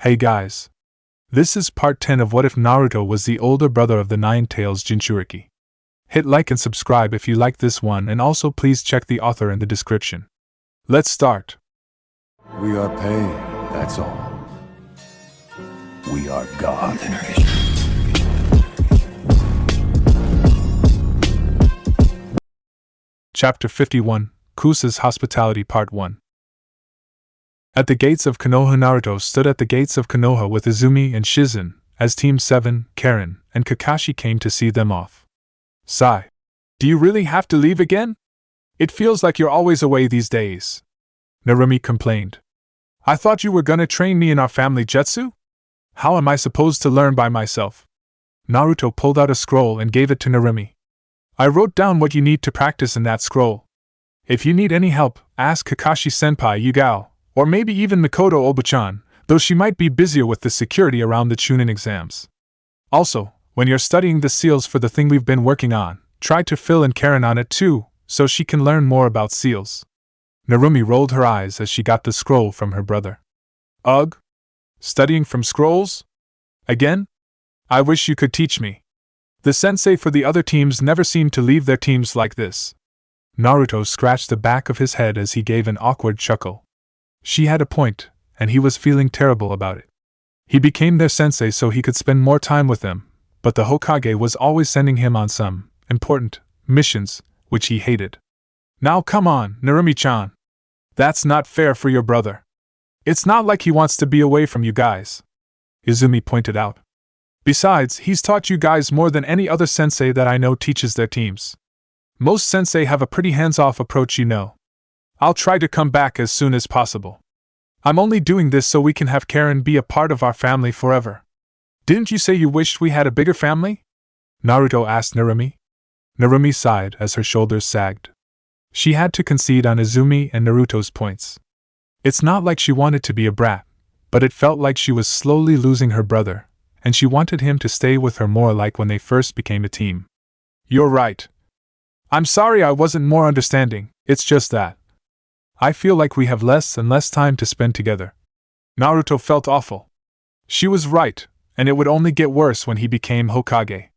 Hey guys. This is part 10 of What If Naruto was the older brother of the Nine Tails Jinchuriki. Hit like and subscribe if you like this one, and also please check the author in the description. Let's start. We are pain, that's all. We are God. Chapter 51, Kusa's Hospitality Part 1. At the gates of Konoha, Naruto stood at the gates of Konoha with Izumi and Shizen, as Team 7, Karen, and Kakashi came to see them off. Sigh. Do you really have to leave again? It feels like you're always away these days. Narumi complained. I thought you were gonna train me in our family jutsu? How am I supposed to learn by myself? Naruto pulled out a scroll and gave it to Narumi. I wrote down what you need to practice in that scroll. If you need any help, ask Kakashi-senpai Yugao, or maybe even Mikoto Obuchan, though she might be busier with the security around the Chunin exams. Also, when you're studying the seals for the thing we've been working on, try to fill in Karen on it too, so she can learn more about seals. Narumi rolled her eyes as she got the scroll from her brother. Ugh? Studying from scrolls? Again? I wish you could teach me. The sensei for the other teams never seemed to leave their teams like this. Naruto scratched the back of his head as he gave an awkward chuckle. She had a point, and he was feeling terrible about it. He became their sensei so he could spend more time with them, but the Hokage was always sending him on some important missions, which he hated. Now come on, Narumi-chan. That's not fair for your brother. It's not like he wants to be away from you guys. Izumi pointed out. Besides, he's taught you guys more than any other sensei that I know teaches their teams. Most sensei have a pretty hands-off approach, you know. I'll try to come back as soon as possible. I'm only doing this so we can have Karen be a part of our family forever. Didn't you say you wished we had a bigger family? Naruto asked Narumi. Narumi sighed as her shoulders sagged. She had to concede on Izumi and Naruto's points. It's not like she wanted to be a brat, but it felt like she was slowly losing her brother, and she wanted him to stay with her more like when they first became a team. You're right. I'm sorry I wasn't more understanding, it's just that I feel like we have less and less time to spend together. Naruto felt awful. She was right, and it would only get worse when he became Hokage.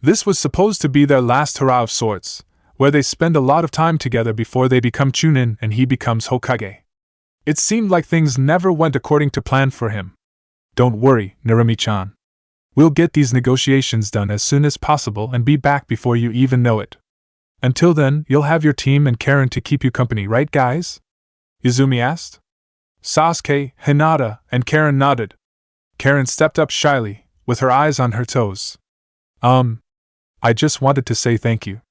This was supposed to be their last hurrah of sorts, where they spend a lot of time together before they become Chunin and he becomes Hokage. It seemed like things never went according to plan for him. Don't worry, Narumi-chan. We'll get these negotiations done as soon as possible and be back before you even know it. Until then, you'll have your team and Karen to keep you company, right guys? Izumi asked. Sasuke, Hinata, and Karen nodded. Karen stepped up shyly, with her eyes on her toes. I just wanted to say thank you.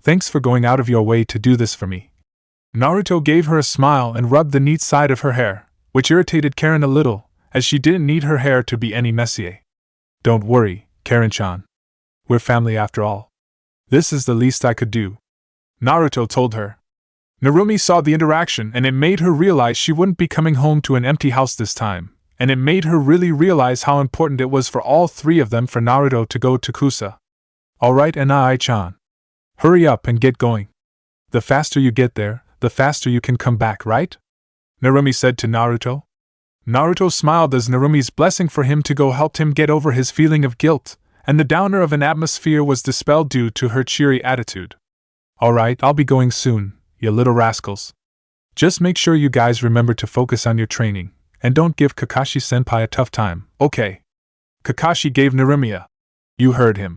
Thanks for going out of your way to do this for me. Naruto gave her a smile and rubbed the neat side of her hair, which irritated Karen a little, as she didn't need her hair to be any messier. Don't worry, Karen-chan. We're family after all. This is the least I could do, Naruto told her. Narumi saw the interaction and it made her realize she wouldn't be coming home to an empty house this time, and it made her really realize how important it was for all three of them for Naruto to go to Kusa. Alright, Nai-chan. Hurry up and get going. The faster you get there, the faster you can come back, right? Narumi said to Naruto. Naruto smiled as Narumi's blessing for him to go helped him get over his feeling of guilt, and the downer of an atmosphere was dispelled due to her cheery attitude. Alright, I'll be going soon, you little rascals. Just make sure you guys remember to focus on your training, and don't give Kakashi-senpai a tough time, okay? Kakashi gave Narumi a "You heard him"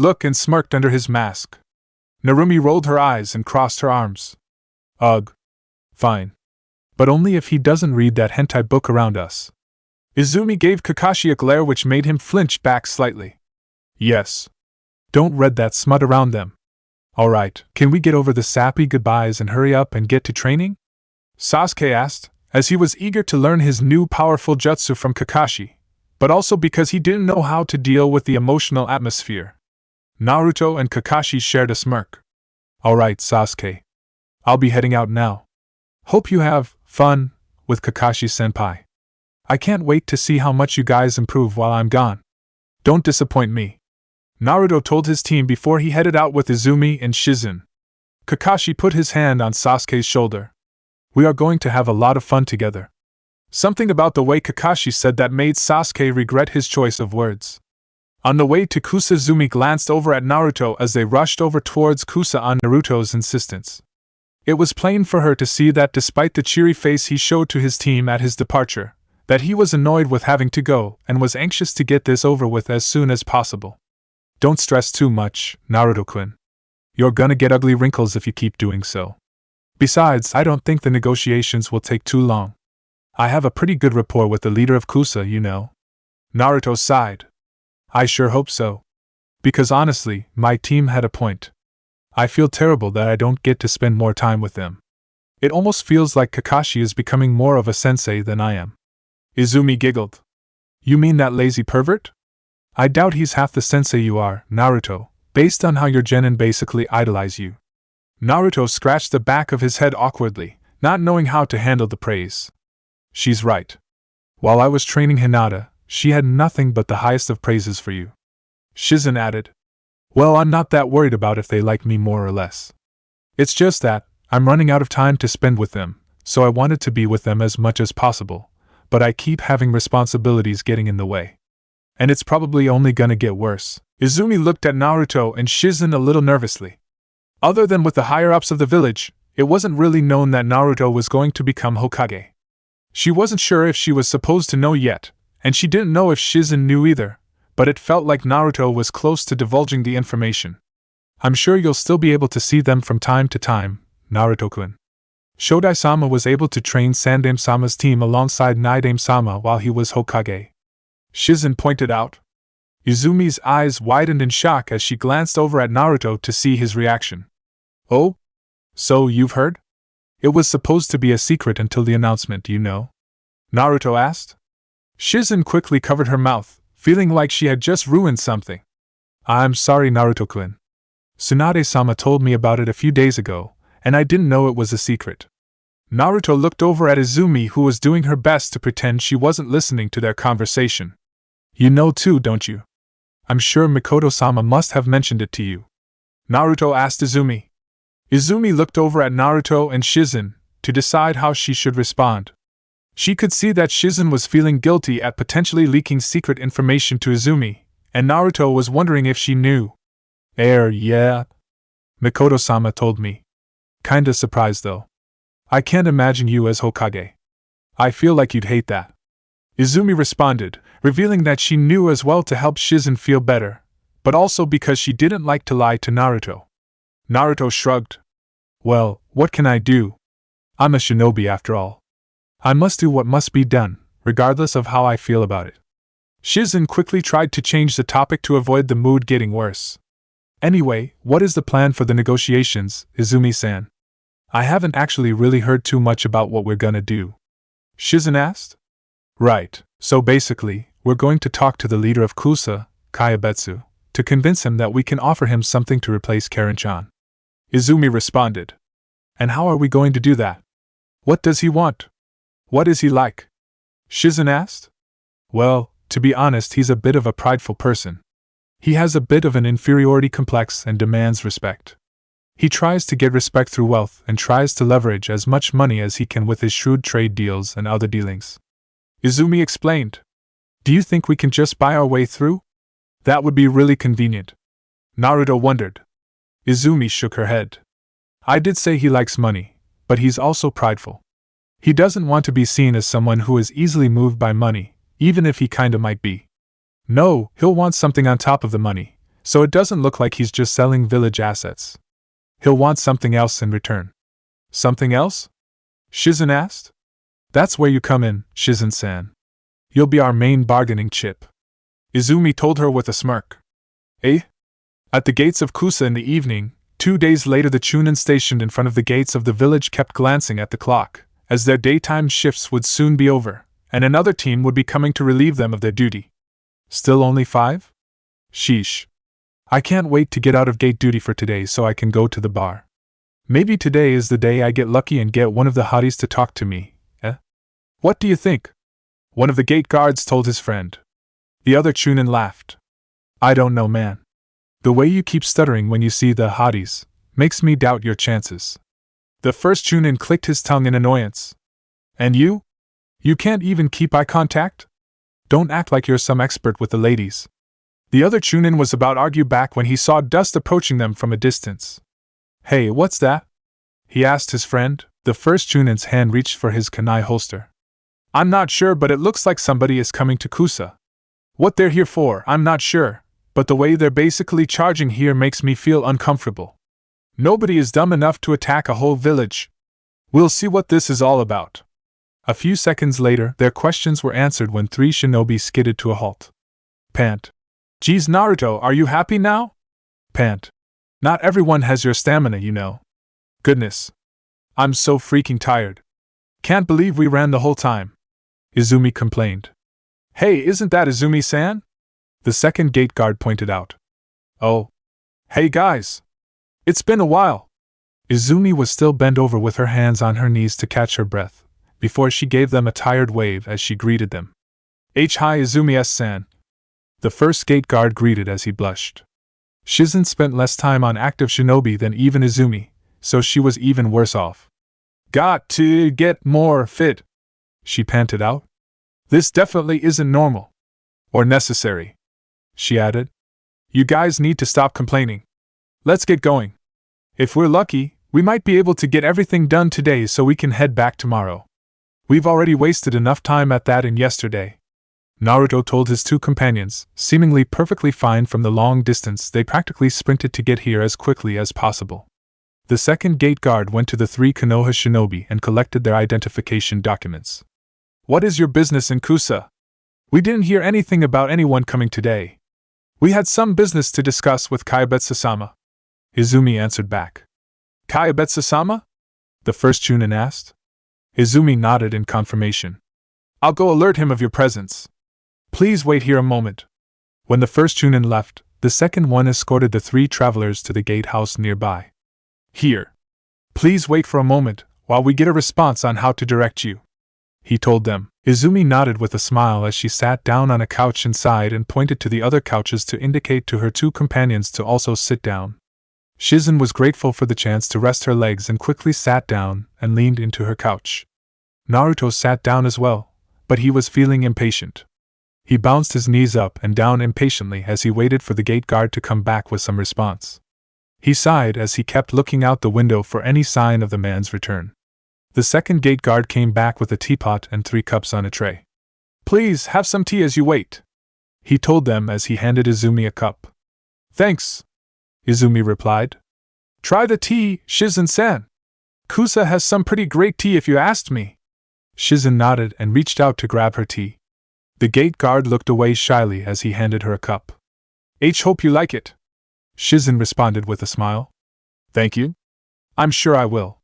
look and smirked under his mask. Narumi rolled her eyes and crossed her arms. Ugh. Fine. But only if he doesn't read that hentai book around us. Izumi gave Kakashi a glare which made him flinch back slightly. Yes. Don't read that smut around them. Alright, can we get over the sappy goodbyes and hurry up and get to training? Sasuke asked, as he was eager to learn his new powerful jutsu from Kakashi, but also because he didn't know how to deal with the emotional atmosphere. Naruto and Kakashi shared a smirk. Alright, Sasuke. I'll be heading out now. Hope you have fun with Kakashi-senpai. I can't wait to see how much you guys improve while I'm gone. Don't disappoint me. Naruto told his team before he headed out with Izumi and Shizen. Kakashi put his hand on Sasuke's shoulder. We are going to have a lot of fun together. Something about the way Kakashi said that made Sasuke regret his choice of words. On the way to Kusa, Izumi glanced over at Naruto as they rushed over towards Kusa on Naruto's insistence. It was plain for her to see that despite the cheery face he showed to his team at his departure, that he was annoyed with having to go and was anxious to get this over with as soon as possible. Don't stress too much, Naruto-kun. You're gonna get ugly wrinkles if you keep doing so. Besides, I don't think the negotiations will take too long. I have a pretty good rapport with the leader of Kusa, you know. Naruto sighed. I sure hope so. Because honestly, my team had a point. I feel terrible that I don't get to spend more time with them. It almost feels like Kakashi is becoming more of a sensei than I am. Izumi giggled. You mean that lazy pervert? I doubt he's half the sensei you are, Naruto, based on how your genin basically idolize you. Naruto scratched the back of his head awkwardly, not knowing how to handle the praise. She's right. While I was training Hinata, she had nothing but the highest of praises for you. Shizen added. Well, I'm not that worried about if they like me more or less. It's just that, I'm running out of time to spend with them, so I wanted to be with them as much as possible, but I keep having responsibilities getting in the way. And it's probably only gonna get worse. Izumi looked at Naruto and Shizen a little nervously. Other than with the higher-ups of the village, it wasn't really known that Naruto was going to become Hokage. She wasn't sure if she was supposed to know yet, and she didn't know if Shizen knew either, but it felt like Naruto was close to divulging the information. I'm sure you'll still be able to see them from time to time, Naruto-kun. Shodai-sama was able to train Sandaime-sama's team alongside Nidaime-sama while he was Hokage. Shizen pointed out. Izumi's eyes widened in shock as she glanced over at Naruto to see his reaction. Oh? So you've heard? It was supposed to be a secret until the announcement, you know? Naruto asked. Shizen quickly covered her mouth, feeling like she had just ruined something. I'm sorry, Naruto-kun. Tsunade-sama told me about it a few days ago, and I didn't know it was a secret. Naruto looked over at Izumi, who was doing her best to pretend she wasn't listening to their conversation. You know too, don't you? I'm sure Mikoto-sama must have mentioned it to you. Naruto asked Izumi. Izumi looked over at Naruto and Shizen to decide how she should respond. She could see that Shizen was feeling guilty at potentially leaking secret information to Izumi, and Naruto was wondering if she knew. Yeah. Mikoto-sama told me. Kinda surprised though. I can't imagine you as Hokage. I feel like you'd hate that. Izumi responded, revealing that she knew as well to help Shizen feel better, but also because she didn't like to lie to Naruto. Naruto shrugged. Well, what can I do? I'm a shinobi after all. I must do what must be done, regardless of how I feel about it. Shizen quickly tried to change the topic to avoid the mood getting worse. Anyway, what is the plan for the negotiations, Izumi-san? I haven't actually really heard too much about what we're gonna do. Shizen asked. Right, so basically, we're going to talk to the leader of Kusa, Kayabetsu, to convince him that we can offer him something to replace Karen-chan. Izumi responded. And how are we going to do that? What does he want? What is he like? Shizen asked. Well, to be honest, he's a bit of a prideful person. He has a bit of an inferiority complex and demands respect. He tries to get respect through wealth and tries to leverage as much money as he can with his shrewd trade deals and other dealings. Izumi explained. Do you think we can just buy our way through? That would be really convenient. Naruto wondered. Izumi shook her head. I did say he likes money, but he's also prideful. He doesn't want to be seen as someone who is easily moved by money, even if he kinda might be. No, he'll want something on top of the money, so it doesn't look like he's just selling village assets. He'll want something else in return. Something else? Shizen asked. That's where you come in, Shizen-san. You'll be our main bargaining chip. Izumi told her with a smirk. Eh? At the gates of Kusa in the evening, 2 days later, the Chunin stationed in front of the gates of the village kept glancing at the clock, as their daytime shifts would soon be over, and another team would be coming to relieve them of their duty. Still only 5? Sheesh. I can't wait to get out of gate duty for today so I can go to the bar. Maybe today is the day I get lucky and get one of the hotties to talk to me, eh? What do you think? One of the gate guards told his friend. The other Chunin laughed. I don't know, man. The way you keep stuttering when you see the hotties makes me doubt your chances. The first Chunin clicked his tongue in annoyance. And you? You can't even keep eye contact? Don't act like you're some expert with the ladies. The other Chunin was about to argue back when he saw dust approaching them from a distance. Hey, what's that? He asked his friend. The first Chunin's hand reached for his kunai holster. I'm not sure, but it looks like somebody is coming to Kusa. What they're here for, I'm not sure, but the way they're basically charging here makes me feel uncomfortable. Nobody is dumb enough to attack a whole village. We'll see what this is all about. A few seconds later, their questions were answered when 3 shinobi skidded to a halt. Pant. Geez, Naruto, are you happy now? Pant. Not everyone has your stamina, you know. Goodness. I'm so freaking tired. Can't believe we ran the whole time. Izumi complained. Hey, isn't that Izumi-san? The second gate guard pointed out. Oh. Hey guys. It's been a while. Izumi was still bent over with her hands on her knees to catch her breath, before she gave them a tired wave as she greeted them. Hi Izumi-san. The first gate guard greeted as he blushed. Shizen spent less time on active shinobi than even Izumi, so she was even worse off. Got to get more fit, she panted out. This definitely isn't normal. Or necessary, she added. You guys need to stop complaining. Let's get going. If we're lucky, we might be able to get everything done today so we can head back tomorrow. We've already wasted enough time at that in yesterday. Naruto told his 2 companions, seemingly perfectly fine from the long distance they practically sprinted to get here as quickly as possible. The second gate guard went to the 3 Konoha shinobi and collected their identification documents. What is your business in Kusa? We didn't hear anything about anyone coming today. We had some business to discuss with Kyuubi-sama. Izumi answered back. Kyuubi-sama? The first Chunin asked. Izumi nodded in confirmation. I'll go alert him of your presence. Please wait here a moment. When the first Chunin left, the second one escorted the 3 travelers to the gatehouse nearby. Here. Please wait for a moment, while we get a response on how to direct you, he told them. Izumi nodded with a smile as she sat down on a couch inside and pointed to the other couches to indicate to her 2 companions to also sit down. Shizen was grateful for the chance to rest her legs and quickly sat down and leaned into her couch. Naruto sat down as well, but he was feeling impatient. He bounced his knees up and down impatiently as he waited for the gate guard to come back with some response. He sighed as he kept looking out the window for any sign of the man's return. The second gate guard came back with a teapot and 3 cups on a tray. Please have some tea as you wait, he told them as he handed Izumi a cup. Thanks, Izumi replied. Try the tea, Shizen-san. Kusa has some pretty great tea if you asked me. Shizen nodded and reached out to grab her tea. The gate guard looked away shyly as he handed her a cup. Hope you like it, Shizen responded with a smile. Thank you. I'm sure I will.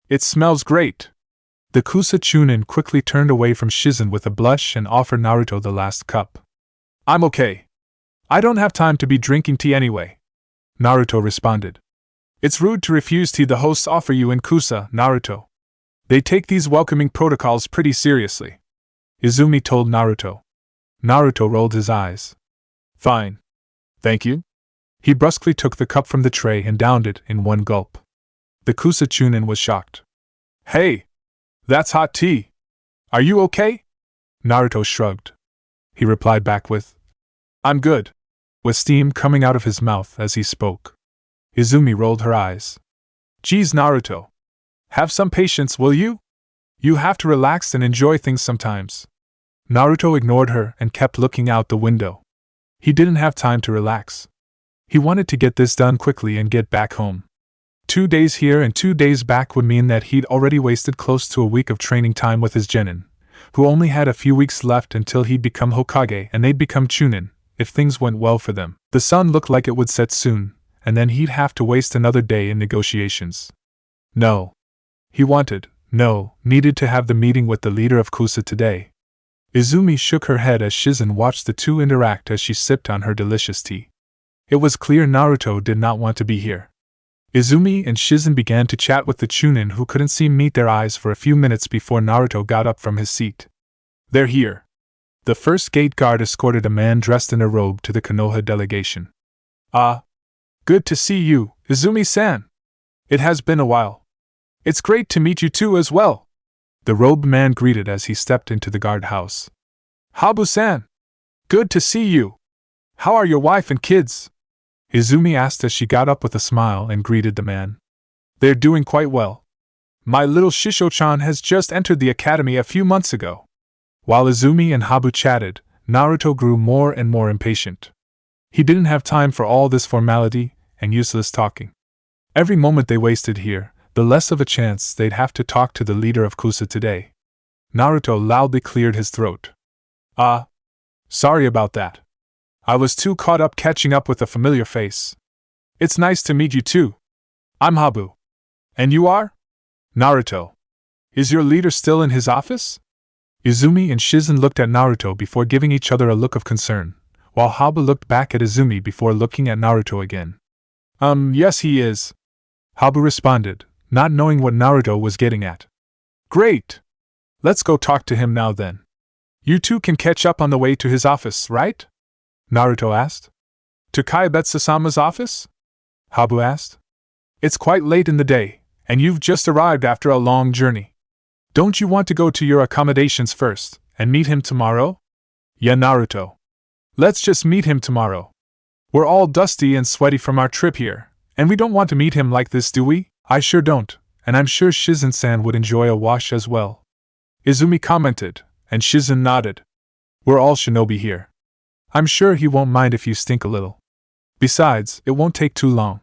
It smells great. The Kusa Chunin quickly turned away from Shizen with a blush and offered Naruto the last cup. I'm okay. I don't have time to be drinking tea anyway, Naruto responded. It's rude to refuse tea the hosts offer you in Kusa, Naruto. They take these welcoming protocols pretty seriously, Izumi told Naruto. Naruto rolled his eyes. Fine. Thank you. He brusquely took the cup from the tray and downed it in one gulp. The Kusa Chunin was shocked. Hey! That's hot tea! Are you okay? Naruto shrugged. He replied back with, I'm good, with steam coming out of his mouth as he spoke. Izumi rolled her eyes. Geez, Naruto. Have some patience, will you? You have to relax and enjoy things sometimes. Naruto ignored her and kept looking out the window. He didn't have time to relax. He wanted to get this done quickly and get back home. 2 days here and 2 days back would mean that he'd already wasted close to a week of training time with his genin, who only had a few weeks left until he'd become Hokage and they'd become Chunin, if things went well for them. The sun looked like it would set soon, and then he'd have to waste another day in negotiations. No. He needed to have the meeting with the leader of Kusa today. Izumi shook her head as Shizen watched the 2 interact as she sipped on her delicious tea. It was clear Naruto did not want to be here. Izumi and Shizen began to chat with the Chunin who couldn't see meet their eyes for a few minutes before Naruto got up from his seat. They're here. The first gate guard escorted a man dressed in a robe to the Konoha delegation. Ah. Good to see you, Izumi-san. It has been a while. It's great to meet you too as well. the robed man greeted as he stepped into the guardhouse. Habu-san! Good to see you! How are your wife and kids? Izumi asked as she got up with a smile and greeted the man. They're doing quite well. My little Shisho-chan has just entered the academy a few months ago. While Izumi and Habu chatted, Naruto grew more and more impatient. He didn't have time for all this formality and useless talking. Every moment they wasted here, the less of a chance they'd have to talk to the leader of Kusa today. Naruto loudly cleared his throat. Sorry about that. I was too caught up catching up with a familiar face. It's nice to meet you too. I'm Habu. And you are? Naruto. Is your leader still in his office? Izumi and Shizen looked at Naruto before giving each other a look of concern, while Habu looked back at Izumi before looking at Naruto again. Yes he is. Habu responded, not knowing what Naruto was getting at. Great! Let's go talk to him now then. You two can catch up on the way to his office, right? Naruto asked. To Kayabetsu-sama's office? Habu asked. It's quite late in the day, and you've just arrived after a long journey. Don't you want to go to your accommodations first, and meet him tomorrow? Yeah, Naruto. Let's just meet him tomorrow. We're all dusty and sweaty from our trip here, and we don't want to meet him like this, do we? I sure don't, and I'm sure Shizen-san would enjoy a wash as well. Izumi commented, and Shizen nodded. We're all shinobi here. I'm sure he won't mind if you stink a little. Besides, it won't take too long.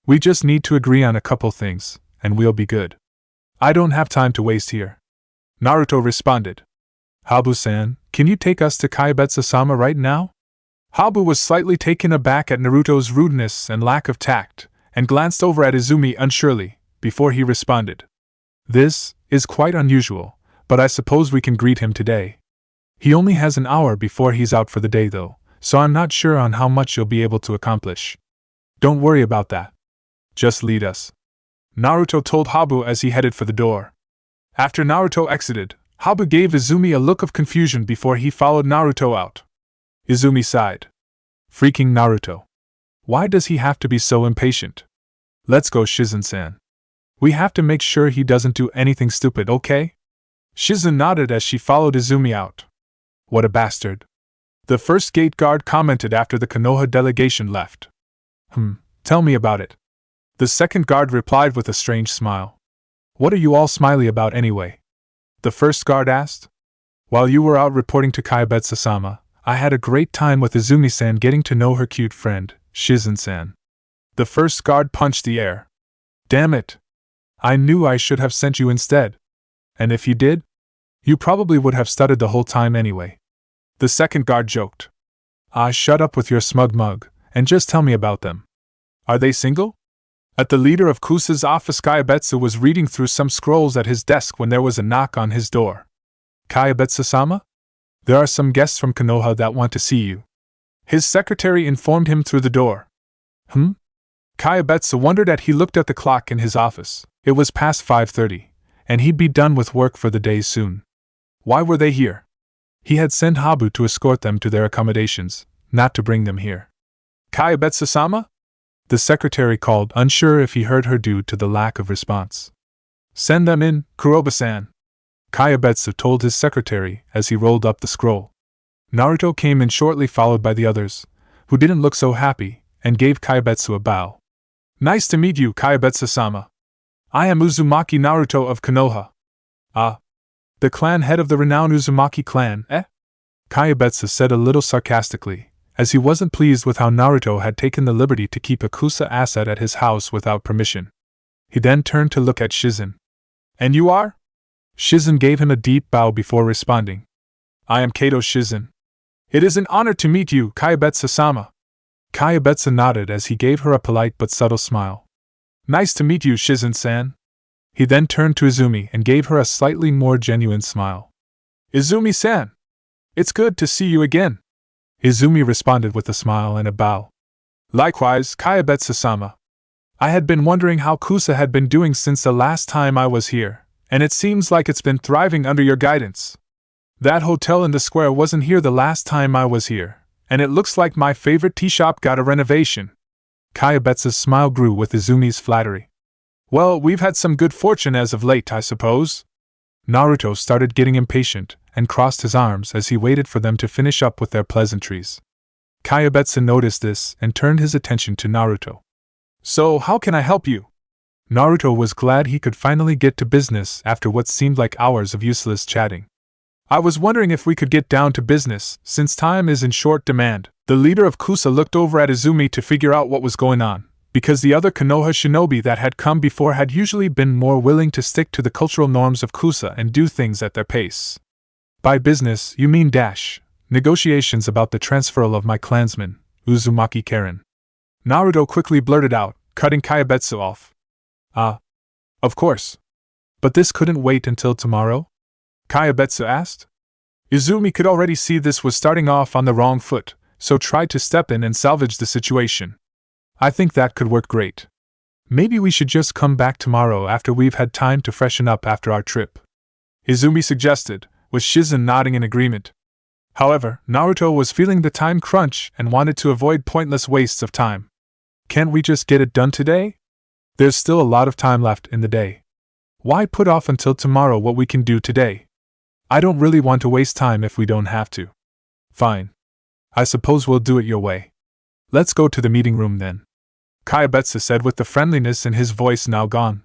We just need to agree on a couple things, and we'll be good. I don't have time to waste here. Naruto responded. Habu-san, can you take us to Kayabetsu-sama right now? Habu was slightly taken aback at Naruto's rudeness and lack of tact, and glanced over at Izumi unsurely, before he responded. This is quite unusual, but I suppose we can greet him today. He only has an hour before he's out for the day though, so I'm not sure on how much you'll be able to accomplish. Don't worry about that. Just lead us. Naruto told Habu as he headed for the door. After Naruto exited, Habu gave Izumi a look of confusion before he followed Naruto out. Izumi sighed. Freaking Naruto. Why does he have to be so impatient? Let's go, Shizen-san. We have to make sure he doesn't do anything stupid, okay? Shizen nodded as she followed Izumi out. What a bastard. The first gate guard commented after the Konoha delegation left. Tell me about it. The second guard replied with a strange smile. What are you all smiley about anyway? The first guard asked. While you were out reporting to Kayabetsu-sama, I had a great time with Izumi-san getting to know her cute friend, Shizen-san. The first guard punched the air. Damn it! I knew I should have sent you instead. And if you did? You probably would have stuttered the whole time anyway. The second guard joked. Shut up with your smug mug, and just tell me about them. Are they single? At the leader of Kusa's office, Kayabetsu was reading through some scrolls at his desk when there was a knock on his door. Kayabetsu-sama? There are some guests from Konoha that want to see you. His secretary informed him through the door. Kayabetsu wondered as he looked at the clock in his office. It was past 5:30, and he'd be done with work for the day soon. Why were they here? He had sent Habu to escort them to their accommodations, not to bring them here. Kayabetsu-sama? The secretary called, unsure if he heard her due to the lack of response. Send them in, Kuroba-san. Kayabetsu told his secretary as he rolled up the scroll. Naruto came in shortly, followed by the others, who didn't look so happy, and gave Kayabetsu a bow. Nice to meet you, Kayabetsu-sama. I am Uzumaki Naruto of Konoha. The clan head of the renowned Uzumaki clan, eh? Kayabetsu said a little sarcastically, as he wasn't pleased with how Naruto had taken the liberty to keep a Kusa asset at his house without permission. He then turned to look at Shizen. And you are? Shizen gave him a deep bow before responding. I am Kato Shizen. It is an honor to meet you, Kayabetsu-sama. Kayabetsu nodded as he gave her a polite but subtle smile. Nice to meet you, Shizen-san. He then turned to Izumi and gave her a slightly more genuine smile. Izumi-san! It's good to see you again. Izumi responded with a smile and a bow. Likewise, Kayabetsu-sama. I had been wondering how Kusa had been doing since the last time I was here, and it seems like it's been thriving under your guidance. That hotel in the square wasn't here the last time I was here, and it looks like my favorite tea shop got a renovation. Kayabetsu's smile grew with Izumi's flattery. Well, we've had some good fortune as of late, I suppose. Naruto started getting impatient and crossed his arms as he waited for them to finish up with their pleasantries. Kyuubi noticed this and turned his attention to Naruto. "So, how can I help you?" Naruto was glad he could finally get to business after what seemed like hours of useless chatting. "I was wondering if we could get down to business, since time is in short demand." The leader of Kusa looked over at Izumi to figure out what was going on, because the other Konoha shinobi that had come before had usually been more willing to stick to the cultural norms of Kusa and do things at their pace. "By business, you mean negotiations about the transferal of my clansman, Uzumaki Karen." Naruto quickly blurted out, cutting Kyuubi off. Of course. But this couldn't wait until tomorrow?" Kyuubi asked. Izumi could already see this was starting off on the wrong foot, so tried to step in and salvage the situation. "I think that could work great. Maybe we should just come back tomorrow after we've had time to freshen up after our trip," Izumi suggested, with Shizen nodding in agreement. However, Naruto was feeling the time crunch and wanted to avoid pointless wastes of time. "Can't we just get it done today? There's still a lot of time left in the day. Why put off until tomorrow what we can do today? I don't really want to waste time if we don't have to." "Fine. I suppose we'll do it your way. Let's go to the meeting room then," Kyuubi said with the friendliness in his voice now gone.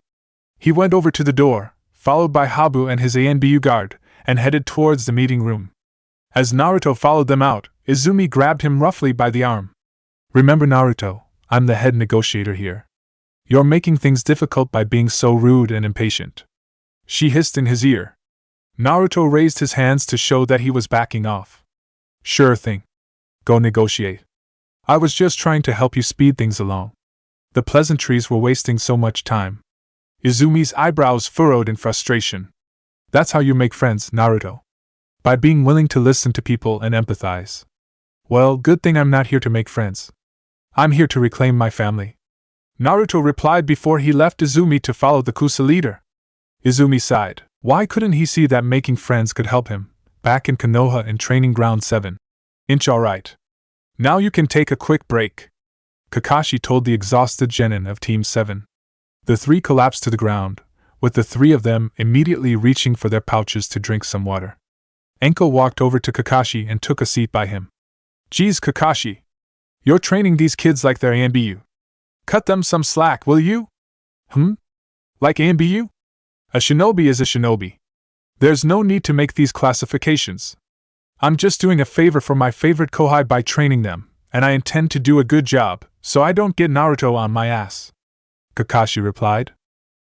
He went over to the door, followed by Habu and his ANBU guard, and headed towards the meeting room. As Naruto followed them out, Izumi grabbed him roughly by the arm. "Remember, Naruto, I'm the head negotiator here. You're making things difficult by being so rude and impatient," she hissed in his ear. Naruto raised his hands to show that he was backing off. "Sure thing. Go negotiate. I was just trying to help you speed things along. The pleasantries were wasting so much time." Izumi's eyebrows furrowed in frustration. "That's how you make friends, Naruto. By being willing to listen to people and empathize. Well, good thing I'm not here to make friends. I'm here to reclaim my family," Naruto replied before he left Izumi to follow the Kusa leader. Izumi sighed. Why couldn't he see that making friends could help him, back in Konoha in Training Ground 7? Alright. Now you can take a quick break," Kakashi told the exhausted genin of Team 7. The three collapsed to the ground, with the three of them immediately reaching for their pouches to drink some water. Enko walked over to Kakashi and took a seat by him. "Geez, Kakashi. You're training these kids like they're ANBU. Cut them some slack, will you?" Like ANBU? A shinobi is a shinobi. There's no need to make these classifications. I'm just doing a favor for my favorite Kohai by training them, and I intend to do a good job, so I don't get Naruto on my ass," Kakashi replied.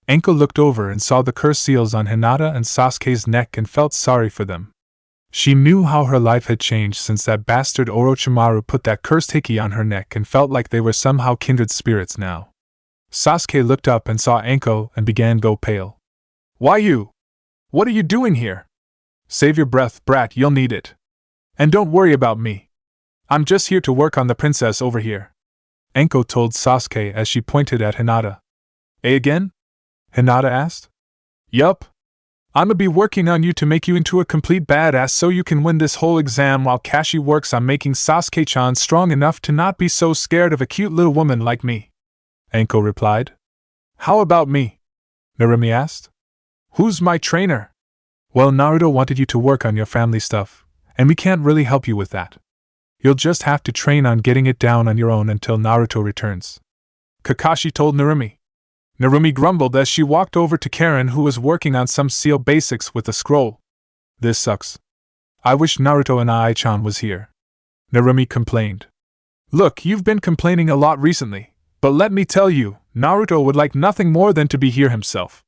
Enko looked over and saw the curse seals on Hinata and Sasuke's neck and felt sorry for them. She knew how her life had changed since that bastard Orochimaru put that cursed hickey on her neck and felt like they were somehow kindred spirits now. Sasuke looked up and saw Enko and began go pale. "Why you? What are you doing here? Save your breath, brat, you'll need it. And don't worry about me. I'm just here to work on the princess over here," Enko told Sasuke as she pointed at Hinata. Again?" Hinata asked. "Yup. I'ma be working on you to make you into a complete badass so you can win this whole exam while Kashi works on making Sasuke-chan strong enough to not be so scared of a cute little woman like me," Enko replied. "How about me?" Narumi asked. "Who's my trainer?" "Well, Naruto wanted you to work on your family stuff, and we can't really help you with that. You'll just have to train on getting it down on your own until Naruto returns," Kakashi told Narumi. Narumi grumbled as she walked over to Karen, who was working on some seal basics with a scroll. "This sucks. I wish Naruto and Ai-chan was here," Narumi complained. "Look, you've been complaining a lot recently, but let me tell you, Naruto would like nothing more than to be here himself.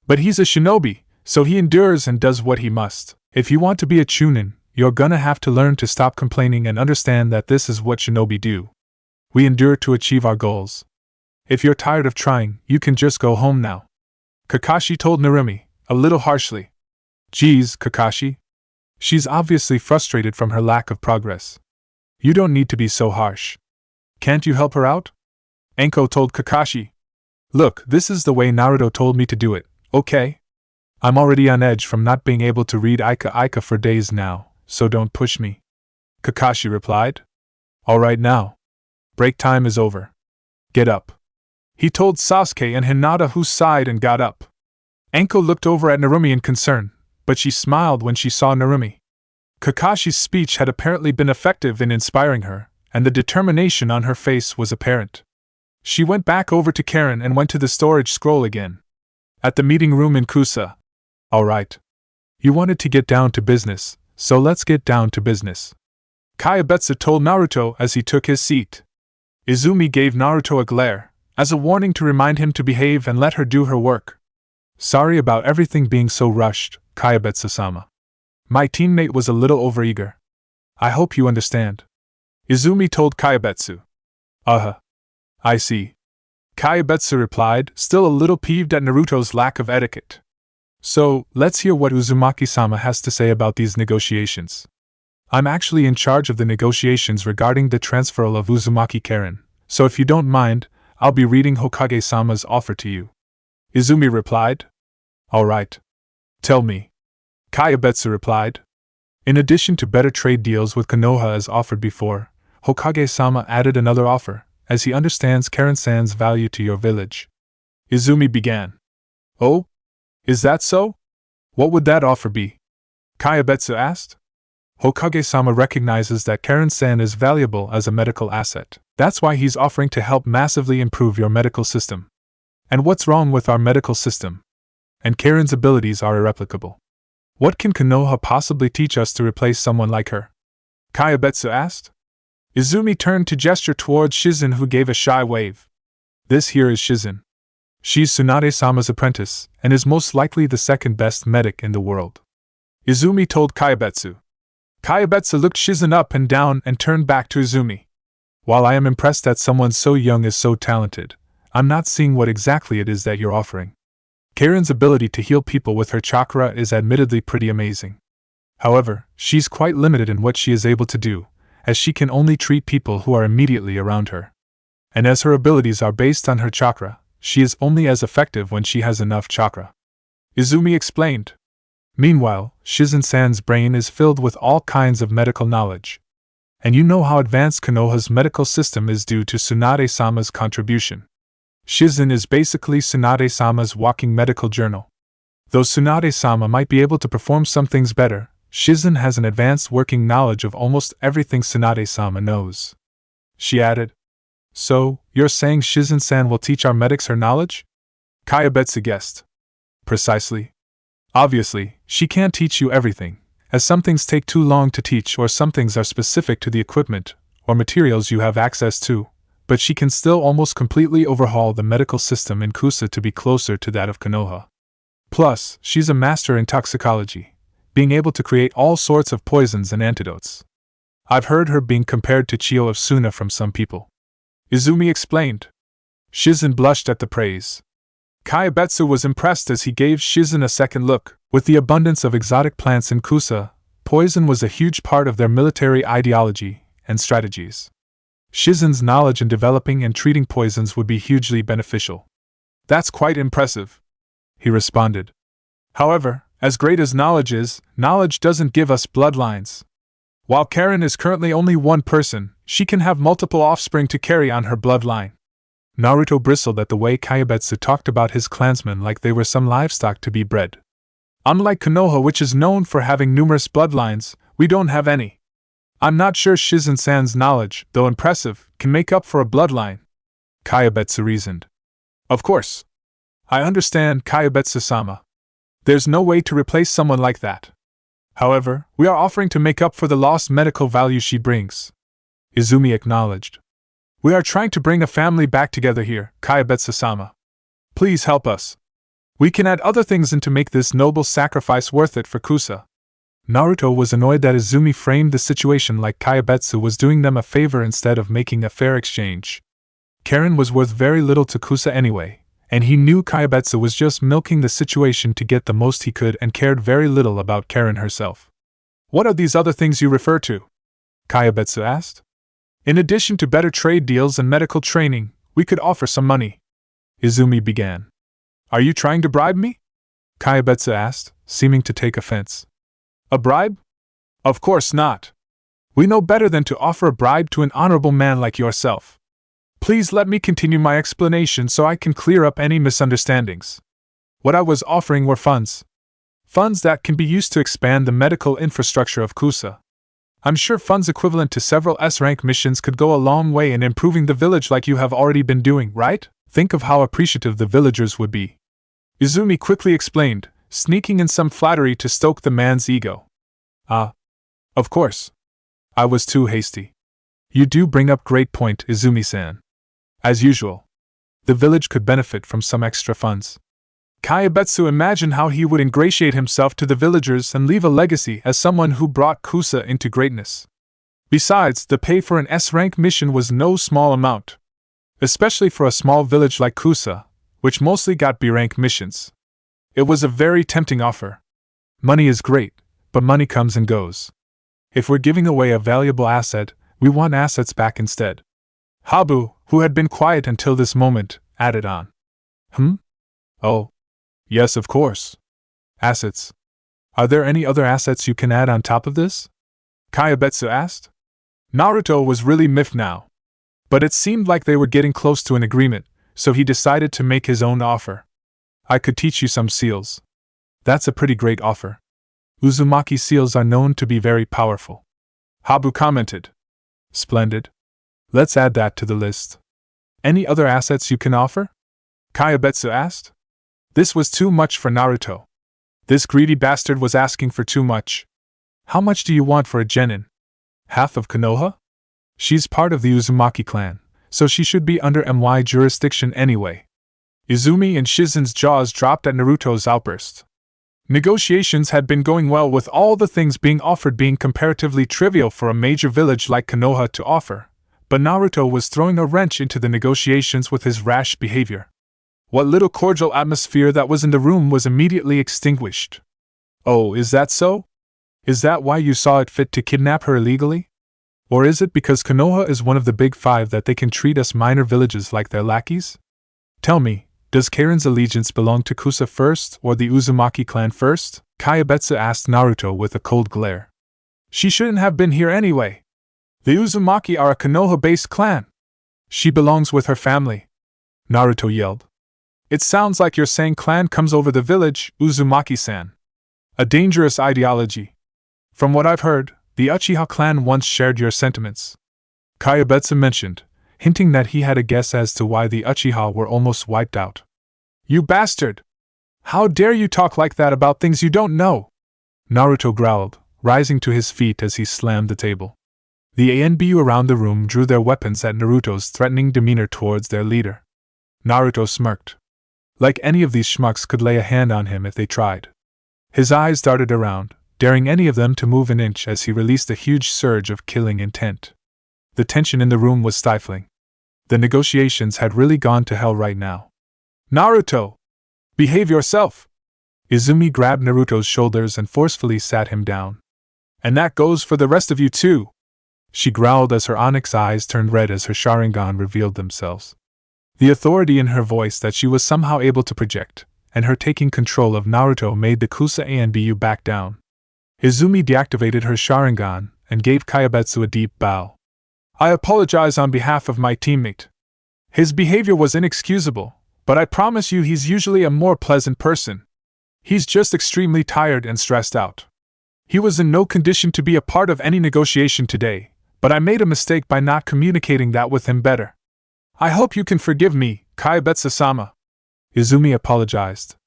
But he's a shinobi, so he endures and does what he must. If you want to be a chunin, you're gonna have to learn to stop complaining and understand that this is what shinobi do. We endure to achieve our goals. If you're tired of trying, you can just go home now," Kakashi told Narumi, a little harshly. "Geez, Kakashi. She's obviously frustrated from her lack of progress. You don't need to be so harsh. Can't you help her out?" Enko told Kakashi. "Look, this is the way Naruto told me to do it, okay? I'm already on edge from not being able to read Ika for days now, so don't push me," Kakashi replied. "Alright now. Break time is over. Get up," he told Sasuke and Hinata, who sighed and got up. Enko looked over at Narumi in concern, but she smiled when she saw Narumi. Kakashi's speech had apparently been effective in inspiring her, and the determination on her face was apparent. She went back over to Karen and went to the storage scroll again. At the meeting room in Kusa. Alright. You wanted to get down to business, so let's get down to business. Kayabetsu told Naruto as he took his seat. Izumi gave Naruto a glare, as a warning to remind him to behave and let her do her work. Sorry about everything being so rushed, Kayabetsu-sama. My teammate was a little overeager. I hope you understand. Izumi told Kayabetsu. I see. Kayabetsu replied, still a little peeved at Naruto's lack of etiquette. So, let's hear what Uzumaki-sama has to say about these negotiations. I'm actually in charge of the negotiations regarding the transfer of Uzumaki Karen, so if you don't mind, I'll be reading Hokage-sama's offer to you. Izumi replied. Alright. Tell me. Kayabetsu replied. In addition to better trade deals with Konoha as offered before, Hokage-sama added another offer, as he understands Karen-san's value to your village. Izumi began. Oh? Is that so? What would that offer be? Kayabetsu asked. Hokage-sama recognizes that Karen-san is valuable as a medical asset. That's why he's offering to help massively improve your medical system. And what's wrong with our medical system? And Karen's abilities are irreplicable. What can Konoha possibly teach us to replace someone like her? Kayabetsu asked. Izumi turned to gesture towards Shizen, who gave a shy wave. This here is Shizen. She's Tsunade-sama's apprentice, and is most likely the second best medic in the world. Izumi told Kayabetsu. Kayabetsu looked Shizen up and down and turned back to Izumi. While I am impressed that someone so young is so talented, I'm not seeing what exactly it is that you're offering. Karen's ability to heal people with her chakra is admittedly pretty amazing. However, she's quite limited in what she is able to do, as she can only treat people who are immediately around her. And as her abilities are based on her chakra, she is only as effective when she has enough chakra. Izumi explained. Meanwhile, Shizen-san's brain is filled with all kinds of medical knowledge. And you know how advanced Konoha's medical system is due to Tsunade-sama's contribution. Shizen is basically Tsunade-sama's walking medical journal. Though Tsunade-sama might be able to perform some things better, Shizen has an advanced working knowledge of almost everything Tsunade-sama knows. She added. So, you're saying Shizen-san will teach our medics her knowledge? Kayabetsu guessed. Precisely. Obviously, she can't teach you everything, as some things take too long to teach or some things are specific to the equipment or materials you have access to, but she can still almost completely overhaul the medical system in Kusa to be closer to that of Konoha. Plus, she's a master in toxicology, being able to create all sorts of poisons and antidotes. I've heard her being compared to Chiyo of Suna from some people. Izumi explained. Shizen blushed at the praise. Kayabetsu was impressed as he gave Shizen a second look. With the abundance of exotic plants in Kusa, poison was a huge part of their military ideology and strategies. Shizen's knowledge in developing and treating poisons would be hugely beneficial. That's quite impressive, he responded. However, as great as knowledge is, knowledge doesn't give us bloodlines. While Karen is currently only one person, she can have multiple offspring to carry on her bloodline. Naruto bristled at the way Kayabetsu talked about his clansmen like they were some livestock to be bred. Unlike Konoha, which is known for having numerous bloodlines, we don't have any. I'm not sure Shizen-san's knowledge, though impressive, can make up for a bloodline, Kayabetsu reasoned. Of course. I understand, Kayabetsu-sama. There's no way to replace someone like that. However, we are offering to make up for the lost medical value she brings. Izumi acknowledged. We are trying to bring a family back together here, Kayabetsu-sama. Please help us. We can add other things in to make this noble sacrifice worth it for Kusa. Naruto was annoyed that Izumi framed the situation like Kayabetsu was doing them a favor instead of making a fair exchange. Karen was worth very little to Kusa anyway, and he knew Kayabetsu was just milking the situation to get the most he could and cared very little about Karen herself. What are these other things you refer to? Kayabetsu asked. In addition to better trade deals and medical training, we could offer some money. Izumi began. Are you trying to bribe me? Kayabetsu asked, seeming to take offense. A bribe? Of course not. We know better than to offer a bribe to an honorable man like yourself. Please let me continue my explanation so I can clear up any misunderstandings. What I was offering were funds. Funds that can be used to expand the medical infrastructure of Kusa. I'm sure funds equivalent to several S-rank missions could go a long way in improving the village like you have already been doing, right? Think of how appreciative the villagers would be. Izumi quickly explained, sneaking in some flattery to stoke the man's ego. Of course. I was too hasty. You do bring up great point, Izumi-san. As usual. The village could benefit from some extra funds. Kayabetsu imagined how he would ingratiate himself to the villagers and leave a legacy as someone who brought Kusa into greatness. Besides, the pay for an S-rank mission was no small amount. Especially for a small village like Kusa, which mostly got B-rank missions. It was a very tempting offer. Money is great, but money comes and goes. If we're giving away a valuable asset, we want assets back instead. Habu, who had been quiet until this moment, added on. Oh. Yes, of course. Assets. Are there any other assets you can add on top of this? Kayabetsu asked. Naruto was really miffed now. But it seemed like they were getting close to an agreement, so he decided to make his own offer. I could teach you some seals. That's a pretty great offer. Uzumaki seals are known to be very powerful. Habu commented. Splendid. Let's add that to the list. Any other assets you can offer? Kayabetsu asked. This was too much for Naruto. This greedy bastard was asking for too much. How much do you want for a genin? Half of Konoha? She's part of the Uzumaki clan, so she should be under MY jurisdiction anyway. Izumi and Shizen's jaws dropped at Naruto's outburst. Negotiations had been going well with all the things being offered being comparatively trivial for a major village like Konoha to offer, but Naruto was throwing a wrench into the negotiations with his rash behavior. What little cordial atmosphere that was in the room was immediately extinguished. Oh, is that so? Is that why you saw it fit to kidnap her illegally? Or is it because Konoha is one of the big five that they can treat us minor villages like their lackeys? Tell me, does Karen's allegiance belong to Kusa first or the Uzumaki clan first? Kayabetsu asked Naruto with a cold glare. She shouldn't have been here anyway. The Uzumaki are a Konoha-based clan. She belongs with her family. Naruto yelled. It sounds like you're saying clan comes over the village, Uzumaki-san. A dangerous ideology. From what I've heard, the Uchiha clan once shared your sentiments. Kayabetsu mentioned, hinting that he had a guess as to why the Uchiha were almost wiped out. You bastard! How dare you talk like that about things you don't know? Naruto growled, rising to his feet as he slammed the table. The ANBU around the room drew their weapons at Naruto's threatening demeanor towards their leader. Naruto smirked. Like any of these schmucks could lay a hand on him if they tried. His eyes darted around, daring any of them to move an inch as he released a huge surge of killing intent. The tension in the room was stifling. The negotiations had really gone to hell right now. Naruto! Behave yourself! Izumi grabbed Naruto's shoulders and forcefully sat him down. And that goes for the rest of you too! She growled as her onyx eyes turned red as her Sharingan revealed themselves. The authority in her voice that she was somehow able to project, and her taking control of Naruto made the Kusa ANBU back down. Izumi deactivated her Sharingan and gave Kayabetsu a deep bow. I apologize on behalf of my teammate. His behavior was inexcusable, but I promise you he's usually a more pleasant person. He's just extremely tired and stressed out. He was in no condition to be a part of any negotiation today, but I made a mistake by not communicating that with him better. I hope you can forgive me, Kayabetsu-sama. Izumi apologized.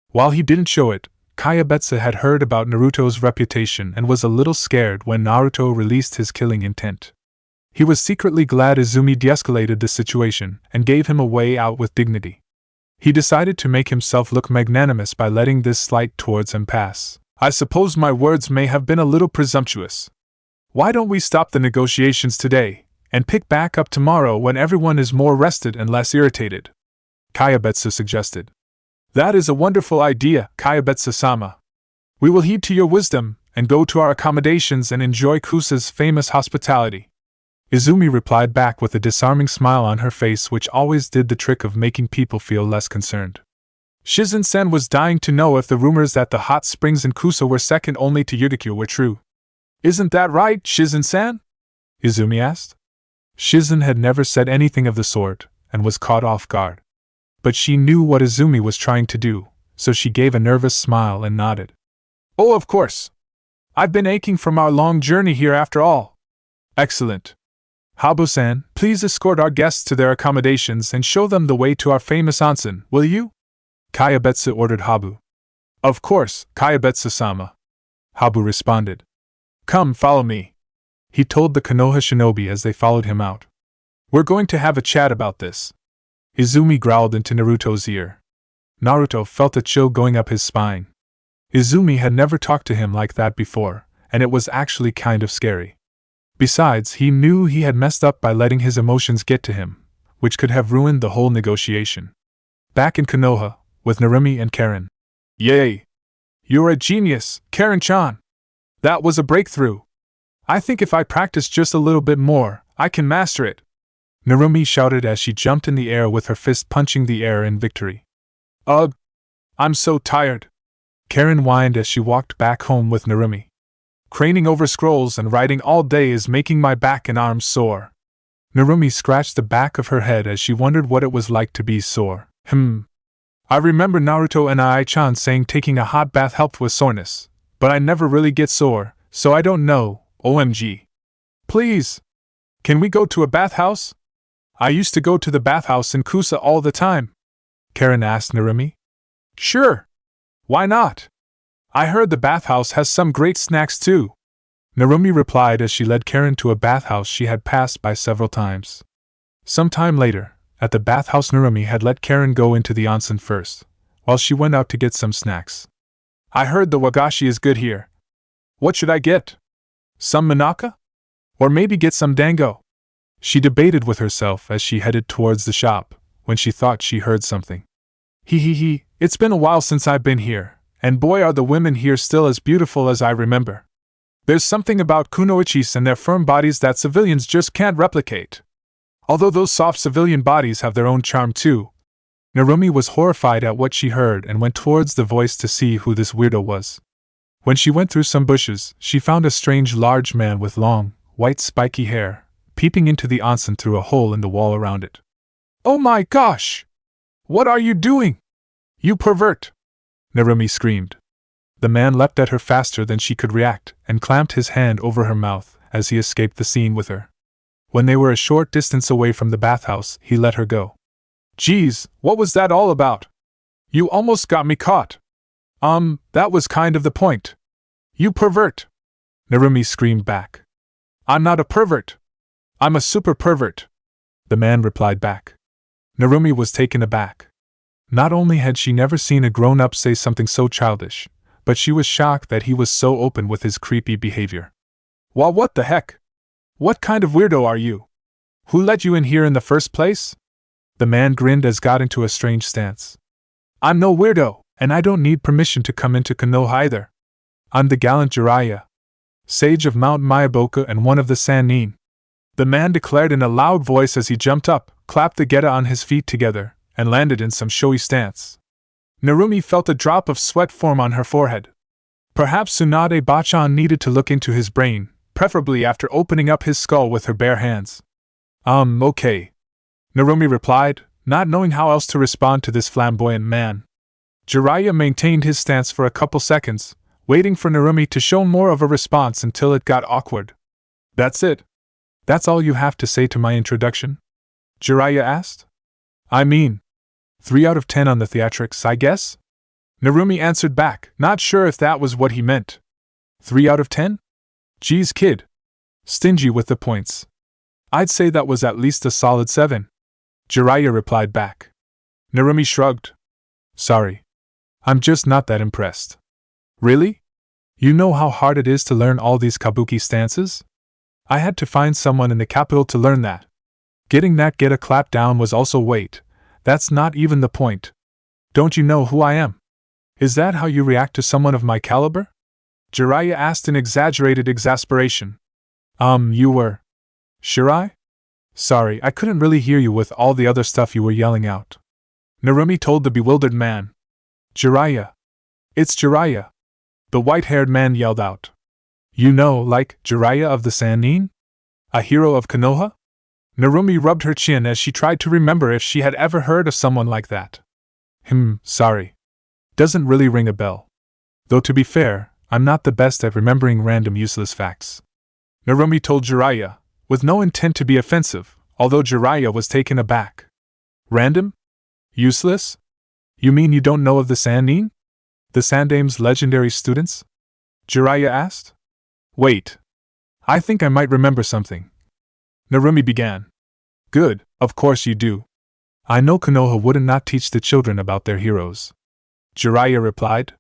While he didn't show it, Kayabetsu had heard about Naruto's reputation and was a little scared when Naruto released his killing intent. He was secretly glad Izumi de-escalated the situation and gave him a way out with dignity. He decided to make himself look magnanimous by letting this slight towards him pass. I suppose my words may have been a little presumptuous. Why don't we stop the negotiations today, and pick back up tomorrow when everyone is more rested and less irritated? Kayabetsu suggested. That is a wonderful idea, Kayabetsu-sama. We will heed to your wisdom, and go to our accommodations and enjoy Kusa's famous hospitality. Izumi replied back with a disarming smile on her face which always did the trick of making people feel less concerned. Shizen-sen was dying to know if the rumors that the hot springs in Kusa were second only to Yugikyo were true. Isn't that right, Shizen-san? Izumi asked. Shizen had never said anything of the sort, and was caught off guard. But she knew what Izumi was trying to do, so she gave a nervous smile and nodded. Oh, of course. I've been aching from our long journey here after all. Excellent. Habu-san, please escort our guests to their accommodations and show them the way to our famous onsen, will you? Kayabetsu ordered Habu. Of course, Kayabetsu-sama. Habu responded. Come, follow me. He told the Konoha shinobi as they followed him out. We're going to have a chat about this. Izumi growled into Naruto's ear. Naruto felt a chill going up his spine. Izumi had never talked to him like that before, and it was actually kind of scary. Besides, he knew he had messed up by letting his emotions get to him, which could have ruined the whole negotiation. Back in Konoha, with Narumi and Karen. Yay! You're a genius, Karen-chan! That was a breakthrough! I think if I practice just a little bit more, I can master it! Narumi shouted as she jumped in the air with her fist punching the air in victory. Ugh! I'm so tired! Karen whined as she walked back home with Narumi. Craning over scrolls and writing all day is making my back and arms sore. Narumi scratched the back of her head as she wondered what it was like to be sore. I remember Naruto and Ai-chan saying taking a hot bath helped with soreness, but I never really get sore, so I don't know, OMG. Please! Can we go to a bathhouse? I used to go to the bathhouse in Kusa all the time. Karen asked Narumi. Sure! Why not? I heard the bathhouse has some great snacks too. Narumi replied as she led Karen to a bathhouse she had passed by several times. Some time later, at the bathhouse, Narumi had let Karen go into the onsen first, while she went out to get some snacks. I heard the wagashi is good here. What should I get? Some manaka? Or maybe get some dango? She debated with herself as she headed towards the shop, when she thought she heard something. It's been a while since I've been here. And boy are the women here still as beautiful as I remember. There's something about kunoichis and their firm bodies that civilians just can't replicate. Although those soft civilian bodies have their own charm too. Narumi was horrified at what she heard and went towards the voice to see who this weirdo was. When she went through some bushes, she found a strange large man with long, white spiky hair, peeping into the onsen through a hole in the wall around it. Oh my gosh! What are you doing? You pervert! Narumi screamed. The man leapt at her faster than she could react and clamped his hand over her mouth as he escaped the scene with her. When they were a short distance away from the bathhouse, he let her go. Geez, what was that all about? You almost got me caught. That was kind of the point. You pervert! Narumi screamed back. I'm not a pervert. I'm a super pervert, the man replied back. Narumi was taken aback. Not only had she never seen a grown-up say something so childish, but she was shocked that he was so open with his creepy behavior. Well, what the heck? What kind of weirdo are you? Who let you in here in the first place? The man grinned as got into a strange stance. I'm no weirdo, and I don't need permission to come into Konoha either. I'm the gallant Jiraiya, sage of Mount Myaboku and one of the Sannin. The man declared in a loud voice as he jumped up, clapped the geta on his feet together, and landed in some showy stance. Narumi felt a drop of sweat form on her forehead. Perhaps Tsunade Bachan needed to look into his brain, preferably after opening up his skull with her bare hands. Okay. Narumi replied, not knowing how else to respond to this flamboyant man. Jiraiya maintained his stance for a couple seconds, waiting for Narumi to show more of a response until it got awkward. That's it? That's all you have to say to my introduction? Jiraiya asked. I mean, 3 out of 10 on the theatrics, I guess? Narumi answered back, not sure if that was what he meant. 3 out of 10? Geez, kid. Stingy with the points. I'd say that was at least a solid 7. Jiraiya replied back. Narumi shrugged. Sorry. I'm just not that impressed. Really? You know how hard it is to learn all these kabuki stances? I had to find someone in the capital to learn that. Getting that geta clap down was also wait. That's not even the point. Don't you know who I am? Is that how you react to someone of my caliber? Jiraiya asked in exaggerated exasperation. You were. Shirai? Sorry, I couldn't really hear you with all the other stuff you were yelling out. Narumi told the bewildered man. Jiraiya. It's Jiraiya. The white-haired man yelled out. You know, like Jiraiya of the Sannin? A hero of Konoha? Narumi rubbed her chin as she tried to remember if she had ever heard of someone like that. Sorry. Doesn't really ring a bell. Though to be fair, I'm not the best at remembering random useless facts. Narumi told Jiraiya, with no intent to be offensive, although Jiraiya was taken aback. Random? Useless? You mean you don't know of the Sannin? The Sandame's legendary students? Jiraiya asked. Wait. I think I might remember something. Narumi began. Good, of course you do. I know Konoha wouldn't not teach the children about their heroes. Jiraiya replied.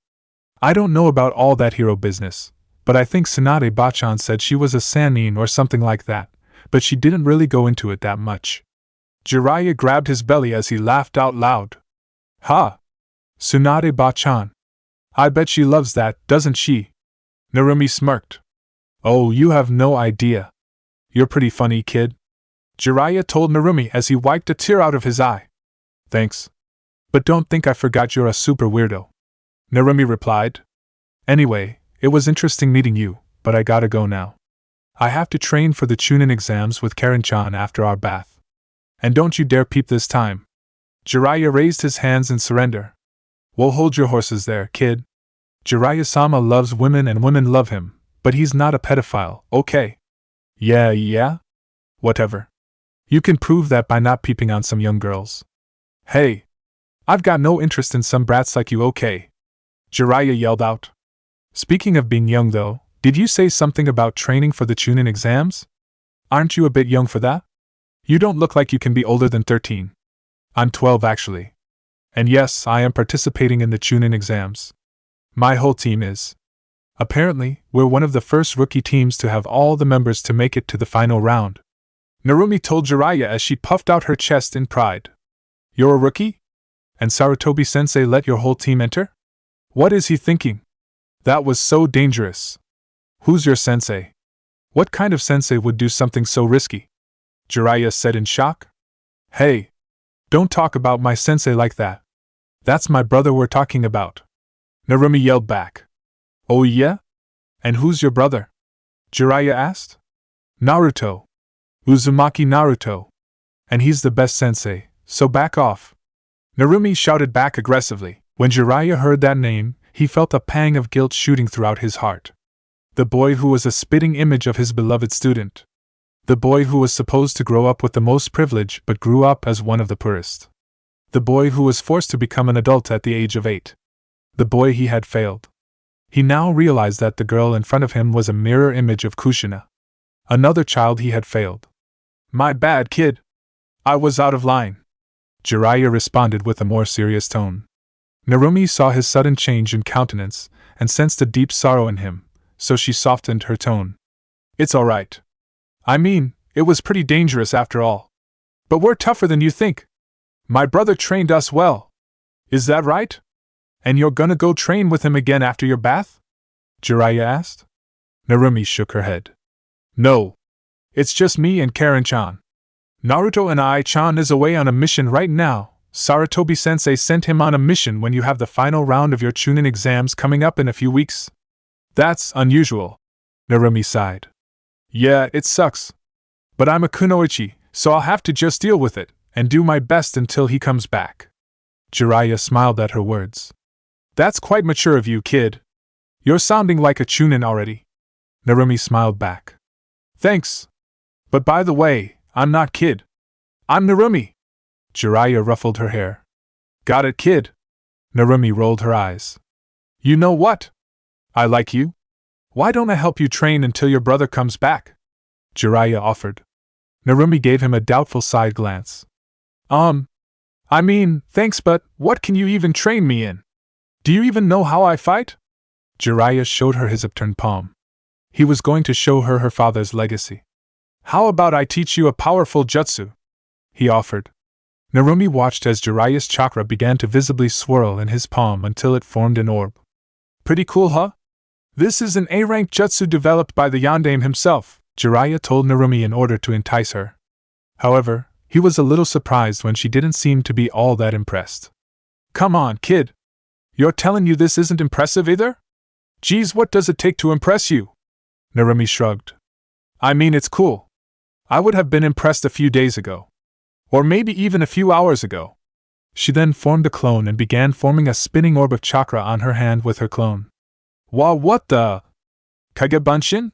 I don't know about all that hero business, but I think Tsunade Bachan said she was a Sannin or something like that, but she didn't really go into it that much. Jiraiya grabbed his belly as he laughed out loud. Ha! Tsunade Bachan. I bet she loves that, doesn't she? Narumi smirked. Oh, you have no idea. You're pretty funny, kid. Jiraiya told Narumi as he wiped a tear out of his eye. Thanks. But don't think I forgot you're a super weirdo. Narumi replied. Anyway, it was interesting meeting you, but I gotta go now. I have to train for the Chunin exams with Karen-chan after our bath. And don't you dare peep this time. Jiraiya raised his hands in surrender. Well, hold your horses there, kid. Jiraiya-sama loves women and women love him, but he's not a pedophile, okay? Yeah? Whatever. You can prove that by not peeping on some young girls. Hey! I've got no interest in some brats like you, okay? Jiraiya yelled out. Speaking of being young though, did you say something about training for the Chunin exams? Aren't you a bit young for that? You don't look like you can be older than 13. I'm 12 actually. And yes, I am participating in the Chunin exams. My whole team is. Apparently, we're one of the first rookie teams to have all the members to make it to the final round. Narumi told Jiraiya as she puffed out her chest in pride. You're a rookie? And Sarutobi-sensei let your whole team enter? What is he thinking? That was so dangerous. Who's your sensei? What kind of sensei would do something so risky? Jiraiya said in shock. Hey! Don't talk about my sensei like that. That's my brother we're talking about. Narumi yelled back. Oh yeah? And who's your brother? Jiraiya asked. Naruto. Uzumaki Naruto. And he's the best sensei, so back off. Narumi shouted back aggressively. When Jiraiya heard that name, he felt a pang of guilt shooting throughout his heart. The boy who was a spitting image of his beloved student. The boy who was supposed to grow up with the most privilege but grew up as one of the poorest. The boy who was forced to become an adult at the age of 8. The boy he had failed. He now realized that the girl in front of him was a mirror image of Kushina. Another child he had failed. My bad, kid. I was out of line. Jiraiya responded with a more serious tone. Narumi saw his sudden change in countenance and sensed a deep sorrow in him, so she softened her tone. It's all right. I mean, it was pretty dangerous after all. But we're tougher than you think. My brother trained us well. Is that right? And you're gonna go train with him again after your bath? Jiraiya asked. Narumi shook her head. No. It's just me and Karen-chan. Naruto and I-chan is away on a mission right now. Sarutobi-sensei sent him on a mission when you have the final round of your Chunin exams coming up in a few weeks. That's unusual. Narumi sighed. Yeah, it sucks. But I'm a kunoichi, so I'll have to just deal with it, and do my best until he comes back. Jiraiya smiled at her words. That's quite mature of you, kid. You're sounding like a Chunin already. Narumi smiled back. Thanks. But by the way, I'm not kid. I'm Narumi. Jiraiya ruffled her hair. Got it, kid. Narumi rolled her eyes. You know what? I like you. Why don't I help you train until your brother comes back? Jiraiya offered. Narumi gave him a doubtful side glance. I mean, thanks, but what can you even train me in? Do you even know how I fight? Jiraiya showed her his upturned palm. He was going to show her her father's legacy. How about I teach you a powerful jutsu? He offered. Narumi watched as Jiraiya's chakra began to visibly swirl in his palm until it formed an orb. Pretty cool, huh? This is an A-rank jutsu developed by the Yandame himself, Jiraiya told Narumi in order to entice her. However, he was a little surprised when she didn't seem to be all that impressed. Come on, kid. You're telling you this isn't impressive either? Geez, what does it take to impress you? Narumi shrugged. I mean, it's cool. I would have been impressed a few days ago. Or maybe even a few hours ago. She then formed a clone and began forming a spinning orb of chakra on her hand with her clone. What the? Kagebunshin?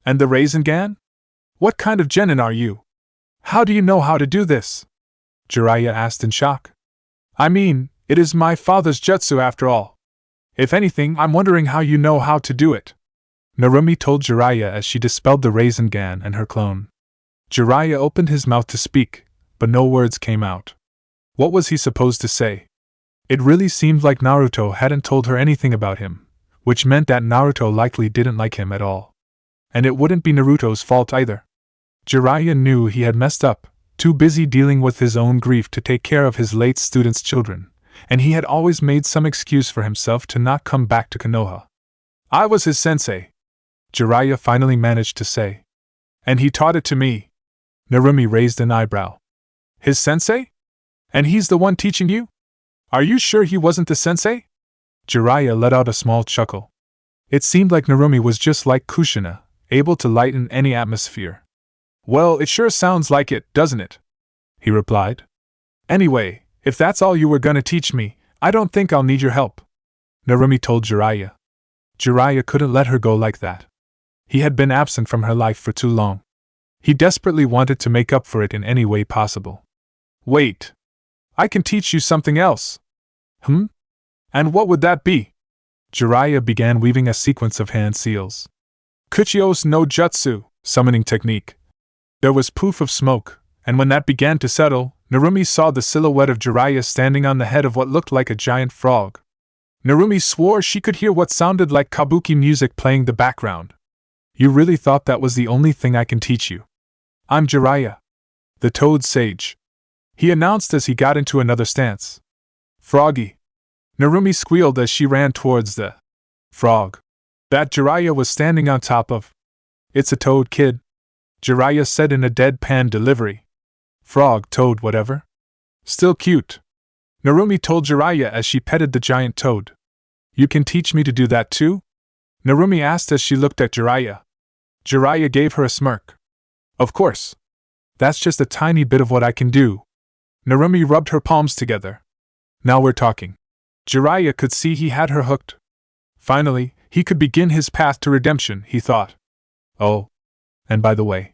And the Rasengan? What kind of genin are you? How do you know how to do this? Jiraiya asked in shock. I mean, it is my father's jutsu after all. If anything, I'm wondering how you know how to do it. Narumi told Jiraiya as she dispelled the Rasengan and her clone. Jiraiya opened his mouth to speak, but no words came out. What was he supposed to say? It really seemed like Naruto hadn't told her anything about him, which meant that Naruto likely didn't like him at all. And it wouldn't be Naruto's fault either. Jiraiya knew he had messed up, too busy dealing with his own grief to take care of his late student's children, and he had always made some excuse for himself to not come back to Konoha. I was his sensei, Jiraiya finally managed to say. And he taught it to me. Narumi raised an eyebrow. His sensei? And he's the one teaching you? Are you sure he wasn't the sensei? Jiraiya let out a small chuckle. It seemed like Narumi was just like Kushina, able to lighten any atmosphere. Well, it sure sounds like it, doesn't it? He replied. Anyway, if that's all you were gonna teach me, I don't think I'll need your help, Narumi told Jiraiya. Jiraiya couldn't let her go like that. He had been absent from her life for too long. He desperately wanted to make up for it in any way possible. Wait. I can teach you something else. And what would that be? Jiraiya began weaving a sequence of hand seals. Kuchios no Jutsu, summoning technique. There was poof of smoke, and when that began to settle, Narumi saw the silhouette of Jiraiya standing on the head of what looked like a giant frog. Narumi swore she could hear what sounded like kabuki music playing the background. You really thought that was the only thing I can teach you? I'm Jiraiya, the Toad Sage, he announced as he got into another stance. Froggy. Narumi squealed as she ran towards the frog that Jiraiya was standing on top of. It's a toad, kid, Jiraiya said in a deadpan delivery. Frog, toad, whatever. Still cute, Narumi told Jiraiya as she petted the giant toad. You can teach me to do that too? Narumi asked as she looked at Jiraiya. Jiraiya gave her a smirk. Of course. That's just a tiny bit of what I can do. Narumi rubbed her palms together. Now we're talking. Jiraiya could see he had her hooked. Finally, he could begin his path to redemption, he thought. Oh. And by the way,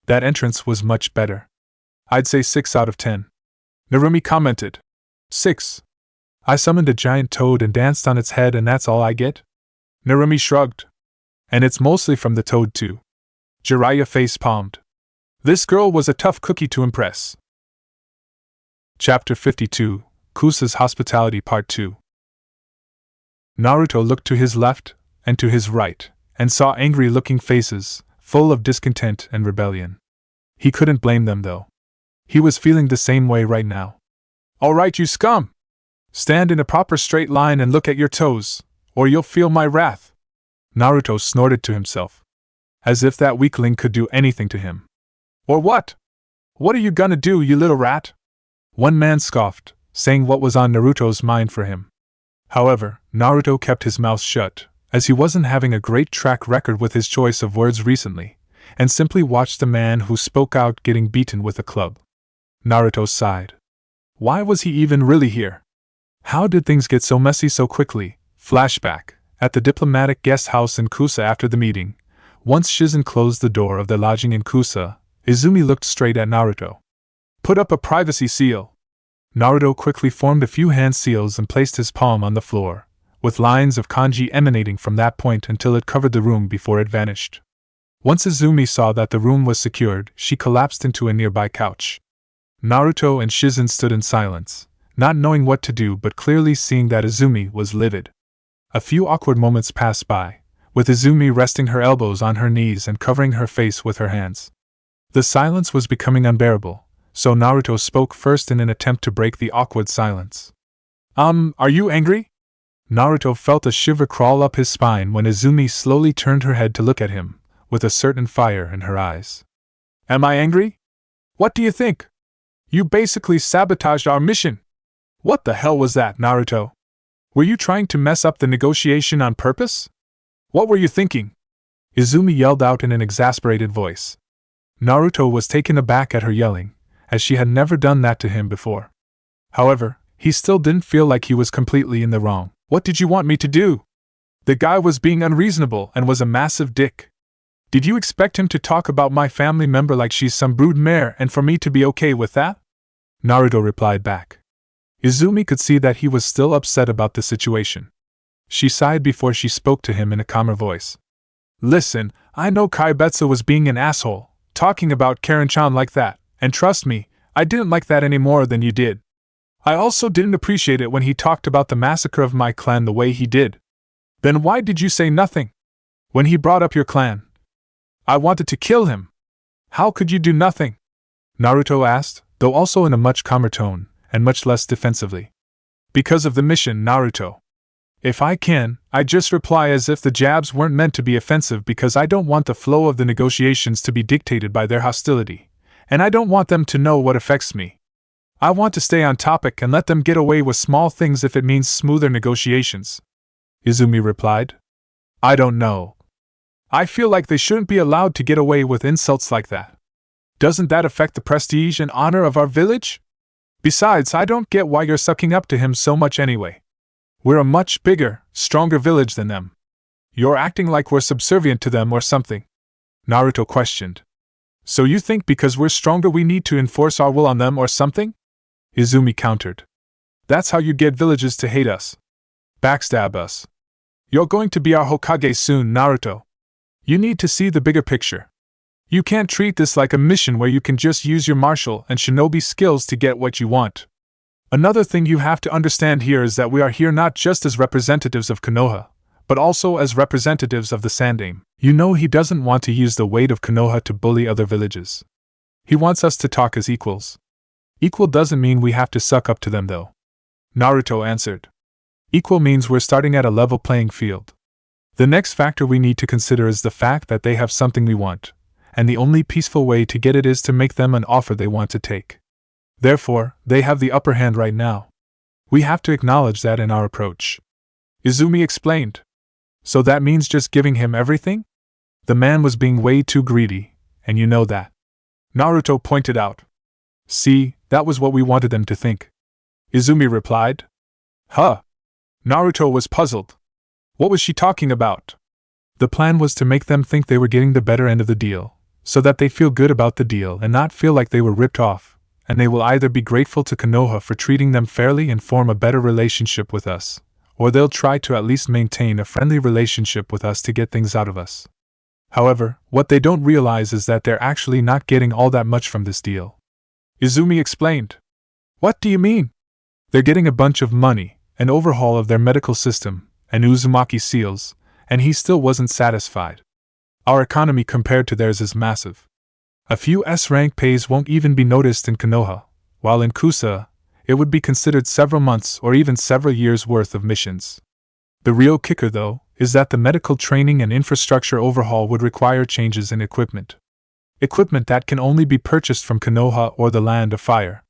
that entrance was much better. I'd say 6 out of 10. Narumi commented. 6. I summoned a giant toad and danced on its head and that's all I get? Narumi shrugged. And it's mostly from the toad too. Jiraiya face-palmed. This girl was a tough cookie to impress. Chapter 52, Kusa's Hospitality Part 2. Naruto looked to his left and to his right, and saw angry-looking faces, full of discontent and rebellion. He couldn't blame them though. He was feeling the same way right now. All right, you scum! Stand in a proper straight line and look at your toes, or you'll feel my wrath. Naruto snorted to himself. As if that weakling could do anything to him. Or what? What are you gonna do, you little rat? One man scoffed, saying what was on Naruto's mind for him. However, Naruto kept his mouth shut, as he wasn't having a great track record with his choice of words recently, and simply watched the man who spoke out getting beaten with a club. Naruto sighed. Why was he even really here? How did things get so messy so quickly? Flashback. At the diplomatic guest house in Kusa after the meeting, once Shizen closed the door of their lodging in Kusa, Izumi looked straight at Naruto. Put up a privacy seal. Naruto quickly formed a few hand seals and placed his palm on the floor, with lines of kanji emanating from that point until it covered the room before it vanished. Once Izumi saw that the room was secured, she collapsed into a nearby couch. Naruto and Shizen stood in silence, not knowing what to do but clearly seeing that Izumi was livid. A few awkward moments passed by, with Izumi resting her elbows on her knees and covering her face with her hands. The silence was becoming unbearable, so Naruto spoke first in an attempt to break the awkward silence. Are you angry? Naruto felt a shiver crawl up his spine when Izumi slowly turned her head to look at him, with a certain fire in her eyes. Am I angry? What do you think? You basically sabotaged our mission. What the hell was that, Naruto? Were you trying to mess up the negotiation on purpose? What were you thinking? Izumi yelled out in an exasperated voice. Naruto was taken aback at her yelling, as she had never done that to him before. However, he still didn't feel like he was completely in the wrong. What did you want me to do? The guy was being unreasonable and was a massive dick. Did you expect him to talk about my family member like she's some brood mare and for me to be okay with that? Naruto replied back. Izumi could see that he was still upset about the situation. She sighed before she spoke to him in a calmer voice. Listen, I know Kaibetsu was being an asshole, talking about Karen-chan like that, and trust me, I didn't like that any more than you did. I also didn't appreciate it when he talked about the massacre of my clan the way he did. Then why did you say nothing? When he brought up your clan, I wanted to kill him. How could you do nothing? Naruto asked, though also in a much calmer tone, and much less defensively. Because of the mission, Naruto. If I can, I just reply as if the jabs weren't meant to be offensive because I don't want the flow of the negotiations to be dictated by their hostility, and I don't want them to know what affects me. I want to stay on topic and let them get away with small things if it means smoother negotiations. Izumi replied. I don't know. I feel like they shouldn't be allowed to get away with insults like that. Doesn't that affect the prestige and honor of our village? Besides, I don't get why you're sucking up to him so much anyway. We're a much bigger, stronger village than them. You're acting like we're subservient to them or something. Naruto questioned. So you think because we're stronger we need to enforce our will on them or something? Izumi countered. That's how you get villages to hate us. Backstab us. You're going to be our Hokage soon, Naruto. You need to see the bigger picture. You can't treat this like a mission where you can just use your martial and shinobi skills to get what you want. Another thing you have to understand here is that we are here not just as representatives of Konoha, but also as representatives of the Sandaime. You know he doesn't want to use the weight of Konoha to bully other villages. He wants us to talk as equals. Equal doesn't mean we have to suck up to them though. Naruto answered. Equal means we're starting at a level playing field. The next factor we need to consider is the fact that they have something we want, and the only peaceful way to get it is to make them an offer they want to take. Therefore, they have the upper hand right now. We have to acknowledge that in our approach. Izumi explained. So that means just giving him everything? The man was being way too greedy, and you know that. Naruto pointed out. See, that was what we wanted them to think. Izumi replied. Huh? Naruto was puzzled. What was she talking about? The plan was to make them think they were getting the better end of the deal, so that they feel good about the deal and not feel like they were ripped off, and they will either be grateful to Konoha for treating them fairly and form a better relationship with us, or they'll try to at least maintain a friendly relationship with us to get things out of us. However, what they don't realize is that they're actually not getting all that much from this deal. Izumi explained. What do you mean? They're getting a bunch of money, an overhaul of their medical system, and Uzumaki seals, and he still wasn't satisfied. Our economy compared to theirs is massive. A few S-rank pays won't even be noticed in Konoha, while in Kusa, it would be considered several months or even several years' worth of missions. The real kicker, though, is that the medical training and infrastructure overhaul would require changes in equipment. Equipment that can only be purchased from Konoha or the Land of Fire.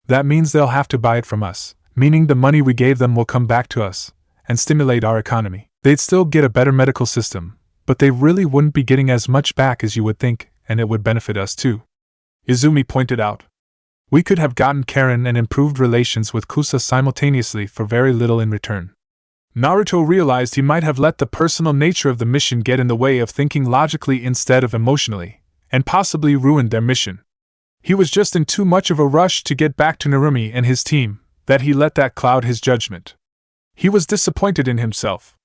That means they'll have to buy it from us, meaning the money we gave them will come back to us and stimulate our economy. They'd still get a better medical system, but they really wouldn't be getting as much back as you would think, and it would benefit us too. Izumi pointed out. We could have gotten Karen and improved relations with Kusa simultaneously for very little in return. Naruto realized he might have let the personal nature of the mission get in the way of thinking logically instead of emotionally, and possibly ruined their mission. He was just in too much of a rush to get back to Narumi and his team, that he let that cloud his judgment. He was disappointed in himself.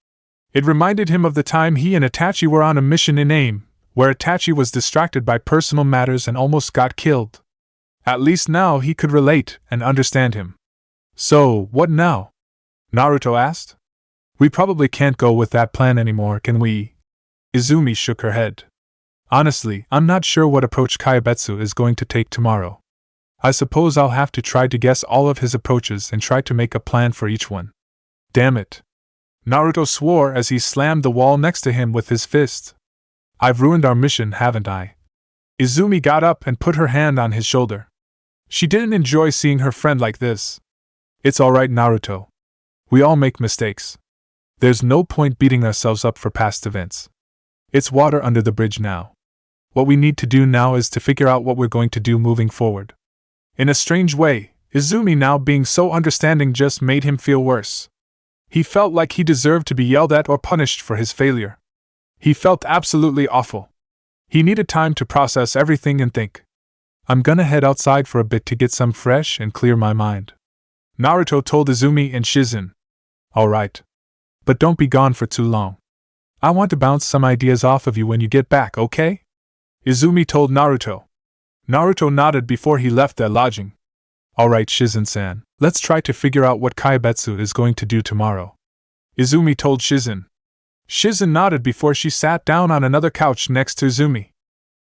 It reminded him of the time he and Itachi were on a mission in AIM, where Itachi was distracted by personal matters and almost got killed. At least now he could relate and understand him. So, what now? Naruto asked. We probably can't go with that plan anymore, can we? Izumi shook her head. Honestly, I'm not sure what approach Kaibetsu is going to take tomorrow. I suppose I'll have to try to guess all of his approaches and try to make a plan for each one. Damn it. Naruto swore as he slammed the wall next to him with his fist. I've ruined our mission, haven't I? Izumi got up and put her hand on his shoulder. She didn't enjoy seeing her friend like this. It's alright, Naruto. We all make mistakes. There's no point beating ourselves up for past events. It's water under the bridge now. What we need to do now is to figure out what we're going to do moving forward. In a strange way, Izumi now being so understanding just made him feel worse. He felt like he deserved to be yelled at or punished for his failure. He felt absolutely awful. He needed time to process everything and think. I'm gonna head outside for a bit to get some fresh and clear my mind, Naruto told Izumi and Shizen. Alright. But don't be gone for too long. I want to bounce some ideas off of you when you get back, okay? Izumi told Naruto. Naruto nodded before he left their lodging. Alright, Shizen-san, let's try to figure out what Kaibetsu is going to do tomorrow, Izumi told Shizen. Shizen nodded before she sat down on another couch next to Izumi.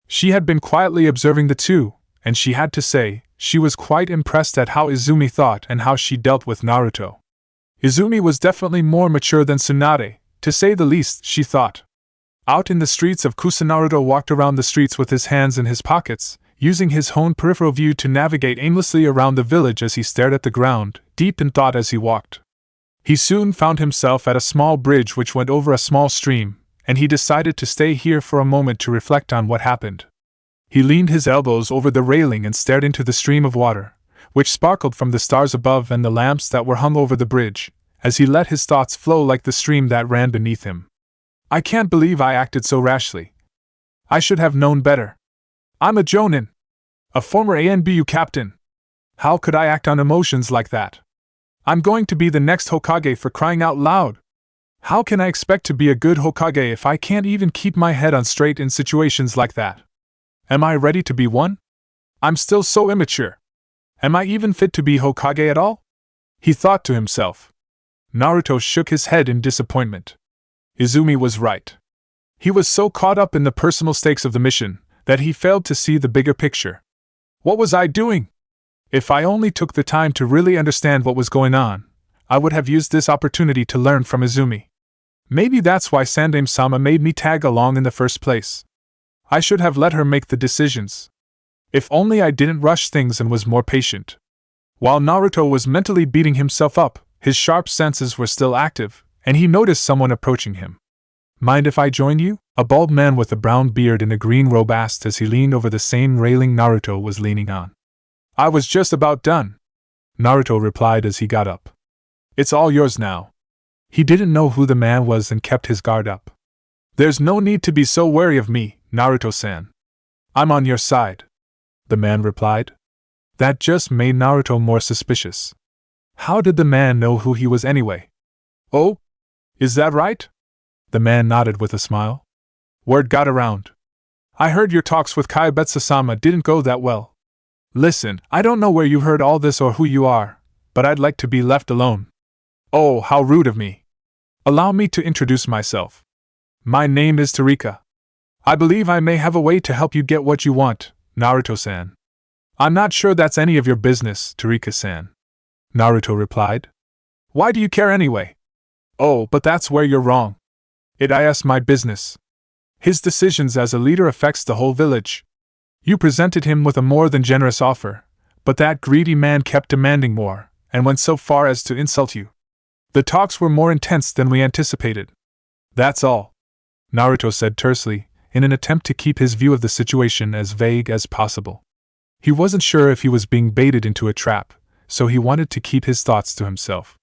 She had been quietly observing the two, and she had to say, she was quite impressed at how Izumi thought and how she dealt with Naruto. Izumi was definitely more mature than Tsunade, to say the least, she thought. Out in the streets of Kusa, Naruto walked around the streets with his hands in his pockets, using his own peripheral view to navigate aimlessly around the village as he stared at the ground, deep in thought as he walked. He soon found himself at a small bridge which went over a small stream, and he decided to stay here for a moment to reflect on what happened. He leaned his elbows over the railing and stared into the stream of water, which sparkled from the stars above and the lamps that were hung over the bridge, as he let his thoughts flow like the stream that ran beneath him. I can't believe I acted so rashly. I should have known better. I'm a Jonin, a former ANBU captain. How could I act on emotions like that? I'm going to be the next Hokage, for crying out loud. How can I expect to be a good Hokage if I can't even keep my head on straight in situations like that? Am I ready to be one? I'm still so immature. Am I even fit to be Hokage at all? He thought to himself. Naruto shook his head in disappointment. Izumi was right. He was so caught up in the personal stakes of the mission that he failed to see the bigger picture. What was I doing? If I only took the time to really understand what was going on, I would have used this opportunity to learn from Izumi. Maybe that's why Sandaime-sama made me tag along in the first place. I should have let her make the decisions. If only I didn't rush things and was more patient. While Naruto was mentally beating himself up, his sharp senses were still active, and he noticed someone approaching him. Mind if I join you? A bald man with a brown beard and a green robe asked as he leaned over the same railing Naruto was leaning on. I was just about done, Naruto replied as he got up. It's all yours now. He didn't know who the man was and kept his guard up. There's no need to be so wary of me, Naruto-san. I'm on your side, the man replied. That just made Naruto more suspicious. How did the man know who he was anyway? Oh? Is that right? The man nodded with a smile. Word got around. I heard your talks with Kaibetsu-sama didn't go that well. Listen, I don't know where you heard all this or who you are, but I'd like to be left alone. Oh, how rude of me. Allow me to introduce myself. My name is Tarika. I believe I may have a way to help you get what you want, Naruto-san. I'm not sure that's any of your business, Tarika-san, Naruto replied. Why do you care anyway? Oh, but that's where you're wrong. It is my business. His decisions as a leader affects the whole village. You presented him with a more than generous offer, but that greedy man kept demanding more, and went so far as to insult you. The talks were more intense than we anticipated. That's all, Naruto said tersely, in an attempt to keep his view of the situation as vague as possible. He wasn't sure if he was being baited into a trap, so he wanted to keep his thoughts to himself.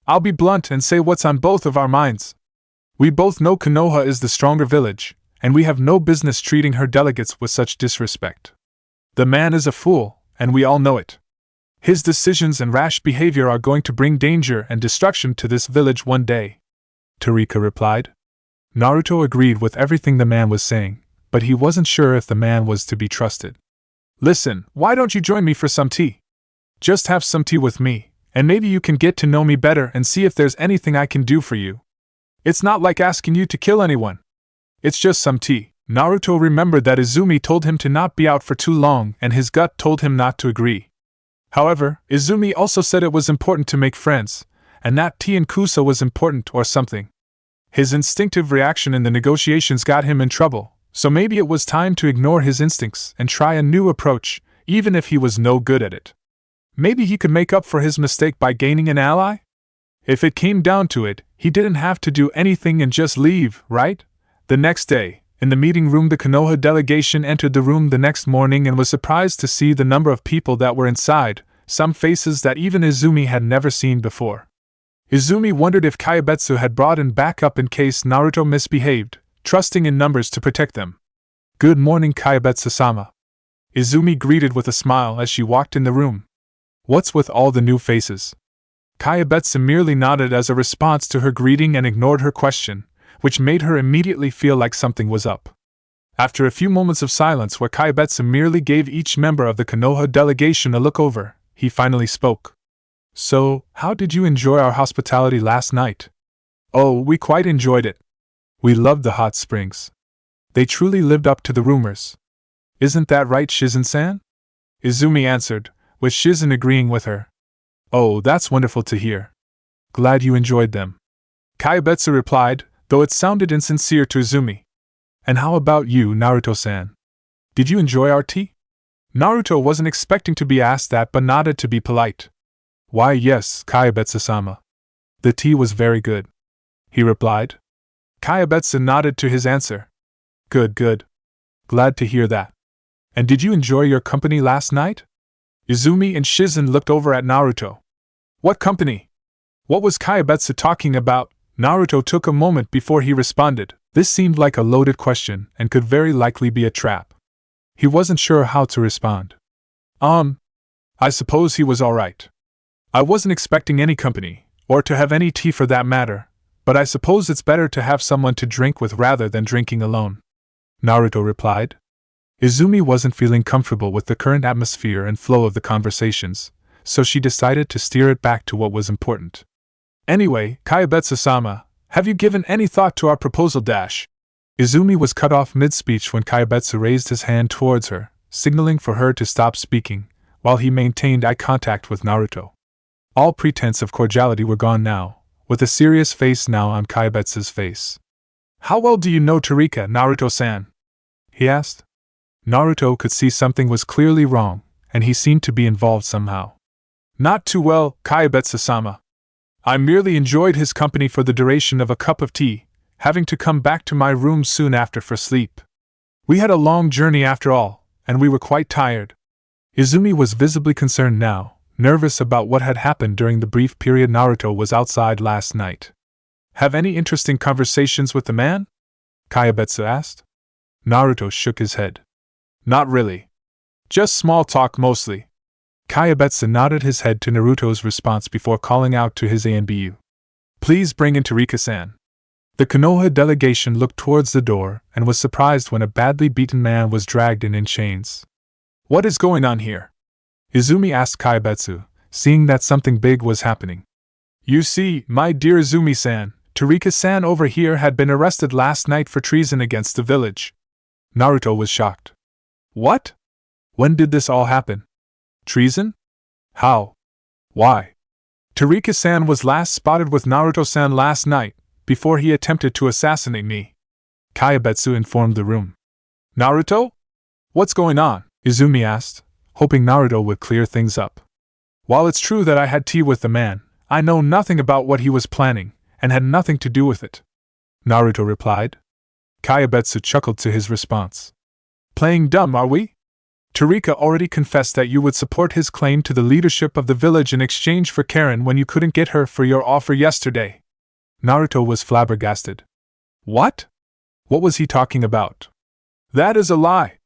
I'll be blunt and say what's on both of our minds. We both know Konoha is the stronger village, and we have no business treating her delegates with such disrespect. The man is a fool, and we all know it. His decisions and rash behavior are going to bring danger and destruction to this village one day, Tarika replied. Naruto agreed with everything the man was saying, but he wasn't sure if the man was to be trusted. Listen, why don't you join me for some tea? Just have some tea with me, and maybe you can get to know me better and see if there's anything I can do for you. It's not like asking you to kill anyone. It's just some tea. Naruto remembered that Izumi told him to not be out for too long, and his gut told him not to agree. However, Izumi also said it was important to make friends, and that tea in Kusa was important or something. His instinctive reaction in the negotiations got him in trouble, so maybe it was time to ignore his instincts and try a new approach, even if he was no good at it. Maybe he could make up for his mistake by gaining an ally? If it came down to it, he didn't have to do anything and just leave, right? The next day, in the meeting room, the Konoha delegation entered the room the next morning and was surprised to see the number of people that were inside, some faces that even Izumi had never seen before. Izumi wondered if Kayabetsu had brought in backup in case Naruto misbehaved, trusting in numbers to protect them. "Good morning, Kayabetsu-sama," Izumi greeted with a smile as she walked in the room. "What's with all the new faces?" Kayabetsu merely nodded as a response to her greeting and ignored her question, which made her immediately feel like something was up. After a few moments of silence where Kayabetsu merely gave each member of the Konoha delegation a look over, he finally spoke. "So, how did you enjoy our hospitality last night?" "Oh, we quite enjoyed it. We loved the hot springs. They truly lived up to the rumors. Isn't that right, Shizen-san?" Izumi answered, with Shizen agreeing with her. "Oh, that's wonderful to hear. Glad you enjoyed them," Kayabetsu replied, though it sounded insincere to Izumi. "And how about you, Naruto-san? Did you enjoy our tea?" Naruto wasn't expecting to be asked that but nodded to be polite. "Why yes, Kayabetsu-sama. The tea was very good," he replied. Kayabetsu nodded to his answer. Good. Glad to hear that. And did you enjoy your company last night?" Izumi and Shizen looked over at Naruto. "What company? What was Kayabetsu talking about?" Naruto took a moment before he responded. This seemed like a loaded question and could very likely be a trap. He wasn't sure how to respond. I suppose he was alright. I wasn't expecting any company, or to have any tea for that matter, but I suppose it's better to have someone to drink with rather than drinking alone," Naruto replied. Izumi wasn't feeling comfortable with the current atmosphere and flow of the conversations, so she decided to steer it back to what was important. "Anyway, Kayabetsu-sama, have you given any thought to our proposal dash?" Izumi was cut off mid-speech when Kayabetsu raised his hand towards her, signaling for her to stop speaking, while he maintained eye contact with Naruto. All pretense of cordiality were gone now, with a serious face now on Kayabetsu's face. "How well do you know Torika, Naruto-san?" he asked. Naruto could see something was clearly wrong, and he seemed to be involved somehow. "Not too well, Kayabetsu-sama. I merely enjoyed his company for the duration of a cup of tea, having to come back to my room soon after for sleep. We had a long journey after all, and we were quite tired." Izumi was visibly concerned now, nervous about what had happened during the brief period Naruto was outside last night. "Have any interesting conversations with the man?" Kayabetsu asked. Naruto shook his head. "Not really. Just small talk mostly." Kayabetsu nodded his head to Naruto's response before calling out to his ANBU. "Please bring in Torika-san." The Konoha delegation looked towards the door and was surprised when a badly beaten man was dragged in chains. "What is going on here?" Izumi asked Kayabetsu, seeing that something big was happening. "You see, my dear Izumi-san, Torika-san over here had been arrested last night for treason against the village." Naruto was shocked. "What? When did this all happen? Treason? How? Why?" "Torika-san was last spotted with Naruto-san last night, before he attempted to assassinate me," Kayabetsu informed the room. "Naruto? What's going on?" Izumi asked, hoping Naruto would clear things up. "While it's true that I had tea with the man, I know nothing about what he was planning, and had nothing to do with it," Naruto replied. Kayabetsu chuckled to his response. "Playing dumb, are we? Torika already confessed that you would support his claim to the leadership of the village in exchange for Karen when you couldn't get her for your offer yesterday." Naruto was flabbergasted. "What? What was he talking about?" "That is a lie.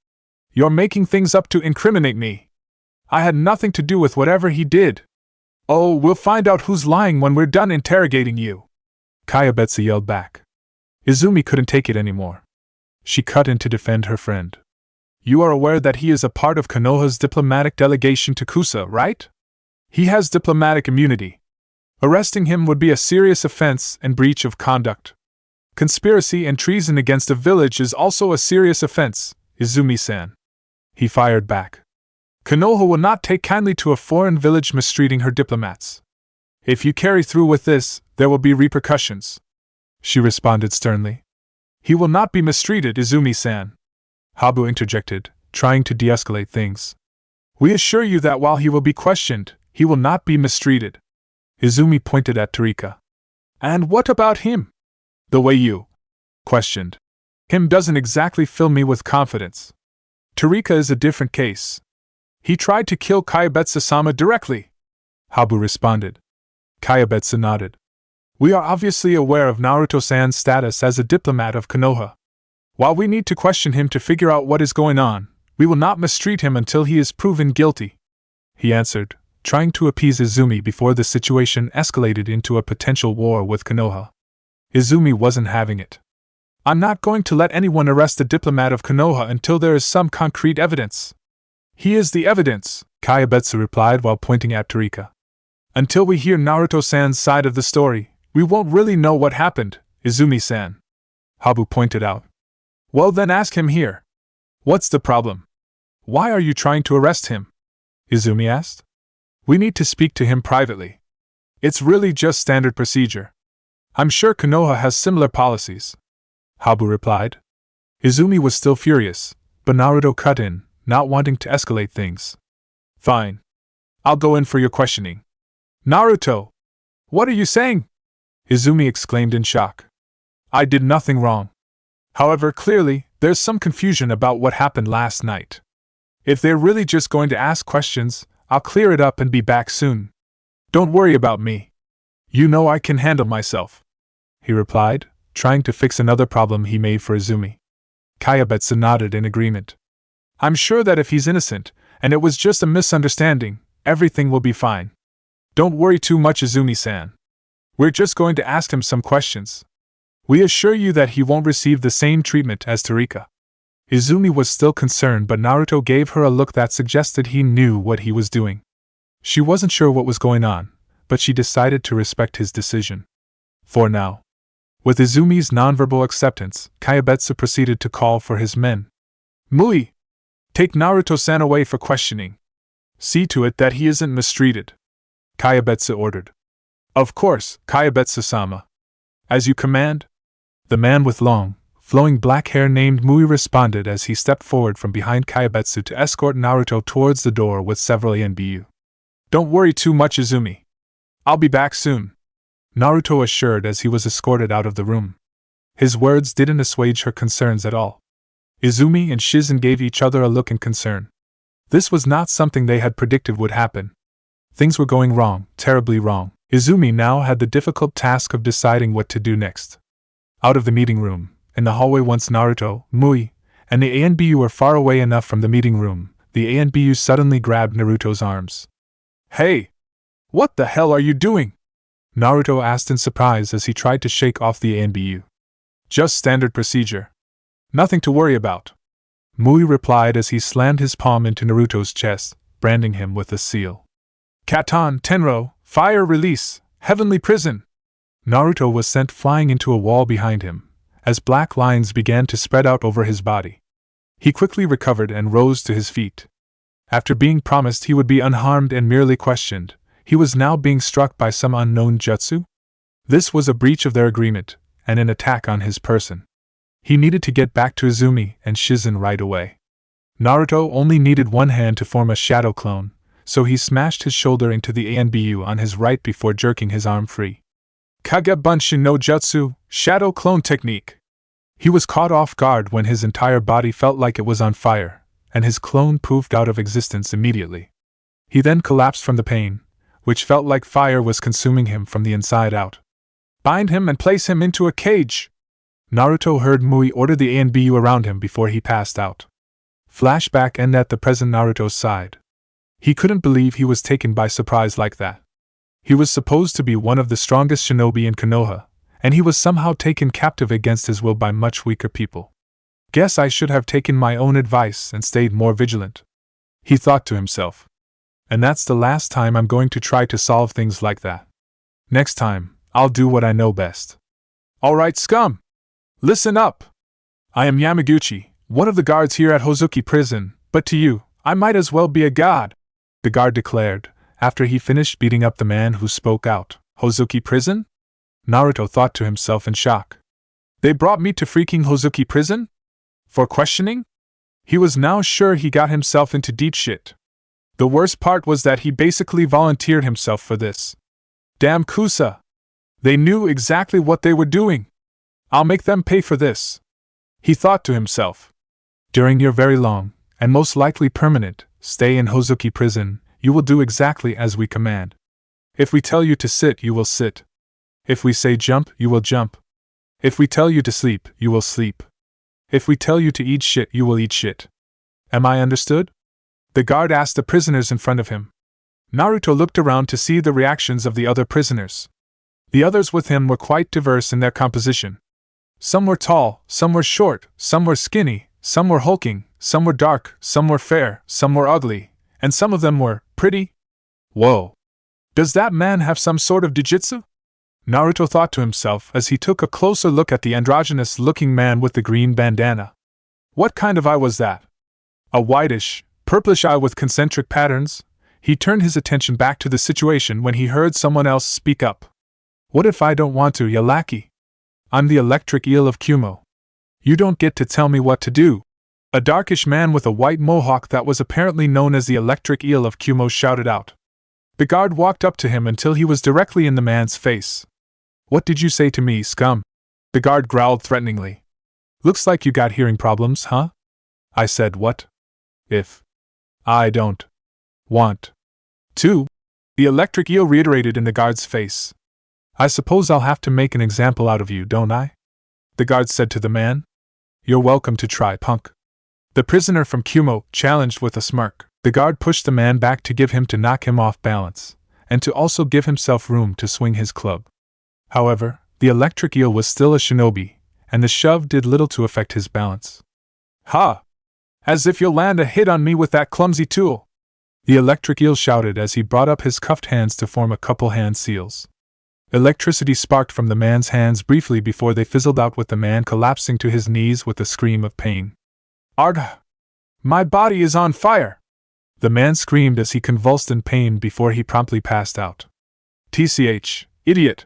You're making things up to incriminate me. I had nothing to do with whatever he did." "Oh, we'll find out who's lying when we're done interrogating you," Kayabetsu yelled back. Izumi couldn't take it anymore. She cut in to defend her friend. "You are aware that he is a part of Konoha's diplomatic delegation to Kusa, right? He has diplomatic immunity. Arresting him would be a serious offense and breach of conduct. Conspiracy and treason against a village is also a serious offense, Izumi-san," he fired back. "Konoha will not take kindly to a foreign village mistreating her diplomats. If you carry through with this, there will be repercussions," she responded sternly. "He will not be mistreated, Izumi-san," Habu interjected, trying to de-escalate things. "We assure you that while he will be questioned, he will not be mistreated." Izumi pointed at Torika. "And what about him? The way you questioned him doesn't exactly fill me with confidence. Torika is a different case. He tried to kill Kayabetsu-sama directly," Habu responded. Kayabetsu nodded. We are obviously aware of Naruto-san's status as a diplomat of Konoha. While we need to question him to figure out what is going on, we will not mistreat him until he is proven guilty," he answered, trying to appease Izumi before the situation escalated into a potential war with Konoha. Izumi wasn't having it. "I'm not going to let anyone arrest a diplomat of Konoha until there is some concrete evidence." "He is the evidence," Kayabetsu replied while pointing at Torika. "Until we hear Naruto-san's side of the story, we won't really know what happened, Izumi-san," Habu pointed out. "Well then ask him here. What's the problem? Why are you trying to arrest him?" Izumi asked. "We need to speak to him privately. It's really just standard procedure. I'm sure Konoha has similar policies," Habu replied. Izumi was still furious, but Naruto cut in, not wanting to escalate things. "Fine. I'll go in for your questioning." "Naruto! What are you saying?" Izumi exclaimed in shock. "I did nothing wrong. However, clearly, there's some confusion about what happened last night. If they're really just going to ask questions, I'll clear it up and be back soon. Don't worry about me. You know I can handle myself," he replied, trying to fix another problem he made for Izumi. Kayabetsu nodded in agreement. "I'm sure that if he's innocent, and it was just a misunderstanding, everything will be fine. Don't worry too much, Izumi-san. We're just going to ask him some questions. We assure you that he won't receive the same treatment as Torika." Izumi was still concerned, but Naruto gave her a look that suggested he knew what he was doing. She wasn't sure what was going on, but she decided to respect his decision. For now. With Izumi's nonverbal acceptance, Kayabetsu proceeded to call for his men. "Mui! Take Naruto-san away for questioning. See to it that he isn't mistreated," Kayabetsu ordered. "Of course, Kayabetsu-sama. As you command." The man with long, flowing black hair named Mui responded as he stepped forward from behind Kayabetsu to escort Naruto towards the door with several ANBU. "Don't worry too much, Izumi. I'll be back soon," Naruto assured as he was escorted out of the room. His words didn't assuage her concerns at all. Izumi and Shizen gave each other a look in concern. This was not something they had predicted would happen. Things were going wrong, terribly wrong. Izumi now had the difficult task of deciding what to do next. Out of the meeting room, in the hallway, once Naruto, Mui, and the ANBU were far away enough from the meeting room, the ANBU suddenly grabbed Naruto's arms. "Hey! What the hell are you doing?" Naruto asked in surprise as he tried to shake off the ANBU. "Just standard procedure. Nothing to worry about," Mui replied as he slammed his palm into Naruto's chest, branding him with the seal. "Katon Tenro, fire release, heavenly prison!" Naruto was sent flying into a wall behind him, as black lines began to spread out over his body. He quickly recovered and rose to his feet. After being promised he would be unharmed and merely questioned, he was now being struck by some unknown jutsu? This was a breach of their agreement, and an attack on his person. He needed to get back to Izumi and Shizen right away. Naruto only needed one hand to form a shadow clone, so he smashed his shoulder into the ANBU on his right before jerking his arm free. Kagebunshin no Jutsu, Shadow Clone Technique. He was caught off guard when his entire body felt like it was on fire, and his clone poofed out of existence immediately. He then collapsed from the pain, which felt like fire was consuming him from the inside out. "Bind him and place him into a cage!" Naruto heard Mui order the ANBU around him before he passed out. Flashback and at the present Naruto's side. He couldn't believe he was taken by surprise like that. He was supposed to be one of the strongest shinobi in Konoha, and he was somehow taken captive against his will by much weaker people. "Guess I should have taken my own advice and stayed more vigilant," he thought to himself. "And that's the last time I'm going to try to solve things like that. Next time, I'll do what I know best." "Alright, scum! Listen up! I am Yamaguchi, one of the guards here at Hozuki Prison, but to you, I might as well be a god," the guard declared, after he finished beating up the man who spoke out. "Hozuki Prison?" Naruto thought to himself in shock. "They brought me to freaking Hozuki Prison? For questioning?" He was now sure he got himself into deep shit. The worst part was that he basically volunteered himself for this. Damn Kusa! They knew exactly what they were doing. "I'll make them pay for this," he thought to himself. "During your very long, and most likely permanent, stay in Hozuki Prison, you will do exactly as we command. If we tell you to sit, you will sit. If we say jump, you will jump. If we tell you to sleep, you will sleep. If we tell you to eat shit, you will eat shit. Am I understood? The guard asked the prisoners in front of him. Naruto looked around to see the reactions of the other prisoners. The others with him were quite diverse in their composition. Some were tall, some were short, some were skinny, some were hulking, some were dark, some were fair, some were ugly, and some of them were pretty. Whoa! Does that man have some sort of jujitsu? Naruto thought to himself as he took a closer look at the androgynous-looking man with the green bandana. What kind of eye was that? A whitish, purplish eye with concentric patterns? He turned his attention back to the situation when he heard someone else speak up. What if I don't want to, Yalaki? I'm the electric eel of Kumo. You don't get to tell me what to do. A darkish man with a white mohawk that was apparently known as the electric eel of Kumo shouted out. The guard walked up to him until he was directly in the man's face. What did you say to me, scum? The guard growled threateningly. Looks like you got hearing problems, huh? I said what? If I don't want to, the electric eel reiterated in the guard's face. I suppose I'll have to make an example out of you, don't I? The guard said to the man. You're welcome to try, punk. The prisoner from Kumo challenged with a smirk. The guard pushed the man back to give him to knock him off balance, and to also give himself room to swing his club. However, the electric eel was still a shinobi, and the shove did little to affect his balance. Ha! As if you'll land a hit on me with that clumsy tool! The electric eel shouted as he brought up his cuffed hands to form a couple hand seals. Electricity sparked from the man's hands briefly before they fizzled out with the man collapsing to his knees with a scream of pain. Argh! My body is on fire! The man screamed as he convulsed in pain before he promptly passed out. TCH, idiot!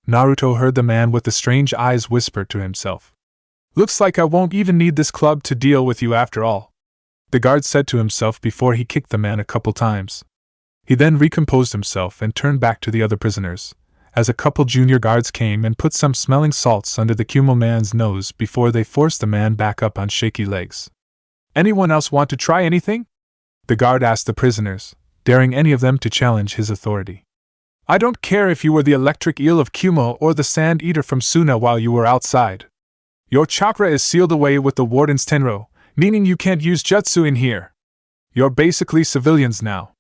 Naruto heard the man with the strange eyes whisper to himself. Looks like I won't even need this club to deal with you after all. The guard said to himself before he kicked the man a couple times. He then recomposed himself and turned back to the other prisoners, as a couple junior guards came and put some smelling salts under the Kumo man's nose before they forced the man back up on shaky legs. Anyone else want to try anything? The guard asked the prisoners, daring any of them to challenge his authority. I don't care if you were the electric eel of Kumo or the sand eater from Suna while you were outside. Your chakra is sealed away with the warden's tenro, meaning you can't use jutsu in here. You're basically civilians now.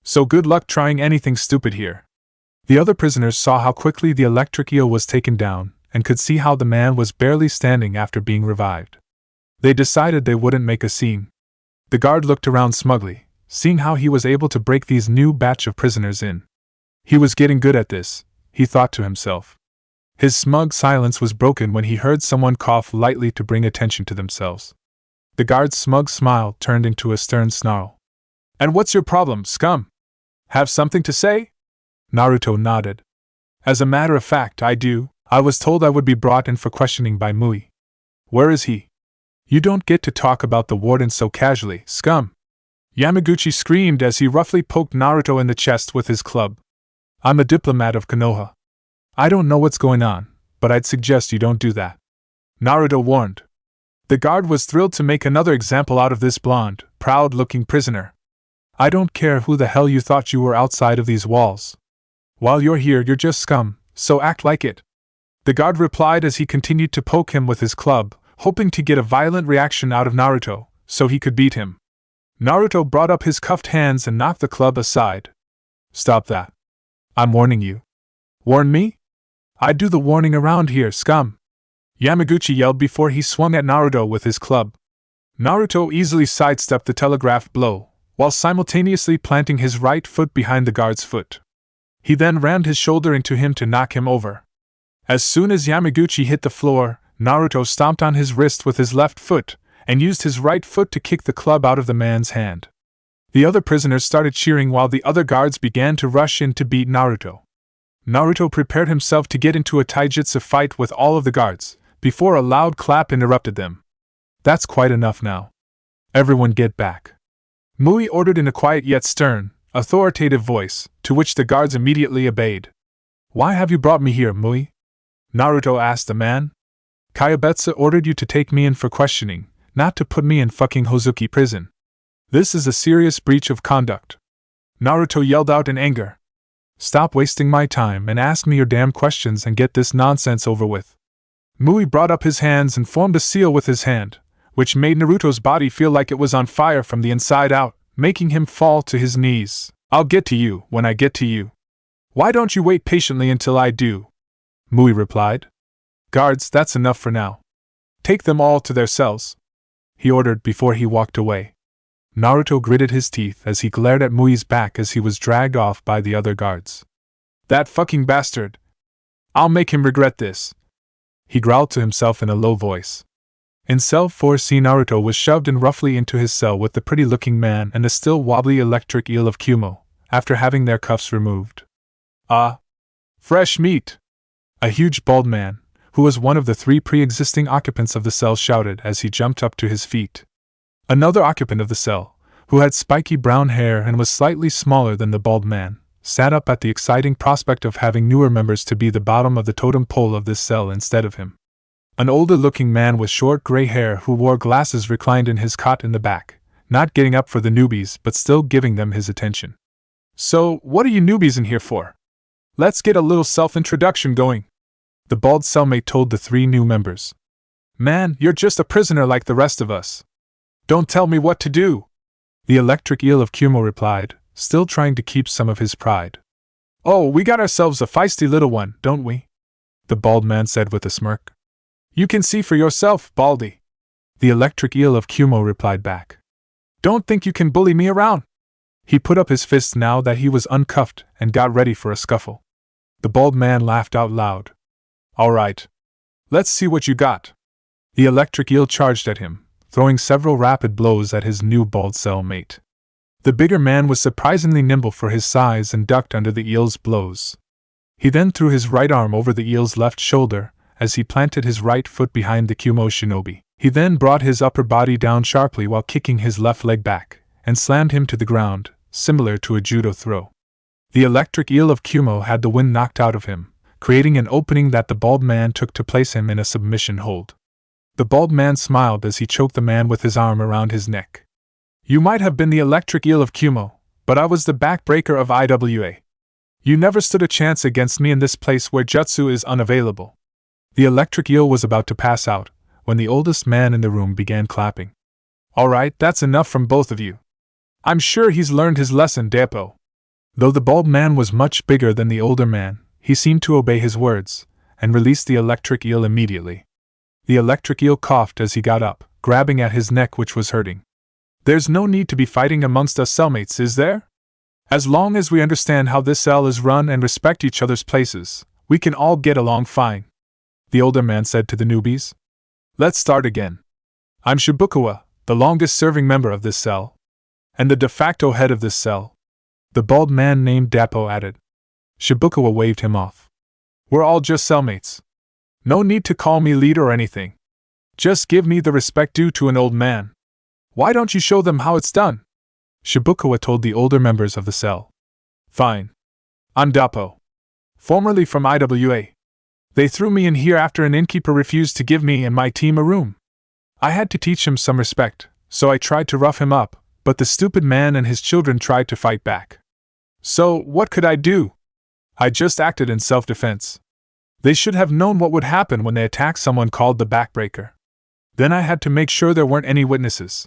So good luck trying anything stupid here. The other prisoners saw how quickly the electric eel was taken down, and could see how the man was barely standing after being revived. They decided they wouldn't make a scene. The guard looked around smugly, seeing how he was able to break these new batch of prisoners in. He was getting good at this, he thought to himself. His smug silence was broken when he heard someone cough lightly to bring attention to themselves. The guard's smug smile turned into a stern snarl. And what's your problem, scum? Have something to say? Naruto nodded. As a matter of fact, I do. I was told I would be brought in for questioning by Mui. Where is he? You don't get to talk about the warden so casually, scum! Yamaguchi screamed as he roughly poked Naruto in the chest with his club. I'm a diplomat of Konoha. I don't know what's going on, but I'd suggest you don't do that. Naruto warned. The guard was thrilled to make another example out of this blonde, proud-looking prisoner. I don't care who the hell you thought you were outside of these walls. While you're here, you're just scum, so act like it. The guard replied as he continued to poke him with his club, hoping to get a violent reaction out of Naruto, so he could beat him. Naruto brought up his cuffed hands and knocked the club aside. Stop that. I'm warning you. Warn me? I do the warning around here, scum! Yamaguchi yelled before he swung at Naruto with his club. Naruto easily sidestepped the telegraphed blow, while simultaneously planting his right foot behind the guard's foot. He then rammed his shoulder into him to knock him over. As soon as Yamaguchi hit the floor, Naruto stomped on his wrist with his left foot, and used his right foot to kick the club out of the man's hand. The other prisoners started cheering while the other guards began to rush in to beat Naruto. Naruto prepared himself to get into a taijutsu fight with all of the guards, before a loud clap interrupted them. That's quite enough now. Everyone get back. Mui ordered in a quiet yet stern, authoritative voice, to which the guards immediately obeyed. Why have you brought me here, Mui? Naruto asked the man. Kyabetsu ordered you to take me in for questioning, not to put me in fucking Hozuki prison. This is a serious breach of conduct. Naruto yelled out in anger. Stop wasting my time and ask me your damn questions and get this nonsense over with. Mui brought up his hands and formed a seal with his hand, which made Naruto's body feel like it was on fire from the inside out, making him fall to his knees. I'll get to you when I get to you. Why don't you wait patiently until I do? Mui replied. Guards, that's enough for now. Take them all to their cells, he ordered before he walked away. Naruto gritted his teeth as he glared at Mui's back as he was dragged off by the other guards. That fucking bastard! I'll make him regret this, he growled to himself in a low voice. In Cell 4C, Naruto was shoved in roughly into his cell with the pretty-looking man and the still wobbly electric eel of Kyuubi, after having their cuffs removed. Ah! Fresh meat! A huge bald man, who was one of the 3 pre-existing occupants of the cell, shouted as he jumped up to his feet. Another occupant of the cell, who had spiky brown hair and was slightly smaller than the bald man, sat up at the exciting prospect of having newer members to be the bottom of the totem pole of this cell instead of him. An older-looking man with short gray hair who wore glasses reclined in his cot in the back, not getting up for the newbies but still giving them his attention. So, what are you newbies in here for? Let's get a little self-introduction going, the bald cellmate told the 3 new members. Man, you're just a prisoner like the rest of us. Don't tell me what to do, the electric eel of Kyuubi replied, still trying to keep some of his pride. Oh, we got ourselves a feisty little one, don't we? The bald man said with a smirk. You can see for yourself, Baldy, the electric eel of Kyuubi replied back. Don't think you can bully me around. He put up his fist now that he was uncuffed and got ready for a scuffle. The bald man laughed out loud. All right. Let's see what you got. The electric eel charged at him, throwing several rapid blows at his new bald cellmate. The bigger man was surprisingly nimble for his size and ducked under the eel's blows. He then threw his right arm over the eel's left shoulder as he planted his right foot behind the Kyuubi shinobi. He then brought his upper body down sharply while kicking his left leg back, and slammed him to the ground, similar to a judo throw. The electric eel of Kyuubi had the wind knocked out of him, creating an opening that the bald man took to place him in a submission hold. The bald man smiled as he choked the man with his arm around his neck. You might have been the electric eel of Kyuubi, but I was the backbreaker of IWA. You never stood a chance against me in this place where jutsu is unavailable. The electric eel was about to pass out, when the oldest man in the room began clapping. All right, that's enough from both of you. I'm sure he's learned his lesson, Depot. Though the bald man was much bigger than the older man, he seemed to obey his words, and released the electric eel immediately. The electric eel coughed as he got up, grabbing at his neck, which was hurting. There's no need to be fighting amongst us cellmates, is there? As long as we understand how this cell is run and respect each other's places, we can all get along fine, the older man said to the newbies. Let's start again. I'm Shibukawa, the longest-serving member of this cell, and the de facto head of this cell, the bald man named Dappo added. Shibukawa waved him off. We're all just cellmates. No need to call me lead or anything. Just give me the respect due to an old man. Why don't you show them how it's done? Shibukawa told the older members of the cell. Fine. I'm Dappo, formerly from IWA. They threw me in here after an innkeeper refused to give me and my team a room. I had to teach him some respect, so I tried to rough him up, but the stupid man and his children tried to fight back. So, what could I do? I just acted in self-defense. They should have known what would happen when they attacked someone called the backbreaker. Then I had to make sure there weren't any witnesses.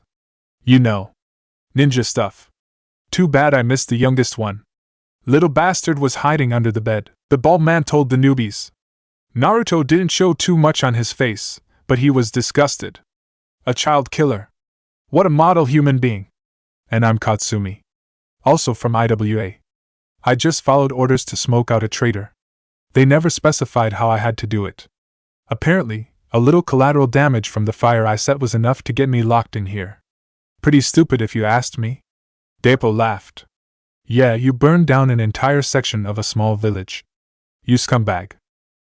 You know, ninja stuff. Too bad I missed the youngest one. Little bastard was hiding under the bed, the bald man told the newbies. Naruto didn't show too much on his face, but he was disgusted. A child killer. What a model human being. And I'm Katsumi. Also from IWA. I just followed orders to smoke out a traitor. They never specified how I had to do it. Apparently, a little collateral damage from the fire I set was enough to get me locked in here. Pretty stupid if you asked me. Dappo laughed. Yeah, you burned down an entire section of a small village. You scumbag,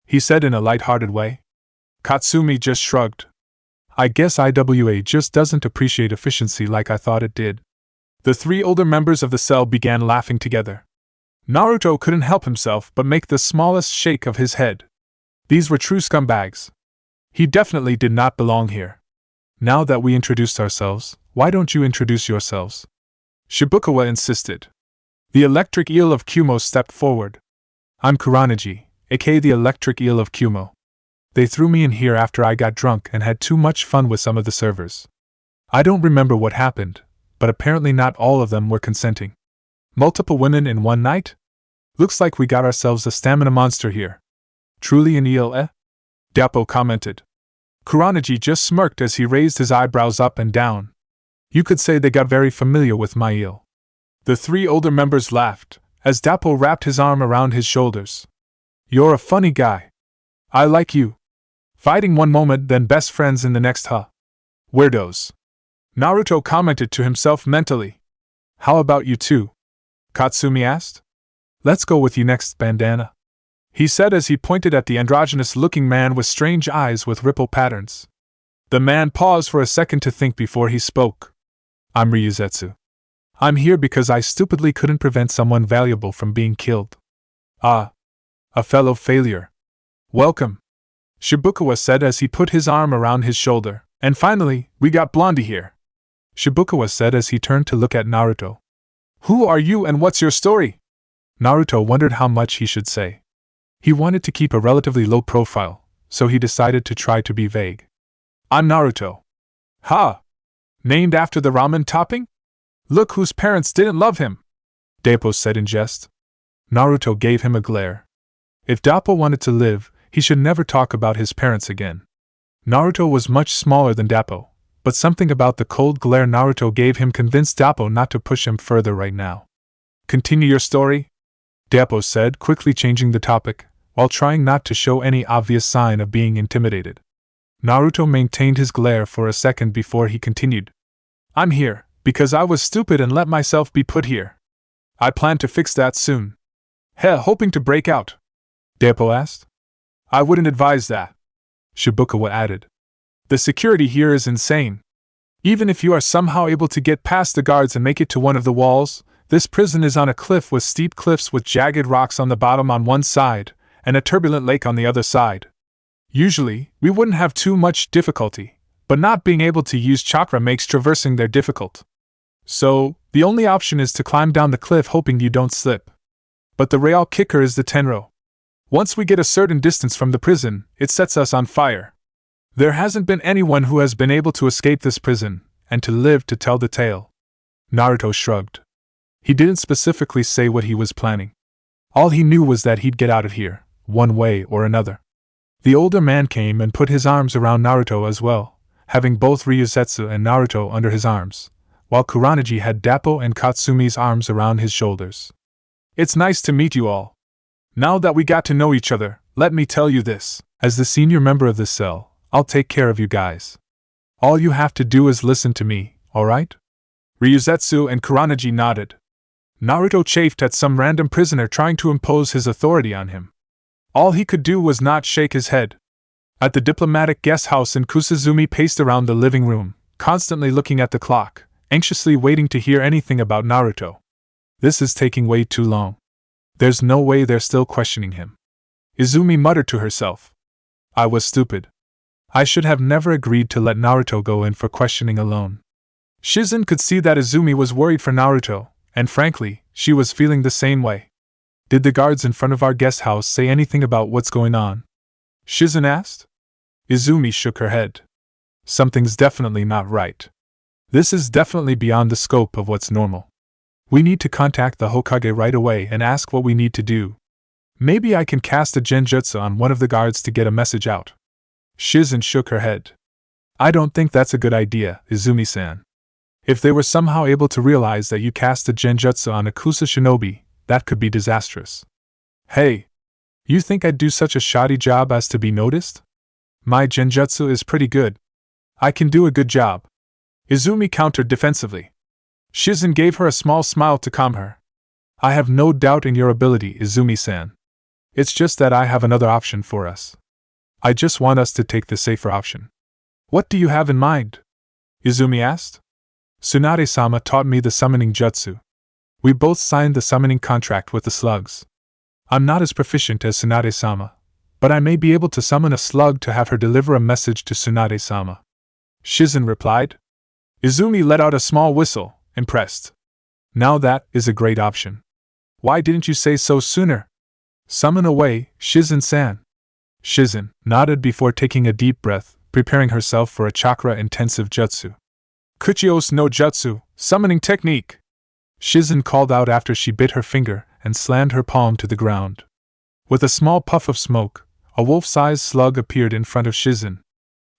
he said in a light-hearted way. Katsumi just shrugged. I guess IWA just doesn't appreciate efficiency like I thought it did. The 3 older members of the cell began laughing together. Naruto couldn't help himself but make the smallest shake of his head. These were true scumbags. He definitely did not belong here. Now that we introduced ourselves, why don't you introduce yourselves? Shibukawa insisted. The electric eel of Kyuumo stepped forward. I'm Kuranagi, aka the electric eel of Kyuumo. They threw me in here after I got drunk and had too much fun with some of the servers. I don't remember what happened, but apparently not all of them were consenting. Multiple women in one night? Looks like we got ourselves a stamina monster here. Truly an eel, eh? Dapo commented. Kuranagi just smirked as he raised his eyebrows up and down. You could say they got very familiar with my eel. The three older members laughed, as Dapo wrapped his arm around his shoulders. You're a funny guy. I like you. Fighting one moment, then best friends in the next, huh? Weirdos. Naruto commented to himself mentally. How about you two? Katsumi asked. Let's go with you next, Bandana. He said as he pointed at the androgynous-looking man with strange eyes with ripple patterns. The man paused for a second to think before he spoke. I'm Ryuzetsu. I'm here because I stupidly couldn't prevent someone valuable from being killed. Ah. A fellow failure. Welcome. Shibukawa said as he put his arm around his shoulder. And finally, we got Blondie here. Shibukawa said as he turned to look at Naruto. Who are you and what's your story? Naruto wondered how much he should say. He wanted to keep a relatively low profile, so he decided to try to be vague. I'm Naruto. Ha! Named after the ramen topping? Look whose parents didn't love him, Dapo said in jest. Naruto gave him a glare. If Dapo wanted to live, he should never talk about his parents again. Naruto was much smaller than Dapo, but something about the cold glare Naruto gave him convinced Dapo not to push him further right now. Continue your story? Dapo said, quickly changing the topic, while trying not to show any obvious sign of being intimidated. Naruto maintained his glare for a second before he continued. I'm here because I was stupid and let myself be put here. I plan to fix that soon. Hoping to break out? Dapo asked. I wouldn't advise that, Shibukawa added. The security here is insane. Even if you are somehow able to get past the guards and make it to one of the walls, this prison is on a cliff with steep cliffs with jagged rocks on the bottom on one side, and a turbulent lake on the other side. Usually, we wouldn't have too much difficulty, but not being able to use chakra makes traversing there difficult. So, the only option is to climb down the cliff hoping you don't slip. But the real kicker is the Tenro. Once we get a certain distance from the prison, it sets us on fire. There hasn't been anyone who has been able to escape this prison, and to live to tell the tale. Naruto shrugged. He didn't specifically say what he was planning. All he knew was that he'd get out of here, one way or another. The older man came and put his arms around Naruto as well, having both Ryuzetsu and Naruto under his arms, while Kuranagi had Dapo and Katsumi's arms around his shoulders. It's nice to meet you all. Now that we got to know each other, let me tell you this. As the senior member of the cell, I'll take care of you guys. All you have to do is listen to me, alright? Ryuzetsu and Kuranagi nodded. Naruto chafed at some random prisoner trying to impose his authority on him. All he could do was not shake his head. At the diplomatic guest house in Kusazumi paced around the living room, constantly looking at the clock, anxiously waiting to hear anything about Naruto. This is taking way too long. There's no way they're still questioning him. Izumi muttered to herself. I was stupid. I should have never agreed to let Naruto go in for questioning alone. Shizen could see that Izumi was worried for Naruto, and frankly, she was feeling the same way. Did the guards in front of our guest house say anything about what's going on? Shizen asked. Izumi shook her head. Something's definitely not right. This is definitely beyond the scope of what's normal. We need to contact the Hokage right away and ask what we need to do. Maybe I can cast a genjutsu on one of the guards to get a message out. Shizen shook her head. I don't think that's a good idea, Izumi-san. If they were somehow able to realize that you cast a genjutsu on a Kusa shinobi, that could be disastrous. Hey! You think I'd do such a shoddy job as to be noticed? My genjutsu is pretty good. I can do a good job. Izumi countered defensively. Shizen gave her a small smile to calm her. I have no doubt in your ability, Izumi-san. It's just that I have another option for us. I just want us to take the safer option. What do you have in mind? Izumi asked. Tsunade-sama taught me the summoning jutsu. We both signed the summoning contract with the slugs. I'm not as proficient as Tsunade-sama, but I may be able to summon a slug to have her deliver a message to Tsunade-sama. Shizen replied. Izumi let out a small whistle, impressed. Now that is a great option. Why didn't you say so sooner? Summon away, Shizen-san. Shizen nodded before taking a deep breath, preparing herself for a chakra-intensive jutsu. Kuchios no jutsu, summoning technique! Shizen called out after she bit her finger and slammed her palm to the ground. With a small puff of smoke, a wolf-sized slug appeared in front of Shizen.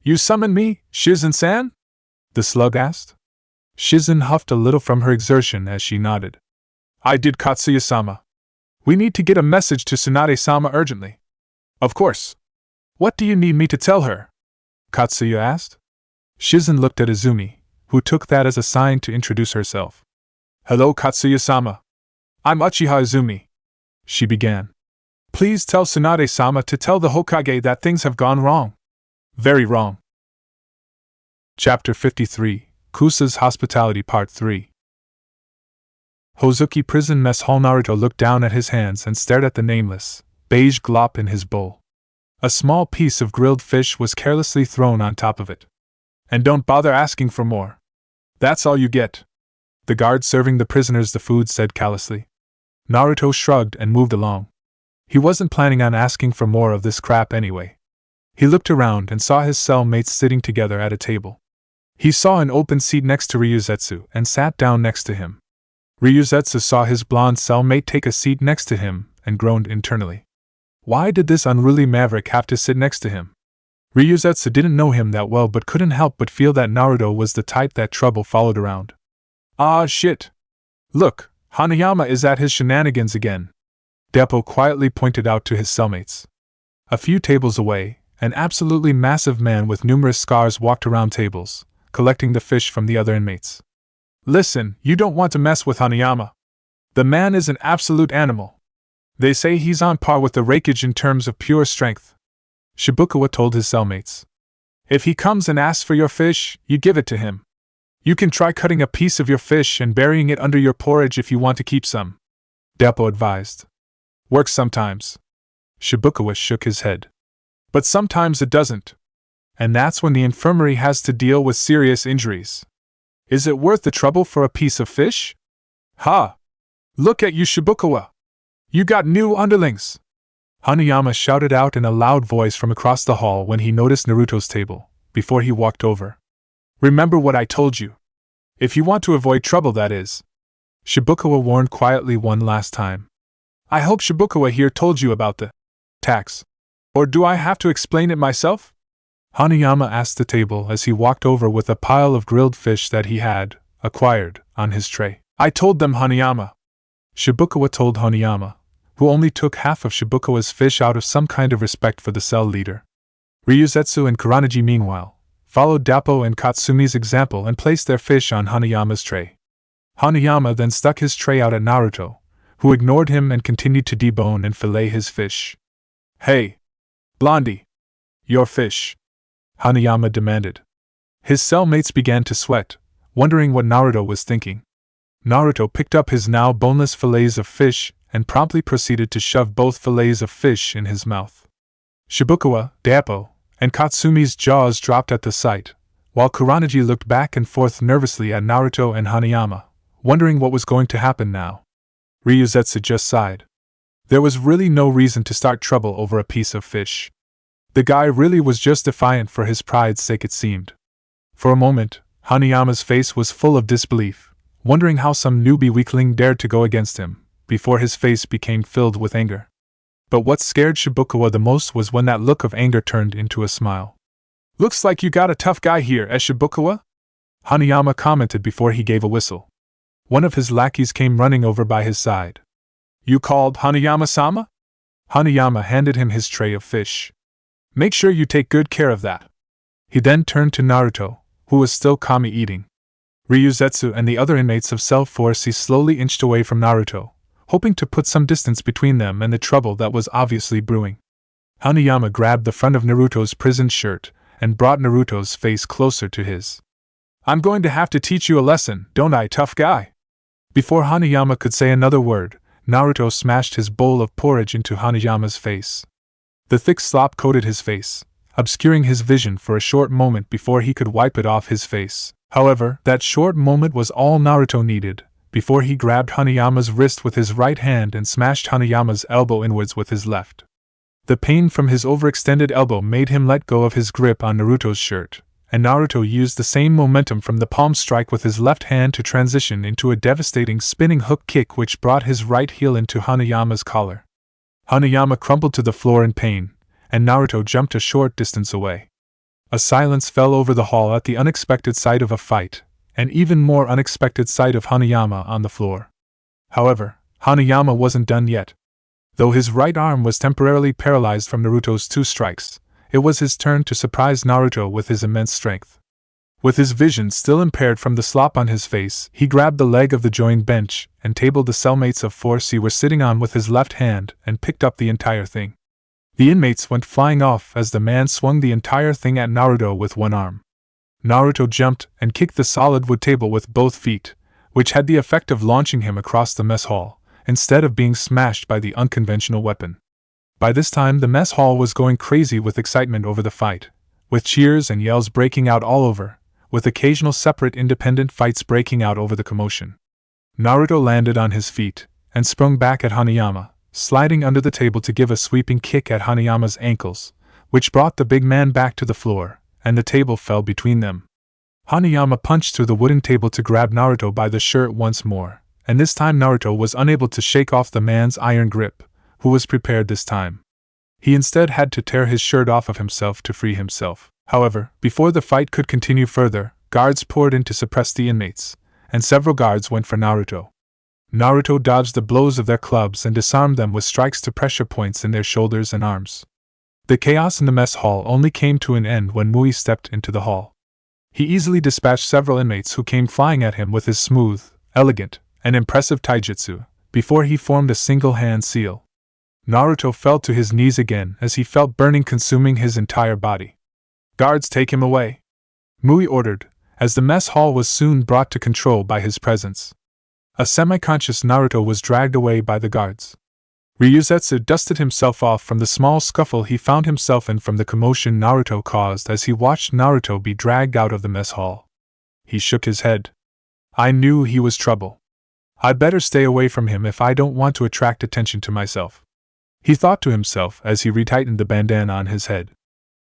You summon me, Shizen-san? The slug asked. Shizen huffed a little from her exertion as she nodded. I did, Katsuya-sama. We need to get a message to Tsunade-sama urgently. Of course. What do you need me to tell her? Katsuya asked. Shizen looked at Izumi, who took that as a sign to introduce herself. Hello, Katsuya-sama. I'm Uchiha Izumi. She began. Please tell Tsunade-sama to tell the Hokage that things have gone wrong. Very wrong. Chapter 53, Kusa's Hospitality Part 3. Hozuki Prison Mess Hall. Naruto looked down at his hands and stared at the nameless, beige glop in his bowl. A small piece of grilled fish was carelessly thrown on top of it. And don't bother asking for more. That's all you get. The guard serving the prisoners the food said callously. Naruto shrugged and moved along. He wasn't planning on asking for more of this crap anyway. He looked around and saw his cellmates sitting together at a table. He saw an open seat next to Ryuzetsu and sat down next to him. Ryuzetsu saw his blonde cellmate take a seat next to him and groaned internally. Why did this unruly maverick have to sit next to him? Ryuzetsu didn't know him that well but couldn't help but feel that Naruto was the type that trouble followed around. Ah shit! Look, Hanayama is at his shenanigans again. Deppo quietly pointed out to his cellmates. A few tables away, an absolutely massive man with numerous scars walked around tables, collecting the fish from the other inmates. Listen, you don't want to mess with Hanayama. The man is an absolute animal. They say he's on par with the Raikage in terms of pure strength. Shibukawa told his cellmates. If he comes and asks for your fish, you give it to him. You can try cutting a piece of your fish and burying it under your porridge if you want to keep some. Deppo advised. Works sometimes. Shibukawa shook his head. But sometimes it doesn't. And that's when the infirmary has to deal with serious injuries. Is it worth the trouble for a piece of fish? Ha! Look at you, Shibukawa! You got new underlings! Hanayama shouted out in a loud voice from across the hall when he noticed Naruto's table, before he walked over. Remember what I told you. If you want to avoid trouble, that is. Shibukawa warned quietly one last time. I hope Shibukawa here told you about the tax. Or do I have to explain it myself? Hanayama asked the table as he walked over with a pile of grilled fish that he had acquired on his tray. I told them, Hanayama. Shibukawa told Hanayama, who only took half of Shibukawa's fish out of some kind of respect for the cell leader. Ryuzetsu and Kuranagi, meanwhile, followed Dappo and Katsumi's example and placed their fish on Hanayama's tray. Hanayama then stuck his tray out at Naruto, who ignored him and continued to debone and fillet his fish. Hey! Blondie! Your fish! Hanayama demanded. His cellmates began to sweat, wondering what Naruto was thinking. Naruto picked up his now boneless fillets of fish and promptly proceeded to shove both fillets of fish in his mouth. Shibukawa, Dappo, and Katsumi's jaws dropped at the sight, while Kuranagi looked back and forth nervously at Naruto and Hanayama, wondering what was going to happen now. Ryuzetsu just sighed. There was really no reason to start trouble over a piece of fish. The guy really was just defiant for his pride's sake, it seemed. For a moment, Hanayama's face was full of disbelief, wondering how some newbie weakling dared to go against him, before his face became filled with anger. But what scared Shibukawa the most was when that look of anger turned into a smile. Looks like you got a tough guy here, Shibukawa? Hanayama commented before he gave a whistle. One of his lackeys came running over by his side. You called Hanayama-sama? Hanayama handed him his tray of fish. Make sure you take good care of that. He then turned to Naruto, who was still calmly eating. Ryuzetsu and the other inmates of Cell 4C slowly inched away from Naruto, hoping to put some distance between them and the trouble that was obviously brewing. Hanayama grabbed the front of Naruto's prison shirt and brought Naruto's face closer to his. I'm going to have to teach you a lesson, don't I, tough guy? Before Hanayama could say another word, Naruto smashed his bowl of porridge into Hanayama's face. The thick slop coated his face, obscuring his vision for a short moment before he could wipe it off his face. However, that short moment was all Naruto needed, before he grabbed Hanayama's wrist with his right hand and smashed Hanayama's elbow inwards with his left. The pain from his overextended elbow made him let go of his grip on Naruto's shirt, and Naruto used the same momentum from the palm strike with his left hand to transition into a devastating spinning hook kick which brought his right heel into Hanayama's collar. Hanayama crumpled to the floor in pain, and Naruto jumped a short distance away. A silence fell over the hall at the unexpected sight of a fight, an even more unexpected sight of Hanayama on the floor. However, Hanayama wasn't done yet. Though his right arm was temporarily paralyzed from Naruto's 2 strikes, it was his turn to surprise Naruto with his immense strength. With his vision still impaired from the slop on his face, he grabbed the leg of the joined bench and table the cellmates of 4C were sitting on with his left hand and picked up the entire thing. The inmates went flying off as the man swung the entire thing at Naruto with one arm. Naruto jumped and kicked the solid wood table with both feet, which had the effect of launching him across the mess hall, instead of being smashed by the unconventional weapon. By this time the mess hall was going crazy with excitement over the fight, with cheers and yells breaking out all over, with occasional separate independent fights breaking out over the commotion. Naruto landed on his feet and sprung back at Hanayama, sliding under the table to give a sweeping kick at Hanayama's ankles, which brought the big man back to the floor, and the table fell between them. Hanayama punched through the wooden table to grab Naruto by the shirt once more, and this time Naruto was unable to shake off the man's iron grip, who was prepared this time. He instead had to tear his shirt off of himself to free himself. However, before the fight could continue further, guards poured in to suppress the inmates, and several guards went for Naruto. Naruto dodged the blows of their clubs and disarmed them with strikes to pressure points in their shoulders and arms. The chaos in the mess hall only came to an end when Mui stepped into the hall. He easily dispatched several inmates who came flying at him with his smooth, elegant, and impressive taijutsu, before he formed a single hand seal. Naruto fell to his knees again as he felt burning consuming his entire body. "Guards, take him away," Mui ordered, as the mess hall was soon brought to control by his presence. A semi-conscious Naruto was dragged away by the guards. Ryuzetsu dusted himself off from the small scuffle he found himself in from the commotion Naruto caused as he watched Naruto be dragged out of the mess hall. He shook his head. "I knew he was trouble. I'd better stay away from him if I don't want to attract attention to myself," he thought to himself as he retightened the bandana on his head.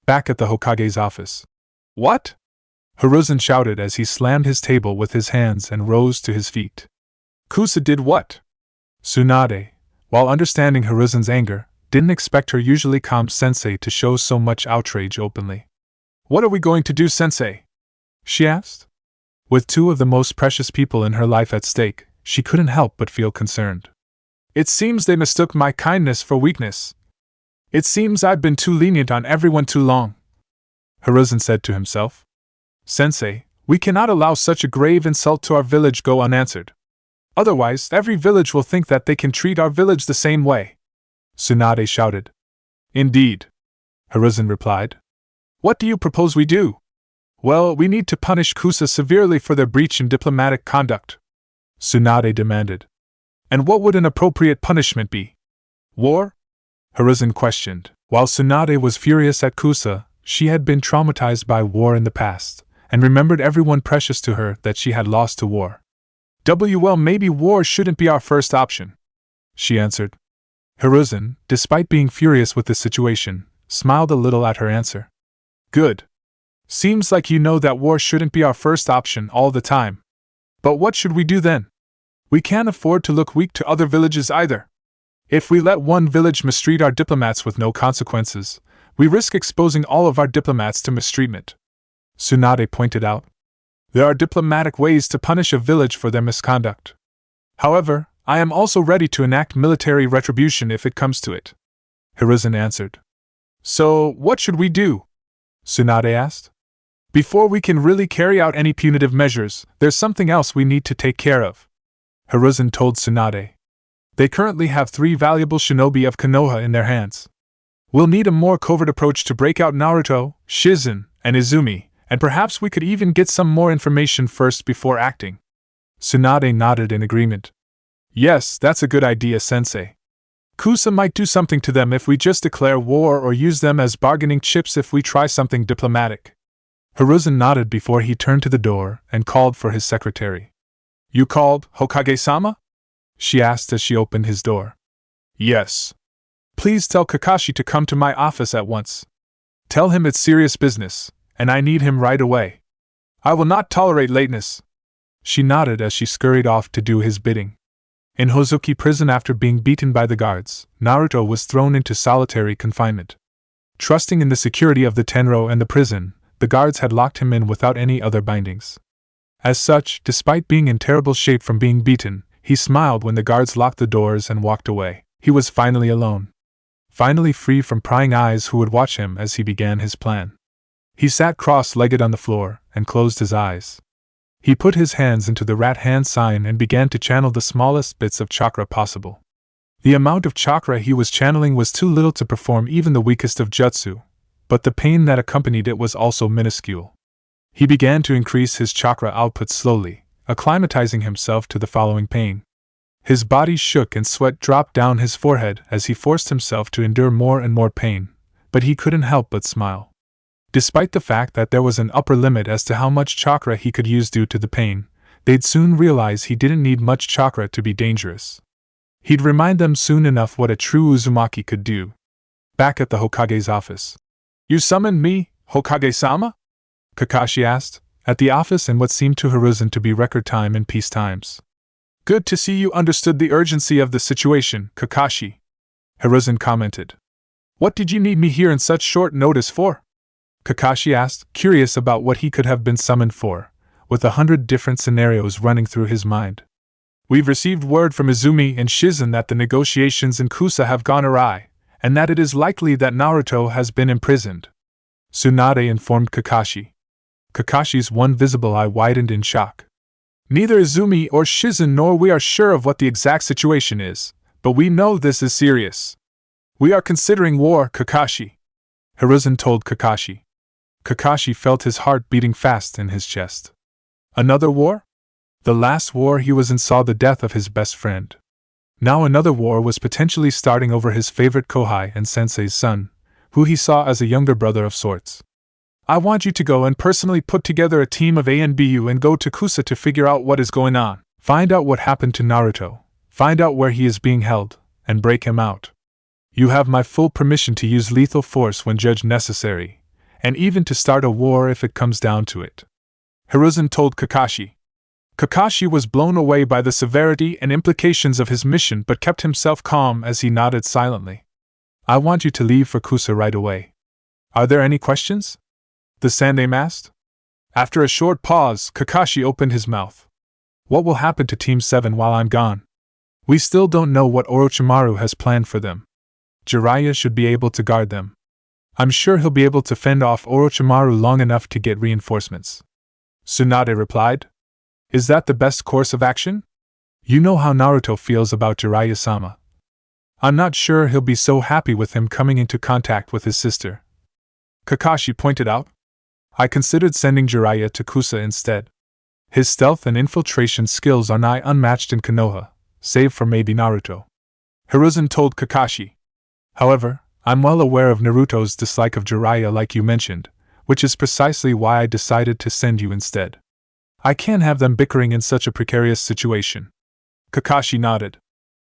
Back at the Hokage's office. "What?" Hiruzen shouted as he slammed his table with his hands and rose to his feet. "Kusa did what?" Tsunade, while understanding Hiruzen's anger, didn't expect her usually calm sensei to show so much outrage openly. "What are we going to do, sensei?" she asked. With 2 of the most precious people in her life at stake, she couldn't help but feel concerned. "It seems they mistook my kindness for weakness. It seems I've been too lenient on everyone too long," Hiruzen said to himself. "Sensei, we cannot allow such a grave insult to our village go unanswered. Otherwise, every village will think that they can treat our village the same way," Tsunade shouted. "Indeed," Hiruzen replied. "What do you propose we do?" "Well, we need to punish Kusa severely for their breach in diplomatic conduct," Tsunade demanded. "And what would an appropriate punishment be?" "War?" Hiruzen questioned. While Tsunade was furious at Kusa, she had been traumatized by war in the past, and remembered everyone precious to her that she had lost to war. "Well, maybe war shouldn't be our first option," she answered. Hiruzen, despite being furious with the situation, smiled a little at her answer. "Good. Seems like you know that war shouldn't be our first option all the time. But what should we do then? We can't afford to look weak to other villages either. If we let one village mistreat our diplomats with no consequences, we risk exposing all of our diplomats to mistreatment," Tsunade pointed out. "There are diplomatic ways to punish a village for their misconduct. However, I am also ready to enact military retribution if it comes to it," Hiruzen answered. "So, what should we do?" Tsunade asked. "Before we can really carry out any punitive measures, there's something else we need to take care of," Hiruzen told Tsunade. "They currently have 3 valuable shinobi of Konoha in their hands. We'll need a more covert approach to break out Naruto, Shizen, and Izumi, and perhaps we could even get some more information first before acting." Tsunade nodded in agreement. "Yes, that's a good idea, sensei. Kusa might do something to them if we just declare war or use them as bargaining chips if we try something diplomatic." Hiruzen nodded before he turned to the door and called for his secretary. You called, Hokage-sama? She asked as she opened his door. Yes. Please tell Kakashi to come to my office at once. Tell him it's serious business, and I need him right away. I will not tolerate lateness. She nodded as she scurried off to do his bidding. In Hozuki prison, after being beaten by the guards, Naruto was thrown into solitary confinement. Trusting in the security of the Tenro and the prison, the guards had locked him in without any other bindings. As such, despite being in terrible shape from being beaten, he smiled when the guards locked the doors and walked away. He was finally alone. Finally free from prying eyes who would watch him as he began his plan. He sat cross-legged on the floor and closed his eyes. He put his hands into the rat hand sign and began to channel the smallest bits of chakra possible. The amount of chakra he was channeling was too little to perform even the weakest of jutsu, but the pain that accompanied it was also minuscule. He began to increase his chakra output slowly, acclimatizing himself to the following pain. His body shook and sweat dropped down his forehead as he forced himself to endure more and more pain, but he couldn't help but smile. Despite the fact that there was an upper limit as to how much chakra he could use due to the pain, they'd soon realize he didn't need much chakra to be dangerous. He'd remind them soon enough what a true Uzumaki could do. Back at the Hokage's office. You summoned me, Hokage-sama? Kakashi asked, at the office in what seemed to Hiruzen to be record time in peace times. Good to see you understood the urgency of the situation, Kakashi. Hiruzen commented. What did you need me here in such short notice for? Kakashi asked, curious about what he could have been summoned for, with 100 different scenarios running through his mind. We've received word from Izumi and Shizen that the negotiations in Kusa have gone awry, and that it is likely that Naruto has been imprisoned. Tsunade informed Kakashi. Kakashi's one visible eye widened in shock. Neither Izumi or Shizen nor we are sure of what the exact situation is, but we know this is serious. We are considering war, Kakashi. Hiruzen told Kakashi. Kakashi felt his heart beating fast in his chest. Another war? The last war he was in saw the death of his best friend. Now another war was potentially starting over his favorite Kohai and Sensei's son, who he saw as a younger brother of sorts. I want you to go and personally put together a team of ANBU and go to Kusa to figure out what is going on, find out what happened to Naruto, find out where he is being held, and break him out. You have my full permission to use lethal force when judged necessary, and even to start a war if it comes down to it. Hiruzen told Kakashi. Kakashi was blown away by the severity and implications of his mission but kept himself calm as he nodded silently. I want you to leave for Kusa right away. Are there any questions? The Sandaime asked. After a short pause, Kakashi opened his mouth. What will happen to Team 7 while I'm gone? We still don't know what Orochimaru has planned for them. Jiraiya should be able to guard them. I'm sure he'll be able to fend off Orochimaru long enough to get reinforcements. Tsunade replied. Is that the best course of action? You know how Naruto feels about Jiraiya-sama. I'm not sure he'll be so happy with him coming into contact with his sister. Kakashi pointed out. I considered sending Jiraiya to Kusa instead. His stealth and infiltration skills are nigh unmatched in Konoha, save for maybe Naruto. Hiruzen told Kakashi. However, I'm well aware of Naruto's dislike of Jiraiya like you mentioned, which is precisely why I decided to send you instead. I can't have them bickering in such a precarious situation. Kakashi nodded.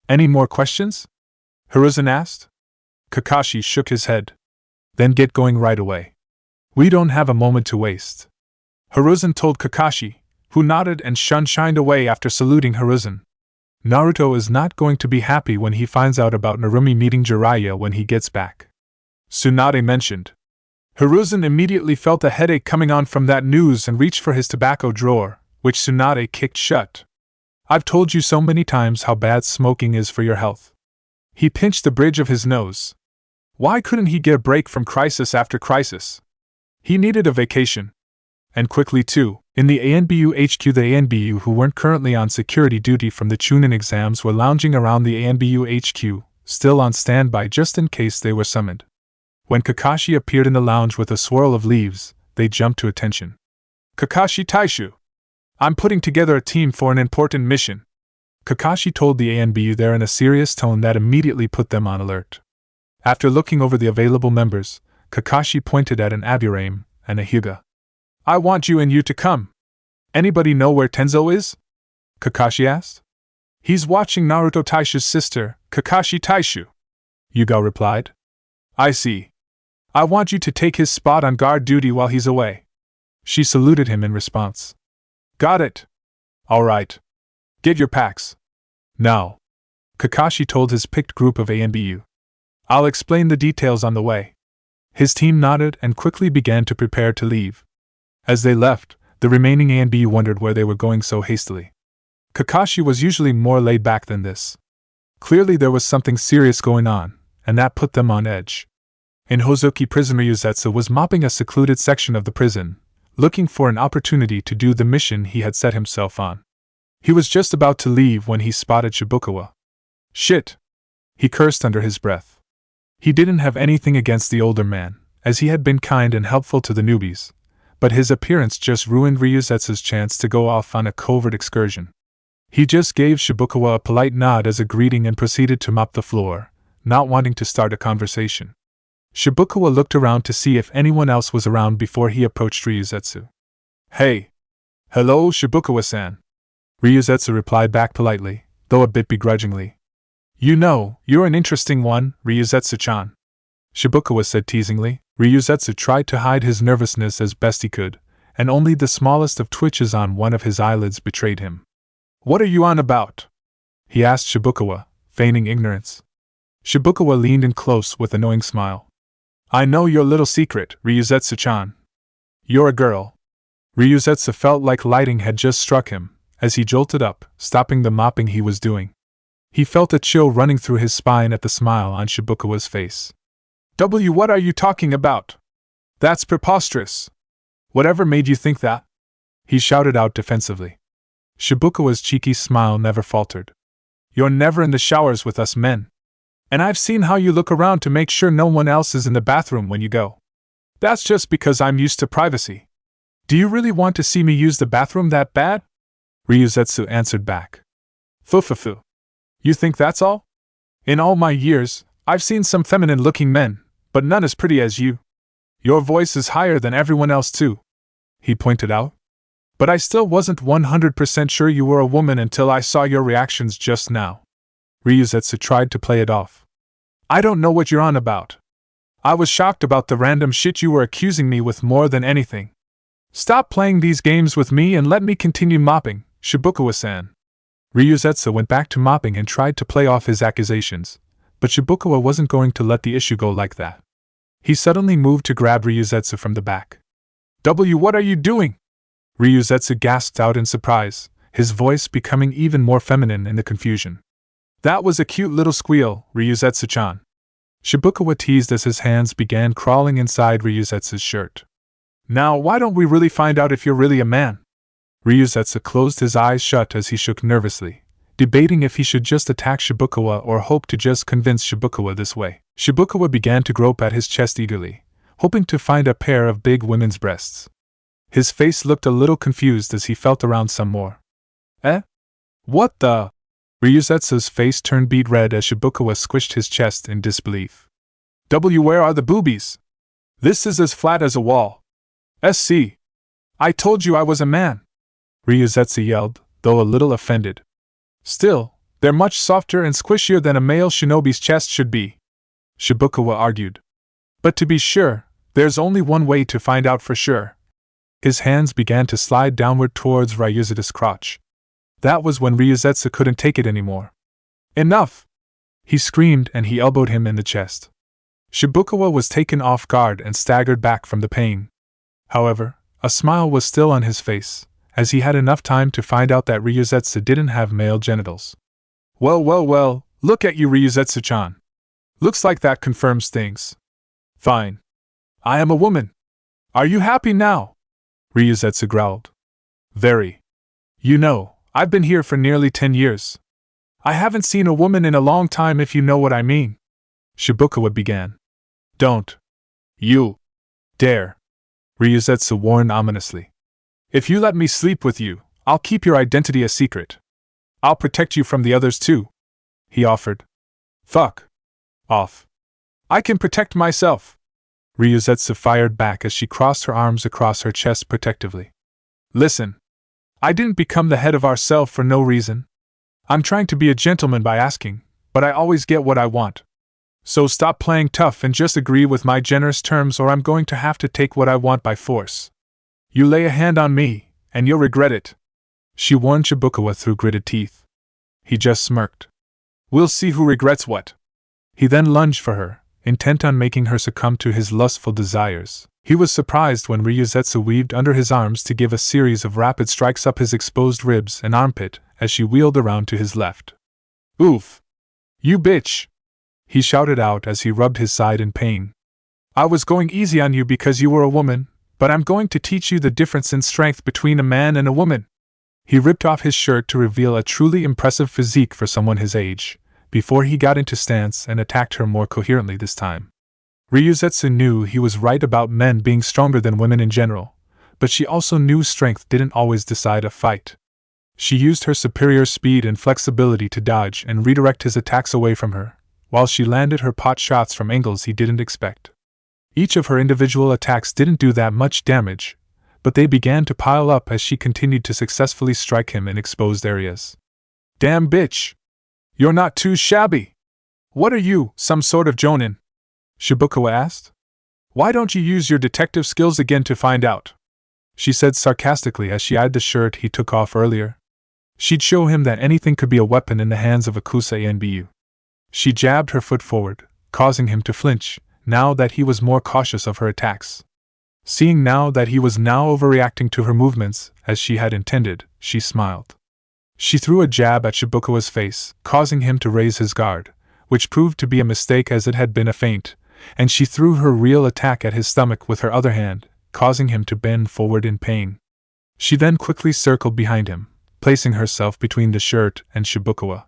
Any more questions? Hiruzen asked. Kakashi shook his head. Then get going right away. We don't have a moment to waste. Hiruzen told Kakashi, who nodded and shined away after saluting Hiruzen. Naruto is not going to be happy when he finds out about Narumi meeting Jiraiya when he gets back. Tsunade mentioned. Hiruzen immediately felt a headache coming on from that news and reached for his tobacco drawer, which Tsunade kicked shut. I've told you so many times how bad smoking is for your health. He pinched the bridge of his nose. Why couldn't he get a break from crisis after crisis? He needed a vacation. And quickly too. In the ANBU HQ, the ANBU who weren't currently on security duty from the Chunin exams were lounging around the ANBU HQ, still on standby just in case they were summoned. When Kakashi appeared in the lounge with a swirl of leaves, they jumped to attention. Kakashi Taishu! I'm putting together a team for an important mission. Kakashi told the ANBU there in a serious tone that immediately put them on alert. After looking over the available members, Kakashi pointed at an Aburame and a Hyuga. I want you and you to come. Anybody know where Tenzo is? Kakashi asked. He's watching Naruto Taishu's sister, Kakashi Taishu, Yugao replied. I see. I want you to take his spot on guard duty while he's away. She saluted him in response. Got it. All right. Get your packs. Now. Kakashi told his picked group of ANBU. I'll explain the details on the way. His team nodded and quickly began to prepare to leave. As they left, the remaining ANBU wondered where they were going so hastily. Kakashi was usually more laid back than this. Clearly there was something serious going on, and that put them on edge. In Hozuki prison, Ryuzetsu was mopping a secluded section of the prison, looking for an opportunity to do the mission he had set himself on. He was just about to leave when he spotted Shibukawa. Shit! He cursed under his breath. He didn't have anything against the older man, as he had been kind and helpful to the newbies, but his appearance just ruined Ryuzetsu's chance to go off on a covert excursion. He just gave Shibukawa a polite nod as a greeting and proceeded to mop the floor, not wanting to start a conversation. Shibukawa looked around to see if anyone else was around before he approached Ryuzetsu. Hey! Hello, Shibukawa-san. Ryuzetsu replied back politely, though a bit begrudgingly. You know, you're an interesting one, Ryuzetsu-chan. Shibukawa said teasingly. Ryuzetsu tried to hide his nervousness as best he could, and only the smallest of twitches on one of his eyelids betrayed him. What are you on about? He asked Shibukawa, feigning ignorance. Shibukawa leaned in close with an annoying smile. I know your little secret, Ryuzetsu-chan. You're a girl. Ryuzetsu felt like lightning had just struck him, as he jolted up, stopping the mopping he was doing. He felt a chill running through his spine at the smile on Shibukawa's face. What are you talking about? That's preposterous. Whatever made you think that? He shouted out defensively. Shibukawa's cheeky smile never faltered. You're never in the showers with us men. And I've seen how you look around to make sure no one else is in the bathroom when you go. That's just because I'm used to privacy. Do you really want to see me use the bathroom that bad? Ryuzetsu answered back. Fufufu. You think that's all? In all my years, I've seen some feminine-looking men, but none as pretty as you. Your voice is higher than everyone else too, he pointed out. But I still wasn't 100% sure you were a woman until I saw your reactions just now. Ryuzetsu tried to play it off. I don't know what you're on about. I was shocked about the random shit you were accusing me with more than anything. Stop playing these games with me and let me continue mopping, Shibukawa-san. Ryuzetsu went back to mopping and tried to play off his accusations, but Shibukawa wasn't going to let the issue go like that. He suddenly moved to grab Ryuzetsu from the back. What are you doing? Ryuzetsu gasped out in surprise, his voice becoming even more feminine in the confusion. That was a cute little squeal, Ryuzetsu-chan. Shibukawa teased as his hands began crawling inside Ryuzetsu's shirt. Now why don't we really find out if you're really a man? Ryuzetsu closed his eyes shut as he shook nervously, debating if he should just attack Shibukawa or hope to just convince Shibukawa this way. Shibukawa began to grope at his chest eagerly, hoping to find a pair of big women's breasts. His face looked a little confused as he felt around some more. Eh? What the? Ryuzetsu's face turned beet red as Shibukawa squished his chest in disbelief. Where are the boobies? This is as flat as a wall. SC. I told you I was a man. Ryuzetsu yelled, though a little offended. Still, they're much softer and squishier than a male shinobi's chest should be, Shibukawa argued. But to be sure, there's only one way to find out for sure. His hands began to slide downward towards Ryuzetsu's crotch. That was when Ryuzetsu couldn't take it anymore. Enough! He screamed and he elbowed him in the chest. Shibukawa was taken off guard and staggered back from the pain. However, a smile was still on his face, as he had enough time to find out that Ryuzetsu didn't have male genitals. Well, look at you, Ryuzetsu-chan. Looks like that confirms things. Fine. I am a woman. Are you happy now? Ryuzetsu growled. Very. You know, I've been here for nearly 10 years. I haven't seen a woman in a long time if you know what I mean. Shibukawa began. Don't. You. Dare. Ryuzetsu warned ominously. If you let me sleep with you, I'll keep your identity a secret. I'll protect you from the others too, he offered. Fuck. Off. I can protect myself. Ryuzetsu fired back as she crossed her arms across her chest protectively. Listen. I didn't become the head of our self for no reason. I'm trying to be a gentleman by asking, but I always get what I want. So stop playing tough and just agree with my generous terms, or I'm going to have to take what I want by force. You lay a hand on me, and you'll regret it," she warned Shibukawa through gritted teeth. He just smirked. "We'll see who regrets what." He then lunged for her, intent on making her succumb to his lustful desires. He was surprised when Ryuzetsu weaved under his arms to give a series of rapid strikes up his exposed ribs and armpit as she wheeled around to his left. "Oof! You bitch!" he shouted out as he rubbed his side in pain. "I was going easy on you because you were a woman, but I'm going to teach you the difference in strength between a man and a woman." He ripped off his shirt to reveal a truly impressive physique for someone his age, before he got into stance and attacked her more coherently this time. Ryuzetsu knew he was right about men being stronger than women in general, but she also knew strength didn't always decide a fight. She used her superior speed and flexibility to dodge and redirect his attacks away from her, while she landed her pot shots from angles he didn't expect. Each of her individual attacks didn't do that much damage, but they began to pile up as she continued to successfully strike him in exposed areas. "Damn bitch! You're not too shabby! What are you, some sort of jonin?" Shibukawa asked. "Why don't you use your detective skills again to find out?" she said sarcastically as she eyed the shirt he took off earlier. She'd show him that anything could be a weapon in the hands of a Kusei NBU. She jabbed her foot forward, causing him to flinch, now that he was more cautious of her attacks. Seeing now that he was now overreacting to her movements, as she had intended, she smiled. She threw a jab at Shibukawa's face, causing him to raise his guard, which proved to be a mistake as it had been a feint, and she threw her real attack at his stomach with her other hand, causing him to bend forward in pain. She then quickly circled behind him, placing herself between the shirt and Shibukawa.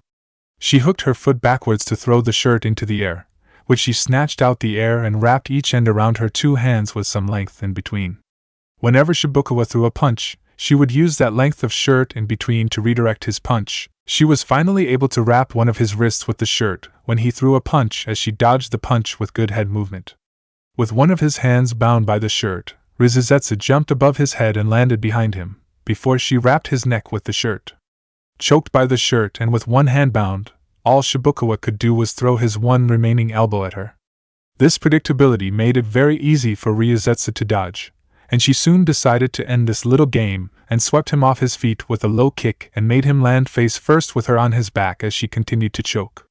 She hooked her foot backwards to throw the shirt into the air, which she snatched out the air and wrapped each end around her two hands with some length in between. Whenever Shibukawa threw a punch, she would use that length of shirt in between to redirect his punch. She was finally able to wrap one of his wrists with the shirt when he threw a punch as she dodged the punch with good head movement. With one of his hands bound by the shirt, Ryuzetsu jumped above his head and landed behind him, before she wrapped his neck with the shirt. Choked by the shirt and with one hand bound, all Shibukawa could do was throw his one remaining elbow at her. This predictability made it very easy for Ryuzetsu to dodge, and she soon decided to end this little game and swept him off his feet with a low kick and made him land face first with her on his back as she continued to choke.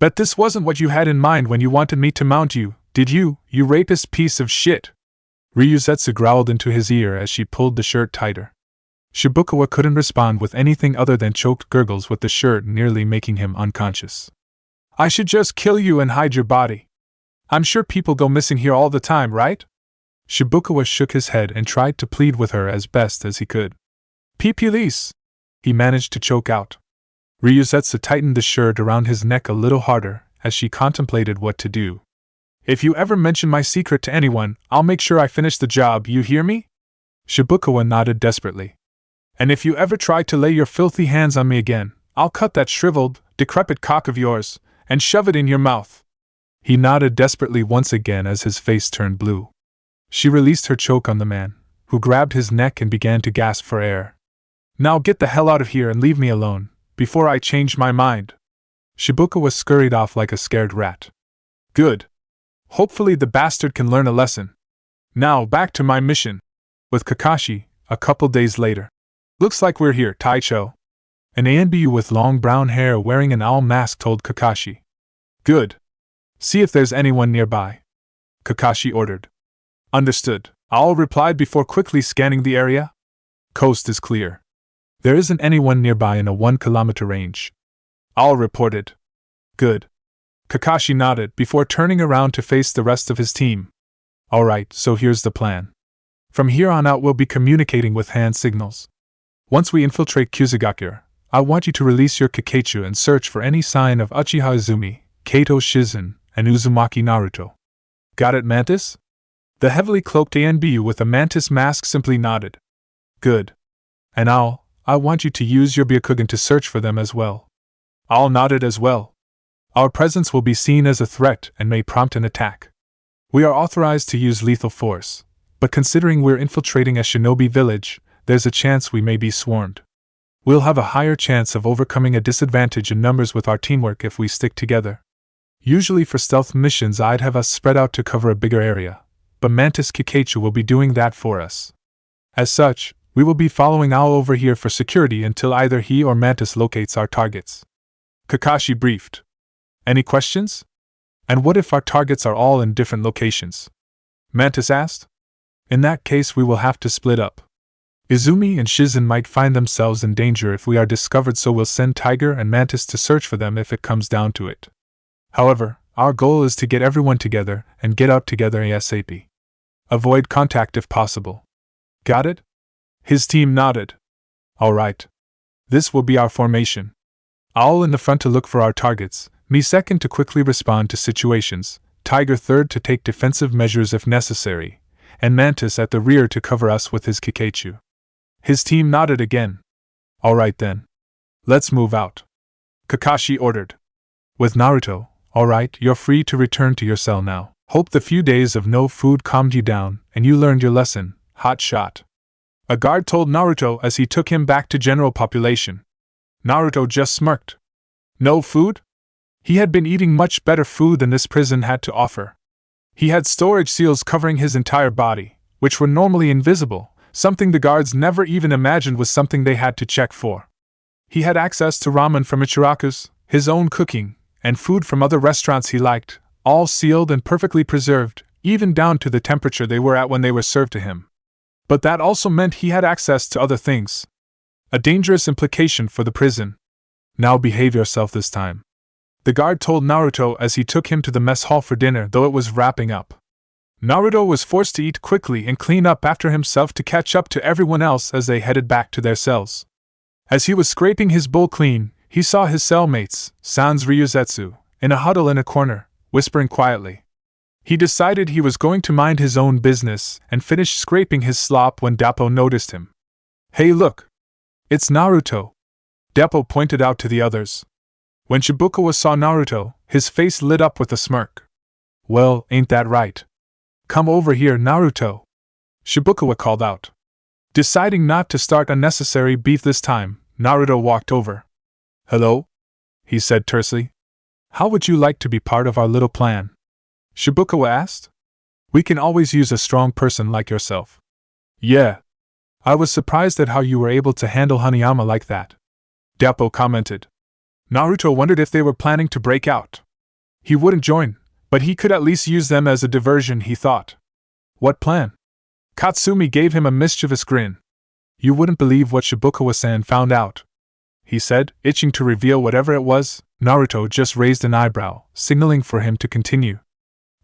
"Bet this wasn't what you had in mind when you wanted me to mount you, did you, you rapist piece of shit?" Ryuzetsu growled into his ear as she pulled the shirt tighter. Shibukawa couldn't respond with anything other than choked gurgles, with the shirt nearly making him unconscious. "I should just kill you and hide your body. I'm sure people go missing here all the time, right?" Shibukawa shook his head and tried to plead with her as best as he could. "Police!" he managed to choke out. Ryuzetsu tightened the shirt around his neck a little harder as she contemplated what to do. "If you ever mention my secret to anyone, I'll make sure I finish the job, you hear me?" Shibukawa nodded desperately. "And if you ever try to lay your filthy hands on me again, I'll cut that shriveled, decrepit cock of yours and shove it in your mouth." He nodded desperately once again as his face turned blue. She released her choke on the man, who grabbed his neck and began to gasp for air. "Now get the hell out of here and leave me alone, before I change my mind." Shibukawa scurried off like a scared rat. "Good. Hopefully the bastard can learn a lesson. Now back to my mission." With Kakashi, a couple days later. "Looks like we're here, Taicho." An ANBU with long brown hair wearing an owl mask told Kakashi. "Good. See if there's anyone nearby," Kakashi ordered. "Understood," Owl replied before quickly scanning the area. "Coast is clear. There isn't anyone nearby in a 1-kilometer range," Owl reported. "Good." Kakashi nodded before turning around to face the rest of his team. "Alright, so here's the plan. From here on out we'll be communicating with hand signals. Once we infiltrate Kyuubi, I want you to release your Kikeichu and search for any sign of Uchiha Izumi, Kaito Shizen, and Uzumaki Naruto. Got it, Mantis?" The heavily cloaked ANBU with a mantis mask simply nodded. "Good. And Owl, I want you to use your Byakugan to search for them as well." Owl nodded as well. "Our presence will be seen as a threat and may prompt an attack. We are authorized to use lethal force, but considering we're infiltrating a shinobi village, there's a chance we may be swarmed. We'll have a higher chance of overcoming a disadvantage in numbers with our teamwork if we stick together. Usually for stealth missions I'd have us spread out to cover a bigger area, but Mantis Kikachu will be doing that for us. As such, we will be following Owl over here for security until either he or Mantis locates our targets. Kakashi briefed. Any questions? And what if our targets are all in different locations? Mantis asked. In that case we will have to split up. Izumi and Shizen might find themselves in danger if we are discovered, so we'll send Tiger and Mantis to search for them if it comes down to it. However, our goal is to get everyone together and get out together ASAP. Avoid contact if possible. Got it? His team nodded. All right. This will be our formation. Owl in the front to look for our targets, me second to quickly respond to situations, Tiger third to take defensive measures if necessary, and Mantis at the rear to cover us with his Kikachu. His team nodded again. All right then. Let's move out. Kakashi ordered. With Naruto, all right, you're free to return to your cell now. Hope the few days of no food calmed you down and you learned your lesson, hot shot. A guard told Naruto as he took him back to general population. Naruto just smirked. No food? He had been eating much better food than this prison had to offer. He had storage seals covering his entire body, which were normally invisible, something the guards never even imagined was something they had to check for. He had access to ramen from Ichiraku's, his own cooking, and food from other restaurants he liked, all sealed and perfectly preserved, even down to the temperature they were at when they were served to him. But that also meant he had access to other things. A dangerous implication for the prison. Now behave yourself this time. The guard told Naruto as he took him to the mess hall for dinner, though it was wrapping up. Naruto was forced to eat quickly and clean up after himself to catch up to everyone else as they headed back to their cells. As he was scraping his bowl clean, he saw his cellmates, Sans Ryuzetsu, in a huddle in a corner, whispering quietly. He decided he was going to mind his own business and finished scraping his slop when Dappo noticed him. Hey look! It's Naruto! Dappo pointed out to the others. When Shibukawa saw Naruto, his face lit up with a smirk. Well, ain't that right? Come over here, Naruto! Shibukawa called out. Deciding not to start unnecessary beef this time, Naruto walked over. Hello? He said tersely. How would you like to be part of our little plan? Shibukawa asked. We can always use a strong person like yourself. Yeah. I was surprised at how you were able to handle Hanayama like that. Dappo commented. Naruto wondered if they were planning to break out. He wouldn't join, but he could at least use them as a diversion, he thought. What plan? Katsumi gave him a mischievous grin. You wouldn't believe what Shibukawa-san found out, he said, itching to reveal whatever it was. Naruto just raised an eyebrow, signaling for him to continue.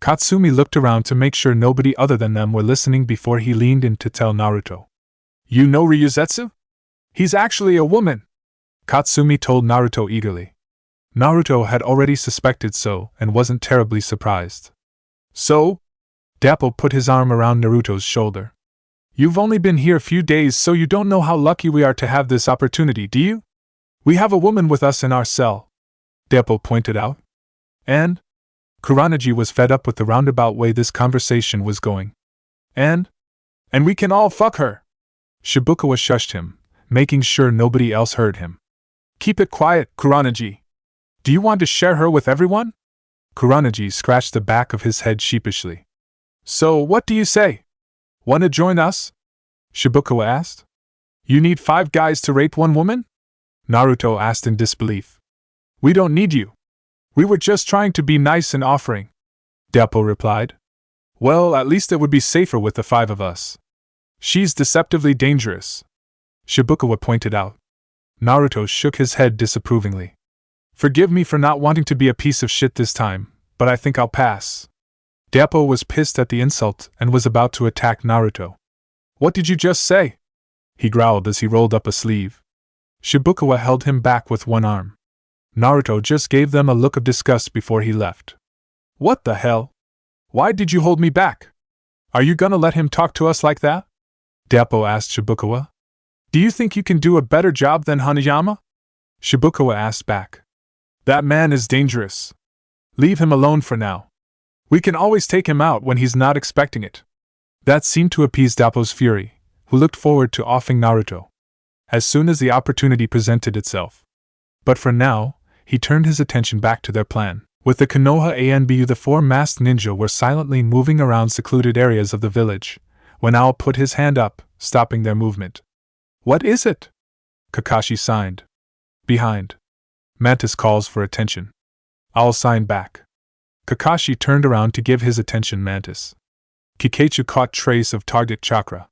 Katsumi looked around to make sure nobody other than them were listening before he leaned in to tell Naruto. You know Ryuzetsu? He's actually a woman! Katsumi told Naruto eagerly. Naruto had already suspected so and wasn't terribly surprised. So? Dappo put his arm around Naruto's shoulder. You've only been here a few days, so you don't know how lucky we are to have this opportunity, do you? We have a woman with us in our cell, Dappo pointed out. And? Kuranagi was fed up with the roundabout way this conversation was going. And we can all fuck her! Shibukawa shushed him, making sure nobody else heard him. Keep it quiet, Kuranagi. Do you want to share her with everyone? Kuranagi scratched the back of his head sheepishly. So, what do you say? Want to join us? Shibukawa asked. You need 5 guys to rape 1 woman? Naruto asked in disbelief. We don't need you. We were just trying to be nice and offering, Dappo replied. Well, at least it would be safer with the 5 of us. She's deceptively dangerous, Shibukawa pointed out. Naruto shook his head disapprovingly. Forgive me for not wanting to be a piece of shit this time, but I think I'll pass. Dappo was pissed at the insult and was about to attack Naruto. What did you just say? He growled as he rolled up a sleeve. Shibukawa held him back with one arm. Naruto just gave them a look of disgust before he left. What the hell? Why did you hold me back? Are you gonna let him talk to us like that? Dappo asked Shibukawa. Do you think you can do a better job than Hanayama? Shibukawa asked back. That man is dangerous. Leave him alone for now. We can always take him out when he's not expecting it. That seemed to appease Dappo's fury, who looked forward to offing Naruto as soon as the opportunity presented itself. But for now, he turned his attention back to their plan. With the Konoha ANBU, the four masked ninja were silently moving around secluded areas of the village, when Owl put his hand up, stopping their movement. "What is it?" Kakashi signed. "Behind." Mantis calls for attention. Owl signed back. Kakashi turned around to give his attention Mantis. Kikaichu caught trace of target chakra.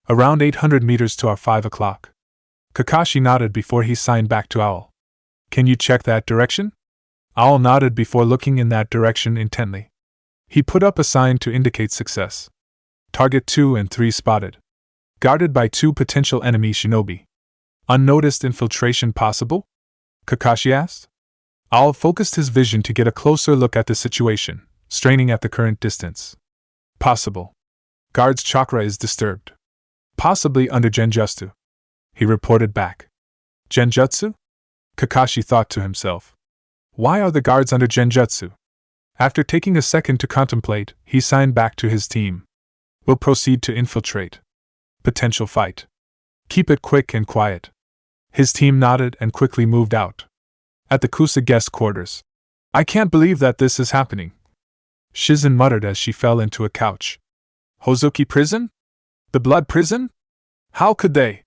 Around 800 meters to our 5 o'clock. Kakashi nodded before he signed back to Owl. "Can you check that direction?" Owl nodded before looking in that direction intently. He put up a sign to indicate success. Target 2 and 3 spotted. Guarded by 2 potential enemy shinobi. Unnoticed infiltration possible? Kakashi asked. Owl focused his vision to get a closer look at the situation, straining at the current distance. Possible. Guard's chakra is disturbed. Possibly under Genjutsu. He reported back. Genjutsu? Kakashi thought to himself. Why are the guards under Genjutsu? After taking a second to contemplate, he signed back to his team. We'll proceed to infiltrate. Potential fight. Keep it quick and quiet. His team nodded and quickly moved out. At the Kusa guest quarters. I can't believe that this is happening. Shizen muttered as she fell into a couch. Hozuki prison? The blood prison? How could they?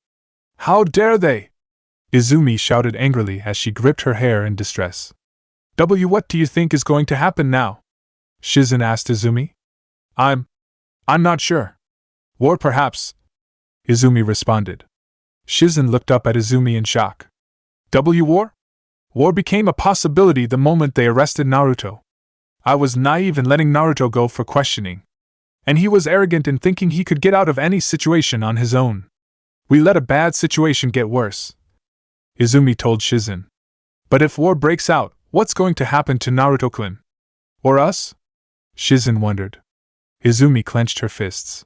How dare they? Izumi shouted angrily as she gripped her hair in distress. What do you think is going to happen now? Shizen asked Izumi. I'm not sure. War perhaps, Izumi responded. Shizen looked up at Izumi in shock. War? War became a possibility the moment they arrested Naruto. I was naive in letting Naruto go for questioning. And he was arrogant in thinking he could get out of any situation on his own. We let a bad situation get worse, Izumi told Shizen. But if war breaks out, what's going to happen to Naruto-kun? Or us? Shizen wondered. Izumi clenched her fists.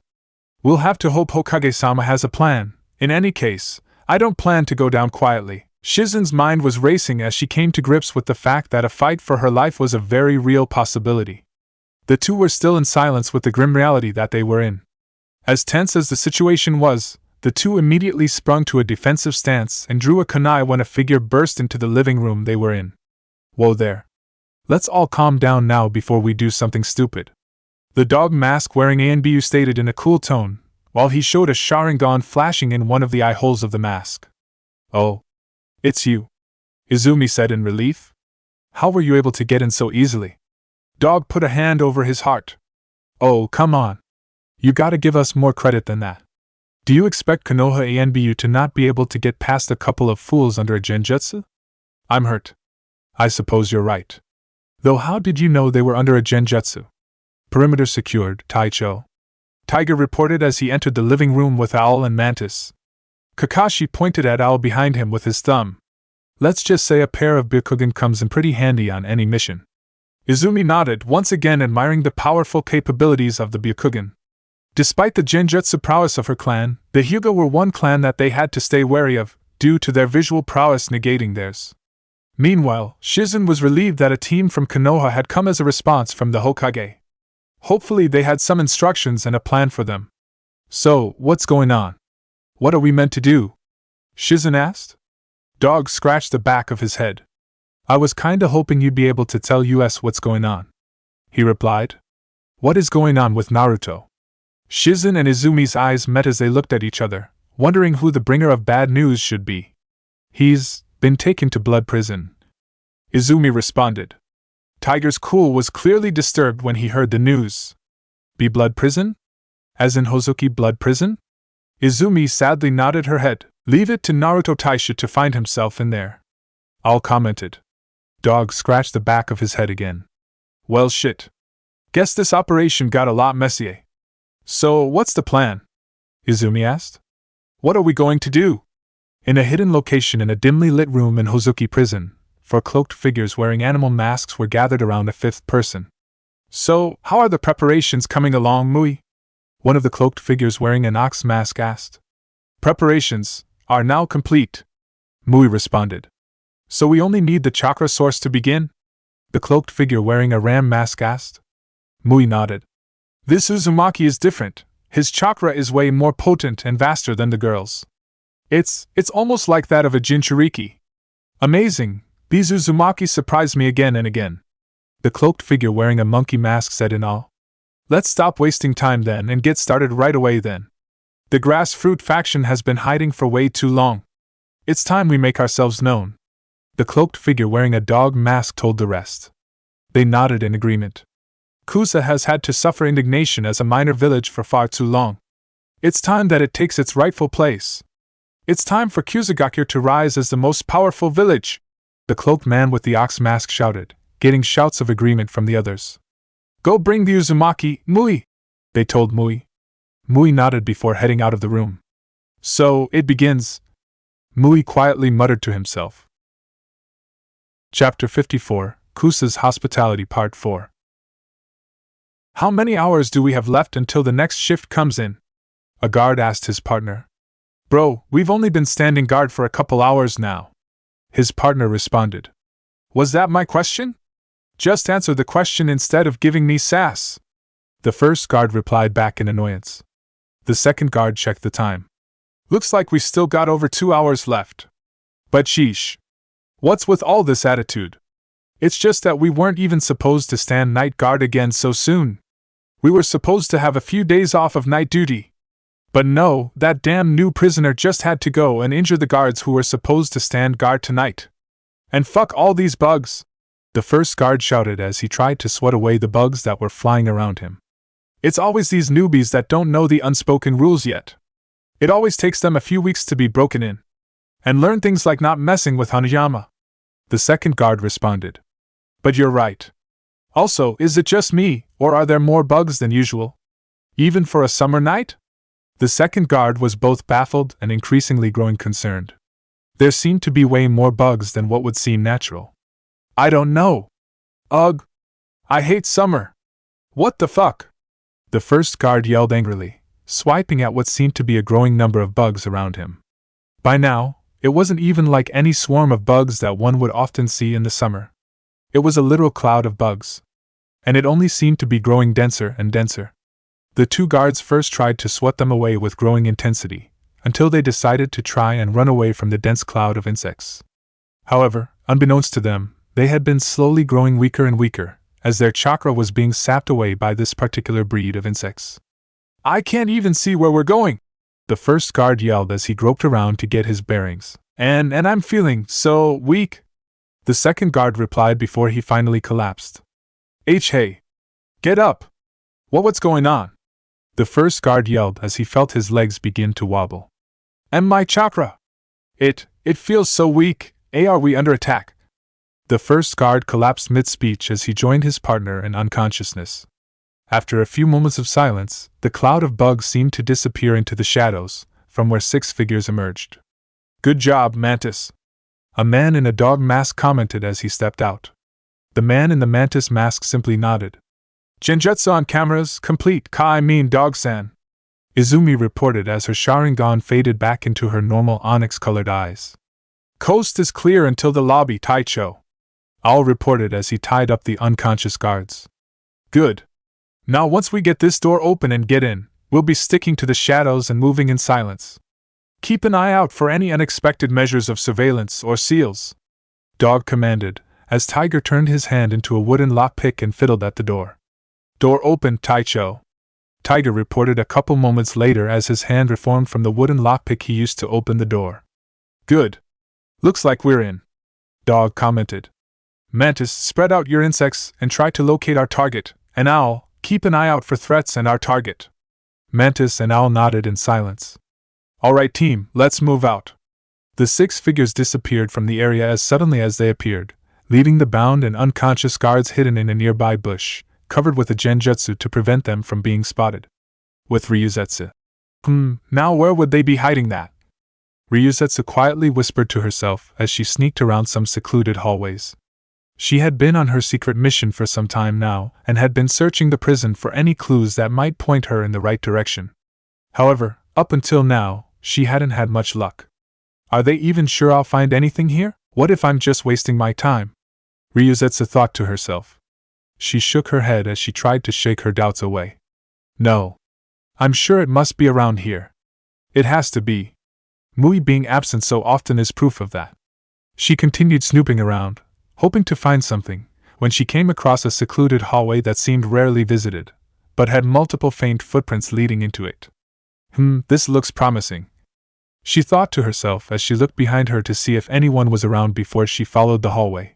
We'll have to hope Hokage-sama has a plan. In any case, I don't plan to go down quietly. Shizen's mind was racing as she came to grips with the fact that a fight for her life was a very real possibility. The two were still in silence with the grim reality that they were in. As tense as the situation was, the two immediately sprung to a defensive stance and drew a kunai when a figure burst into the living room they were in. Whoa there. Let's all calm down now before we do something stupid. The dog mask wearing ANBU stated in a cool tone, while he showed a Sharingan flashing in one of the eye holes of the mask. Oh. It's you, Izumi said in relief. How were you able to get in so easily? Dog put a hand over his heart. Oh, come on. You gotta give us more credit than that. Do you expect Konoha ANBU to not be able to get past a couple of fools under a Genjutsu? I'm hurt. I suppose you're right. Though how did you know they were under a Genjutsu? Perimeter secured, Taicho. Tiger reported as he entered the living room with Owl and Mantis. Kakashi pointed at Owl behind him with his thumb. Let's just say a pair of Byakugan comes in pretty handy on any mission. Izumi nodded, once again admiring the powerful capabilities of the Byakugan. Despite the Genjutsu prowess of her clan, the Hyuga were one clan that they had to stay wary of, due to their visual prowess negating theirs. Meanwhile, Shizen was relieved that a team from Konoha had come as a response from the Hokage. Hopefully they had some instructions and a plan for them. So, what's going on? What are we meant to do? Shizen asked. Dog scratched the back of his head. I was kinda hoping you'd be able to tell us what's going on, he replied. What is going on with Naruto? Shizen and Izumi's eyes met as they looked at each other, wondering who the bringer of bad news should be. He's been taken to blood prison, Izumi responded. Tiger's cool was clearly disturbed when he heard the news. Be blood prison? As in Hozuki blood prison? Izumi sadly nodded her head. Leave it to Naruto Taisha to find himself in there. Owl commented. Dog scratched the back of his head again. Well shit. Guess this operation got a lot messier. So, what's the plan? Izumi asked. What are we going to do? In a hidden location in a dimly lit room in Hozuki prison, 4 cloaked figures wearing animal masks were gathered around a 5th person. So, how are the preparations coming along, Mui? One of the cloaked figures wearing an ox mask asked. Preparations are now complete, Mui responded. So we only need the chakra source to begin? The cloaked figure wearing a ram mask asked. Mui nodded. This Uzumaki is different. His chakra is way more potent and vaster than the girl's. It's almost like that of a Jinchuriki. Amazing, these Uzumaki surprise me again and again. The cloaked figure wearing a monkey mask said in awe. Let's stop wasting time then and get started right away then. The grass fruit faction has been hiding for way too long. It's time we make ourselves known. The cloaked figure wearing a dog mask told the rest. They nodded in agreement. Kusa has had to suffer indignation as a minor village for far too long. It's time that it takes its rightful place. It's time for Kyusugakure to rise as the most powerful village, the cloaked man with the ox mask shouted, getting shouts of agreement from the others. Go bring the Uzumaki, Mui, they told Mui. Mui nodded before heading out of the room. So, it begins, Mui quietly muttered to himself. Chapter 54, Kusa's Hospitality Part 4. How many hours do we have left until the next shift comes in? A guard asked his partner. Bro, we've only been standing guard for a couple hours now. His partner responded. Was that my question? Just answer the question instead of giving me sass. The first guard replied back in annoyance. The second guard checked the time. Looks like we still got over 2 hours left. But sheesh. What's with all this attitude? It's just that we weren't even supposed to stand night guard again so soon. We were supposed to have a few days off of night duty. But no, that damn new prisoner just had to go and injure the guards who were supposed to stand guard tonight. And fuck all these bugs! The first guard shouted as he tried to swat away the bugs that were flying around him. It's always these newbies that don't know the unspoken rules yet. It always takes them a few weeks to be broken in. And learn things like not messing with Hanayama. The second guard responded. But you're right. Also, is it just me, or are there more bugs than usual? Even for a summer night? The second guard was both baffled and increasingly growing concerned. There seemed to be way more bugs than what would seem natural. I don't know. Ugh. I hate summer. What the fuck? The first guard yelled angrily, swiping at what seemed to be a growing number of bugs around him. By now, it wasn't even like any swarm of bugs that one would often see in the summer. It was a literal cloud of bugs. And it only seemed to be growing denser and denser. The two guards first tried to swat them away with growing intensity, until they decided to try and run away from the dense cloud of insects. However, unbeknownst to them, they had been slowly growing weaker and weaker, as their chakra was being sapped away by this particular breed of insects. I can't even see where we're going! The first guard yelled as he groped around to get his bearings. And I'm feeling so weak! The second guard replied before he finally collapsed. Hey! Get up! What's going on? The first guard yelled as he felt his legs begin to wobble. And my chakra! It feels so weak, are we under attack? The first guard collapsed mid-speech as he joined his partner in unconsciousness. After a few moments of silence, the cloud of bugs seemed to disappear into the shadows, from where 6 figures emerged. Good job, Mantis! A man in a dog mask commented as he stepped out. The man in the mantis mask simply nodded. Genjutsu on cameras, complete, Dog-san. Izumi reported as her Sharingan faded back into her normal onyx-colored eyes. Coast is clear until the lobby, Taicho. Owl reported as he tied up the unconscious guards. Good. Now once we get this door open and get in, we'll be sticking to the shadows and moving in silence. Keep an eye out for any unexpected measures of surveillance or seals. Dog commanded, as Tiger turned his hand into a wooden lockpick and fiddled at the door. Door open, Taicho. Tiger reported a couple moments later as his hand reformed from the wooden lockpick he used to open the door. Good. Looks like we're in. Dog commented. Mantis, spread out your insects and try to locate our target, and Owl, keep an eye out for threats and our target. Mantis and Owl nodded in silence. Alright team, let's move out. The 6 figures disappeared from the area as suddenly as they appeared, leaving the bound and unconscious guards hidden in a nearby bush, covered with a genjutsu to prevent them from being spotted. With Ryuzetsu. Now where would they be hiding that? Ryuzetsu quietly whispered to herself as she sneaked around some secluded hallways. She had been on her secret mission for some time now, and had been searching the prison for any clues that might point her in the right direction. However, up until now, she hadn't had much luck. Are they even sure I'll find anything here? What if I'm just wasting my time? Ryuzetsu thought to herself. She shook her head as she tried to shake her doubts away. No. I'm sure it must be around here. It has to be. Mui being absent so often is proof of that. She continued snooping around, hoping to find something, when she came across a secluded hallway that seemed rarely visited, but had multiple faint footprints leading into it. This looks promising, she thought to herself as she looked behind her to see if anyone was around before she followed the hallway.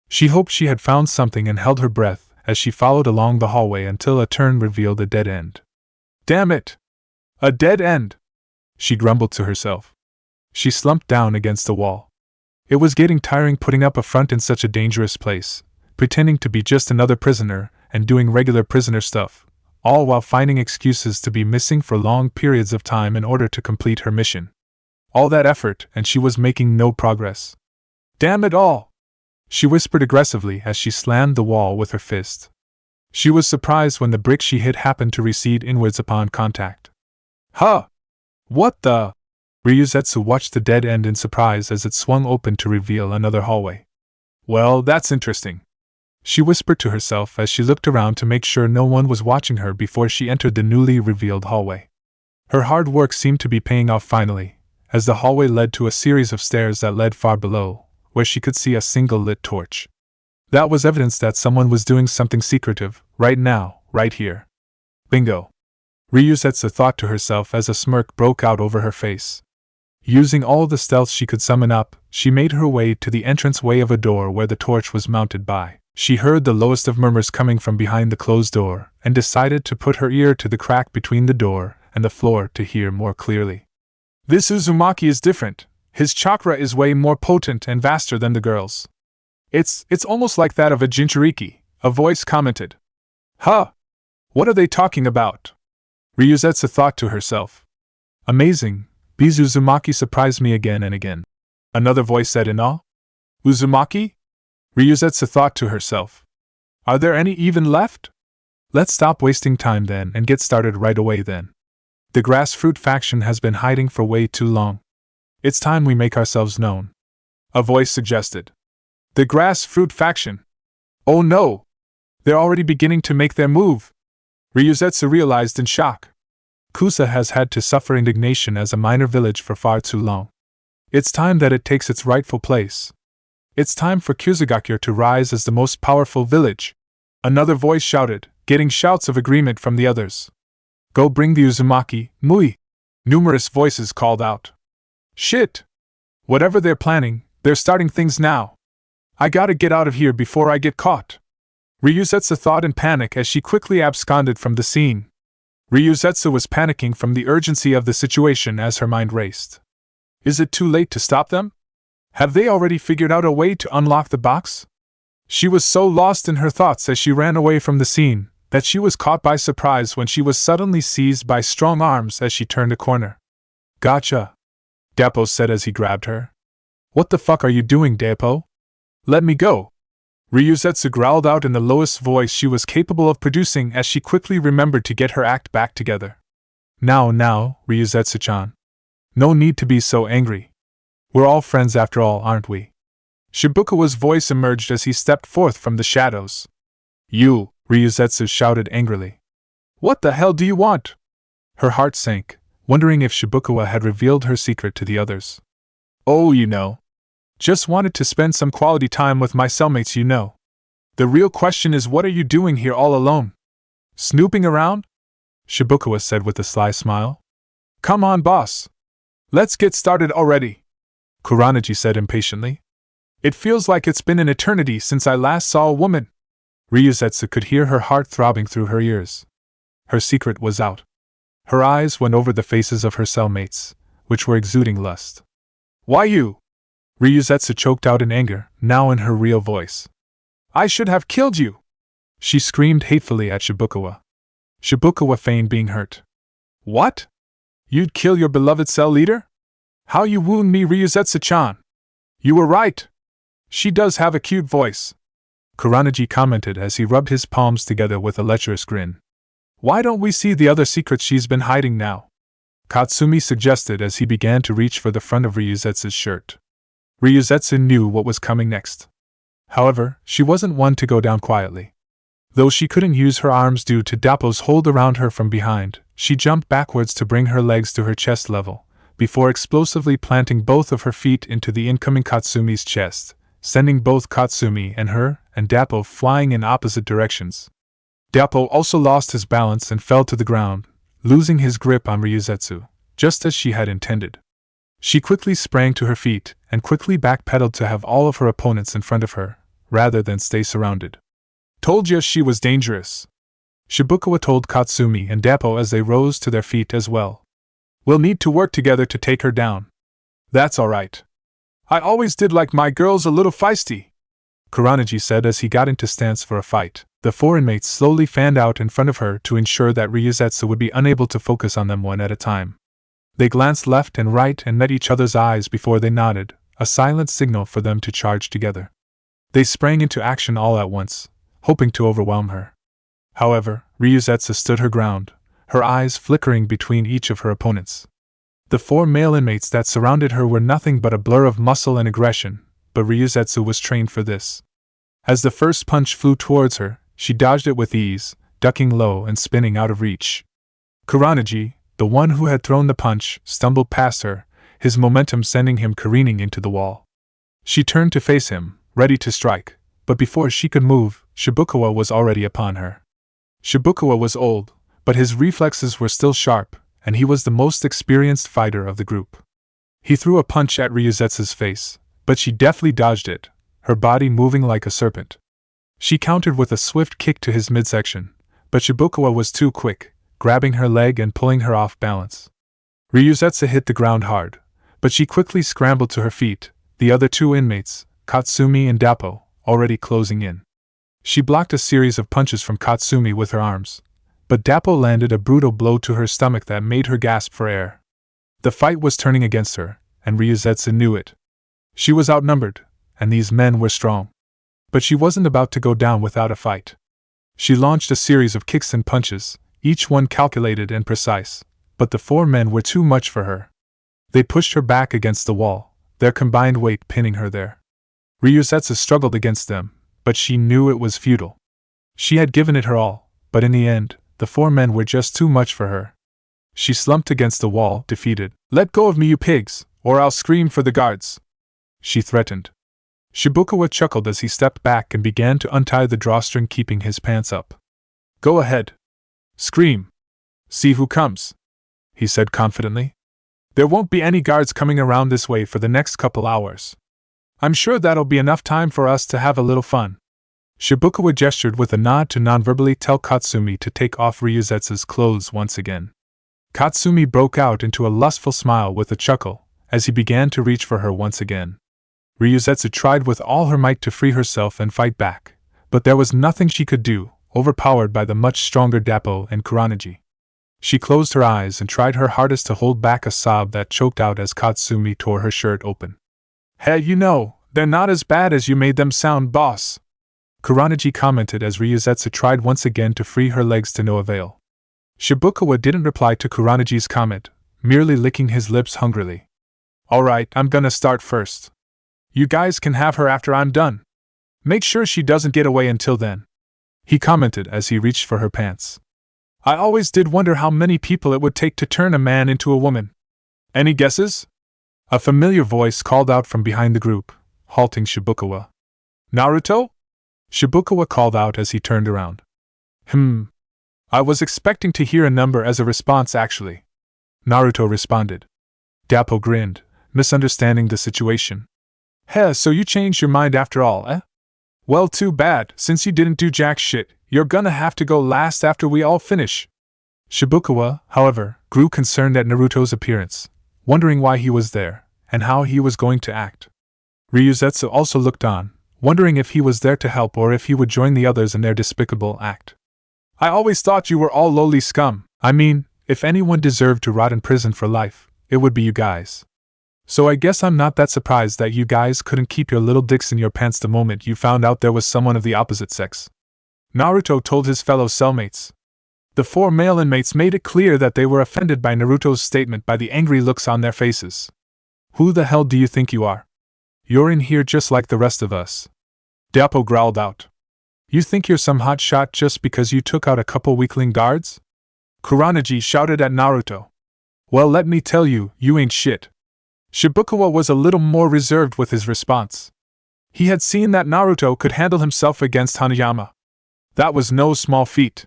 She hoped she had found something and held her breath as she followed along the hallway until a turn revealed a dead end. Damn it! A dead end! She grumbled to herself. She slumped down against the wall. It was getting tiring putting up a front in such a dangerous place, pretending to be just another prisoner and doing regular prisoner stuff, all while finding excuses to be missing for long periods of time in order to complete her mission. All that effort, and she was making no progress. Damn it all! She whispered aggressively as she slammed the wall with her fist. She was surprised when the brick she hit happened to recede inwards upon contact. Huh! What the? Ryuzetsu watched the dead end in surprise as it swung open to reveal another hallway. Well, that's interesting, she whispered to herself as she looked around to make sure no one was watching her before she entered the newly revealed hallway. Her hard work seemed to be paying off finally, as the hallway led to a series of stairs that led far below, where she could see a single lit torch. That was evidence that someone was doing something secretive, right now, right here. Bingo! Ryuzetsu thought to herself as a smirk broke out over her face. Using all the stealth she could summon up, she made her way to the entranceway of a door where the torch was mounted by. She heard the lowest of murmurs coming from behind the closed door, and decided to put her ear to the crack between the door and the floor to hear more clearly. This Uzumaki is different. His chakra is way more potent and vaster than the girl's. It's almost like that of a Jinchuriki, a voice commented. Huh! What are they talking about? Ryuzetsu thought to herself. Amazing, these Uzumaki surprised me again and again. Another voice said in awe. Uzumaki? Ryuzetsu thought to herself. Are there any even left? Let's stop wasting time then and get started right away then. The grass fruit faction has been hiding for way too long. It's time we make ourselves known. A voice suggested. The grass fruit faction? Oh no! They're already beginning to make their move. Ryuzetsu realized in shock. Kusa has had to suffer indignation as a minor village for far too long. It's time that it takes its rightful place. It's time for Kyuubi to rise as the most powerful village. Another voice shouted, getting shouts of agreement from the others. Go bring the Uzumaki, Mui! Numerous voices called out. Shit! Whatever they're planning, they're starting things now. I gotta get out of here before I get caught. Ryuzetsu thought in panic as she quickly absconded from the scene. Ryuzetsu was panicking from the urgency of the situation as her mind raced. Is it too late to stop them? Have they already figured out a way to unlock the box? She was so lost in her thoughts as she ran away from the scene, that she was caught by surprise when she was suddenly seized by strong arms as she turned a corner. Gotcha! Deppo said as he grabbed her. What the fuck are you doing, Deppo? Let me go! Ryuzetsu growled out in the lowest voice she was capable of producing as she quickly remembered to get her act back together. Now, Ryuzetsu-chan. No need to be so angry. We're all friends after all, aren't we? Shibukawa's voice emerged as he stepped forth from the shadows. You, Ryuzetsu shouted angrily. What the hell do you want? Her heart sank, wondering if Shibukawa had revealed her secret to the others. Oh, you know. Just wanted to spend some quality time with my cellmates, you know. The real question is, what are you doing here all alone? Snooping around? Shibukawa said with a sly smile. Come on, boss. Let's get started already, Kuranaji said impatiently. It feels like it's been an eternity since I last saw a woman. Ryuzetsu could hear her heart throbbing through her ears. Her secret was out. Her eyes went over the faces of her cellmates, which were exuding lust. Why you? Ryuzetsu choked out in anger, now in her real voice. I should have killed you! She screamed hatefully at Shibukawa. Shibukawa feigned being hurt. What? You'd kill your beloved cell leader? How you wound me, Ryuzetsu-chan! You were right! She does have a cute voice, Kuranaji commented as he rubbed his palms together with a lecherous grin. Why don't we see the other secrets she's been hiding now? Katsumi suggested as he began to reach for the front of Ryuzetsu's shirt. Ryuzetsu knew what was coming next. However, she wasn't one to go down quietly. Though she couldn't use her arms due to Dappo's hold around her from behind, she jumped backwards to bring her legs to her chest level, before explosively planting both of her feet into the incoming Katsumi's chest, sending both Katsumi and her and Dappo flying in opposite directions. Dappo also lost his balance and fell to the ground, losing his grip on Ryuzetsu, just as she had intended. She quickly sprang to her feet and quickly backpedaled to have all of her opponents in front of her, rather than stay surrounded. Told you she was dangerous, Shibukawa told Katsumi and Dappo as they rose to their feet as well. We'll need to work together to take her down. That's alright. I always did like my girls a little feisty, Kuranaji said as he got into stance for a fight. The four inmates slowly fanned out in front of her to ensure that Ryuzetsu would be unable to focus on them one at a time. They glanced left and right and met each other's eyes before they nodded, a silent signal for them to charge together. They sprang into action all at once, hoping to overwhelm her. However, Ryuzetsu stood her ground, her eyes flickering between each of her opponents. The four male inmates that surrounded her were nothing but a blur of muscle and aggression, but Ryuzetsu was trained for this. As the first punch flew towards her, she dodged it with ease, ducking low and spinning out of reach. Kuranaji, the one who had thrown the punch, stumbled past her, his momentum sending him careening into the wall. She turned to face him, ready to strike, but before she could move, Shibukawa was already upon her. Shibukawa was old, but his reflexes were still sharp, and he was the most experienced fighter of the group. He threw a punch at Ryuzetsu's face, but she deftly dodged it, her body moving like a serpent. She countered with a swift kick to his midsection, but Shibukawa was too quick, grabbing her leg and pulling her off balance. Ryuzetsu hit the ground hard, but she quickly scrambled to her feet, the other two inmates, Katsumi and Dappo, already closing in. She blocked a series of punches from Katsumi with her arms, but Dappo landed a brutal blow to her stomach that made her gasp for air. The fight was turning against her, and Ryuzetsu knew it. She was outnumbered, and these men were strong. But she wasn't about to go down without a fight. She launched a series of kicks and punches, each one calculated and precise, but the four men were too much for her. They pushed her back against the wall, their combined weight pinning her there. Ryuzetsu struggled against them, but she knew it was futile. She had given it her all, but in the end, the four men were just too much for her. She slumped against the wall, defeated. "Let go of me, you pigs, or I'll scream for the guards," she threatened. Shibukawa chuckled as he stepped back and began to untie the drawstring keeping his pants up. "Go ahead. Scream. See who comes," he said confidently. "There won't be any guards coming around this way for the next couple hours. I'm sure that'll be enough time for us to have a little fun." Shibukawa gestured with a nod to nonverbally tell Katsumi to take off Ryuzetsu's clothes once again. Katsumi broke out into a lustful smile with a chuckle, as he began to reach for her once again. Ryuzetsu tried with all her might to free herself and fight back, but there was nothing she could do, overpowered by the much stronger Dappo and Kuranaji. She closed her eyes and tried her hardest to hold back a sob that choked out as Katsumi tore her shirt open. "Hey, they're not as bad as you made them sound, boss," Kuranaji commented as Ryuzetsu tried once again to free her legs to no avail. Shibukawa didn't reply to Kuranaji's comment, merely licking his lips hungrily. "Alright, I'm gonna start first. You guys can have her after I'm done. Make sure she doesn't get away until then," he commented as he reached for her pants. "I always did wonder how many people it would take to turn a man into a woman. Any guesses?" A familiar voice called out from behind the group, halting Shibukawa. "Naruto?" Shibukawa called out as he turned around. I was expecting to hear a number as a response actually," Naruto responded. Dappo grinned, misunderstanding the situation. "Heh, so you changed your mind after all, eh? Well, too bad, since you didn't do jack shit, you're gonna have to go last after we all finish." Shibukawa, however, grew concerned at Naruto's appearance, wondering why he was there, and how he was going to act. Ryuzetsu also looked on, wondering if he was there to help or if he would join the others in their despicable act. "I always thought you were all lowly scum. I mean, if anyone deserved to rot in prison for life, it would be you guys. So I guess I'm not that surprised that you guys couldn't keep your little dicks in your pants the moment you found out there was someone of the opposite sex," Naruto told his fellow cellmates. The four male inmates made it clear that they were offended by Naruto's statement by the angry looks on their faces. "Who the hell do you think you are? You're in here just like the rest of us," Dappo growled out. You think you're some hot shot just because you took out a couple weakling guards? Kuronaji shouted at Naruto. Well, let me tell you, you ain't shit. Shibukawa was a little more reserved with his response. He had seen that Naruto could handle himself against Hanayama. That was no small feat.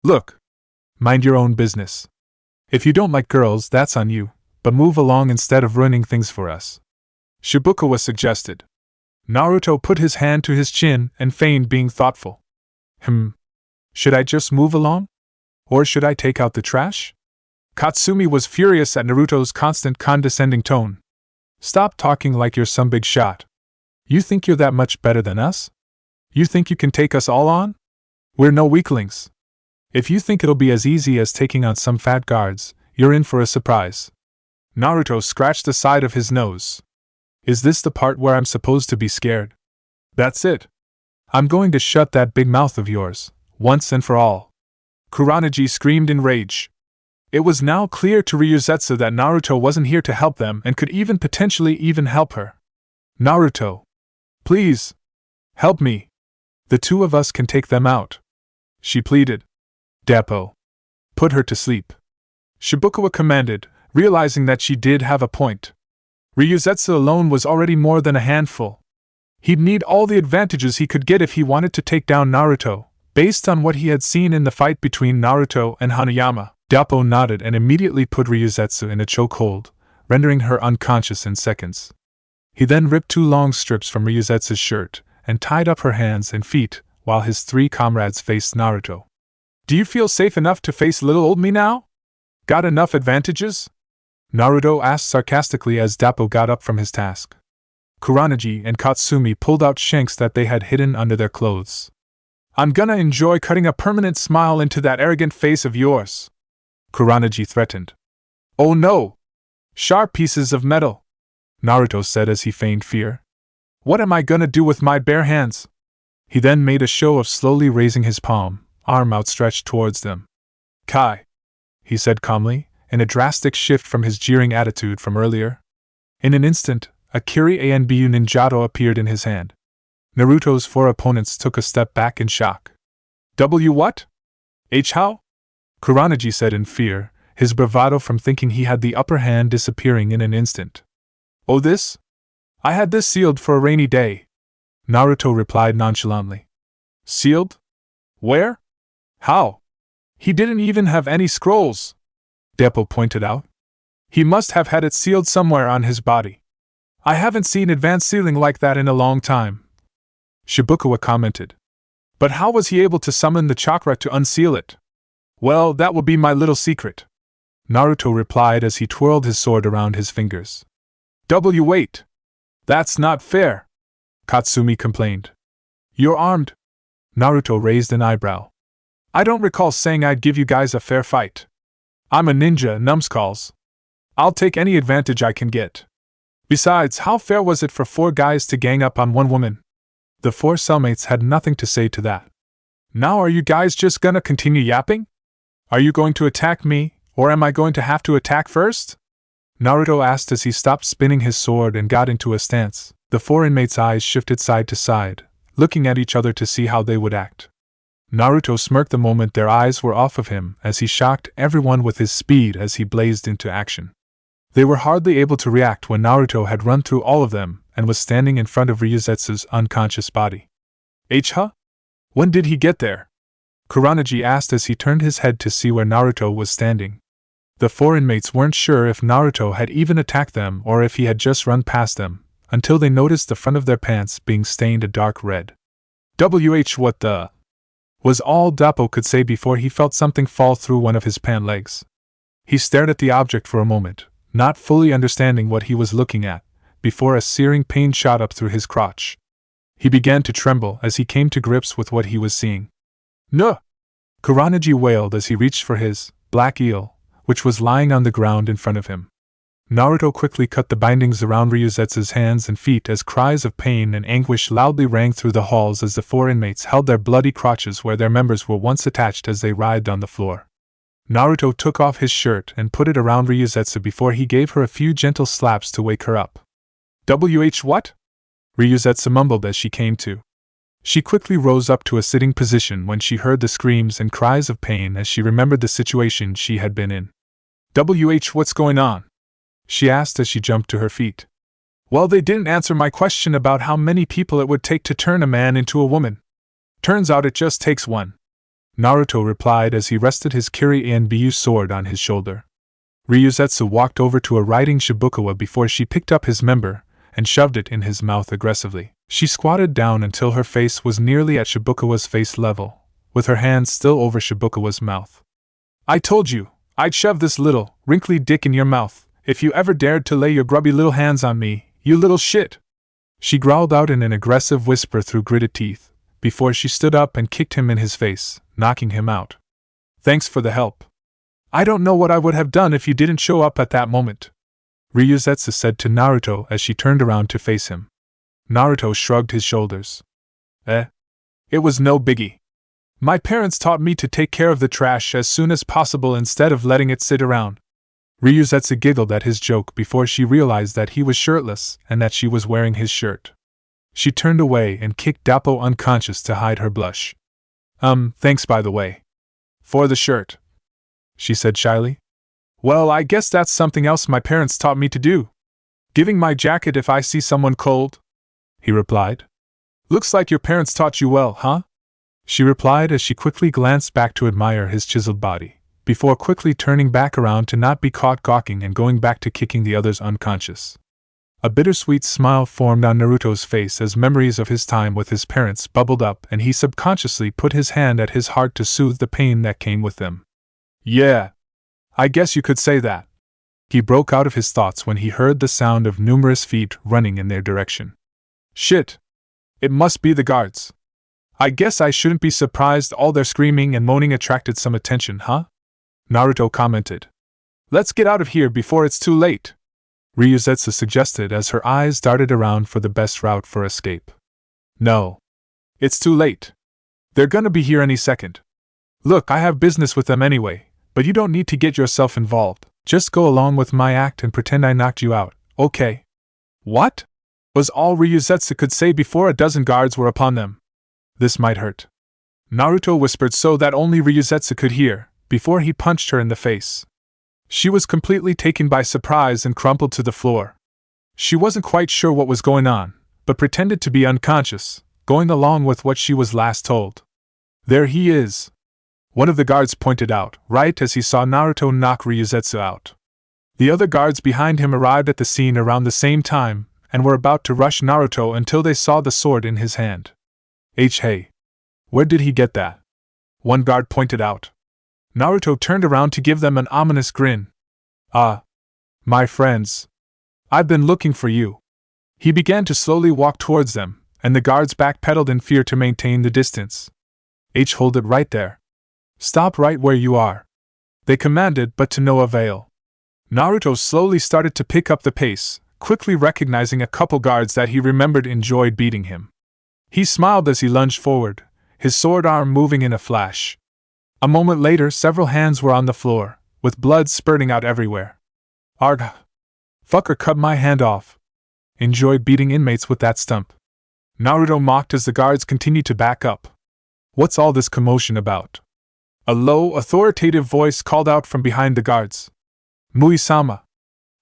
Look. Mind your own business. If you don't like girls, that's on you, but move along instead of ruining things for us. Shibukawa suggested. Naruto put his hand to his chin and feigned being thoughtful. Should I just move along? Or should I take out the trash? Katsumi was furious at Naruto's constant condescending tone. Stop talking like you're some big shot. You think you're that much better than us? You think you can take us all on? We're no weaklings. If you think it'll be as easy as taking on some fat guards, you're in for a surprise. Naruto scratched the side of his nose. Is this the part where I'm supposed to be scared? That's it. I'm going to shut that big mouth of yours, once and for all. Kuronaji screamed in rage. It was now clear to Ryuzetsu that Naruto wasn't here to help them and could even potentially help her. Naruto. Please. Help me. The two of us can take them out. She pleaded. Dappo. Put her to sleep. Shibukawa commanded, realizing that she did have a point. Ryuzetsu alone was already more than a handful. He'd need all the advantages he could get if he wanted to take down Naruto, based on what he had seen in the fight between Naruto and Hanayama. Dappo nodded and immediately put Ryuzetsu in a chokehold, rendering her unconscious in seconds. He then ripped 2 long strips from Ryuzetsu's shirt and tied up her hands and feet while his 3 comrades faced Naruto. Do you feel safe enough to face little old me now? Got enough advantages? Naruto asked sarcastically as Dappo got up from his task. Kuronaji and Katsumi pulled out shanks that they had hidden under their clothes. I'm gonna enjoy cutting a permanent smile into that arrogant face of yours. Kuronaji threatened. Oh no! Sharp pieces of metal, Naruto said as he feigned fear. What am I gonna do with my bare hands? He then made a show of slowly raising his palm, arm outstretched towards them. Kai, he said calmly, in a drastic shift from his jeering attitude from earlier. In an instant, a Kiri Anbu Ninjato appeared in his hand. Naruto's 4 opponents took a step back in shock. W what? H how? Kuronaji said in fear, his bravado from thinking he had the upper hand disappearing in an instant. Oh this? I had this sealed for a rainy day. Naruto replied nonchalantly. Sealed? Where? How? He didn't even have any scrolls, Dappo pointed out. He must have had it sealed somewhere on his body. I haven't seen advanced sealing like that in a long time, Shibukawa commented. But how was he able to summon the chakra to unseal it? Well, that will be my little secret, Naruto replied as he twirled his sword around his fingers. Wait. That's not fair, Katsumi complained. You're armed? Naruto raised an eyebrow. I don't recall saying I'd give you guys a fair fight. I'm a ninja, numbskulls. I'll take any advantage I can get. Besides, how fair was it for 4 guys to gang up on 1 woman? The 4 cellmates had nothing to say to that. Now are you guys just gonna continue yapping? Are you going to attack me, or am I going to have to attack first? Naruto asked as he stopped spinning his sword and got into a stance. The 4 inmates' eyes shifted side to side, looking at each other to see how they would act. Naruto smirked the moment their eyes were off of him as he shocked everyone with his speed as he blazed into action. They were hardly able to react when Naruto had run through all of them and was standing in front of Ryuzetsu's unconscious body. Huh? When did he get there? Kuronaji asked as he turned his head to see where Naruto was standing. The 4 inmates weren't sure if Naruto had even attacked them or if he had just run past them, until they noticed the front of their pants being stained a dark red. What the? Was all Dappo could say before he felt something fall through one of his pant legs. He stared at the object for a moment, not fully understanding what he was looking at, before a searing pain shot up through his crotch. He began to tremble as he came to grips with what he was seeing. No! Kuronaji wailed as he reached for his black eel, which was lying on the ground in front of him. Naruto quickly cut the bindings around Ryuzetsu's hands and feet as cries of pain and anguish loudly rang through the halls as the 4 inmates held their bloody crotches where their members were once attached as they writhed on the floor. Naruto took off his shirt and put it around Ryuzetsu before he gave her a few gentle slaps to wake her up. What? Ryuzetsu mumbled as she came to. She quickly rose up to a sitting position when she heard the screams and cries of pain as she remembered the situation she had been in. What's going on? She asked as she jumped to her feet. Well, they didn't answer my question about how many people it would take to turn a man into a woman. Turns out it just takes one. Naruto replied as he rested his Kiri-Anbu sword on his shoulder. Ryuzetsu walked over to a riding Shibukawa before she picked up his member and shoved it in his mouth aggressively. She squatted down until her face was nearly at Shibukawa's face level, with her hands still over Shibukawa's mouth. I told you, I'd shove this little, wrinkly dick in your mouth, if you ever dared to lay your grubby little hands on me, you little shit! She growled out in an aggressive whisper through gritted teeth, before she stood up and kicked him in his face, knocking him out. Thanks for the help. I don't know what I would have done if you didn't show up at that moment, Ryuzetsu said to Naruto as she turned around to face him. Naruto shrugged his shoulders. It was no biggie. My parents taught me to take care of the trash as soon as possible instead of letting it sit around. Ryuzetsu giggled at his joke before she realized that he was shirtless and that she was wearing his shirt. She turned away and kicked Dappo unconscious to hide her blush. Thanks by the way. For the shirt, she said shyly. Well, I guess that's something else my parents taught me to do. Giving my jacket if I see someone cold, he replied. Looks like your parents taught you well, huh? She replied as she quickly glanced back to admire his chiseled body, before quickly turning back around to not be caught gawking and going back to kicking the others unconscious. A bittersweet smile formed on Naruto's face as memories of his time with his parents bubbled up and he subconsciously put his hand at his heart to soothe the pain that came with them. Yeah, I guess you could say that. He broke out of his thoughts when he heard the sound of numerous feet running in their direction. Shit! It must be the guards. I guess I shouldn't be surprised all their screaming and moaning attracted some attention, huh? Naruto commented. Let's get out of here before it's too late, Ryuzetsu suggested as her eyes darted around for the best route for escape. No. It's too late. They're gonna be here any second. Look, I have business with them anyway, but you don't need to get yourself involved. Just go along with my act and pretend I knocked you out, okay? What? Was all Ryuzetsu could say before a dozen guards were upon them. This might hurt, Naruto whispered so that only Ryuzetsu could hear, before he punched her in the face. She was completely taken by surprise and crumpled to the floor. She wasn't quite sure what was going on, but pretended to be unconscious, going along with what she was last told. There he is, one of the guards pointed out, right as he saw Naruto knock Ryuzetsu out. The other guards behind him arrived at the scene around the same time, and were about to rush Naruto until they saw the sword in his hand. Hey, where did he get that? One guard pointed out. Naruto turned around to give them an ominous grin. My friends. I've been looking for you. He began to slowly walk towards them, and the guards backpedaled in fear to maintain the distance. Hold it right there. Stop right where you are, they commanded, but to no avail. Naruto slowly started to pick up the pace, quickly recognizing a couple guards that he remembered enjoyed beating him. He smiled as he lunged forward, his sword arm moving in a flash. A moment later, several hands were on the floor, with blood spurting out everywhere. Argh! Fucker, cut my hand off. Enjoyed beating inmates with that stump. Naruto mocked as the guards continued to back up. What's all this commotion about? A low, authoritative voice called out from behind the guards. Mui-sama.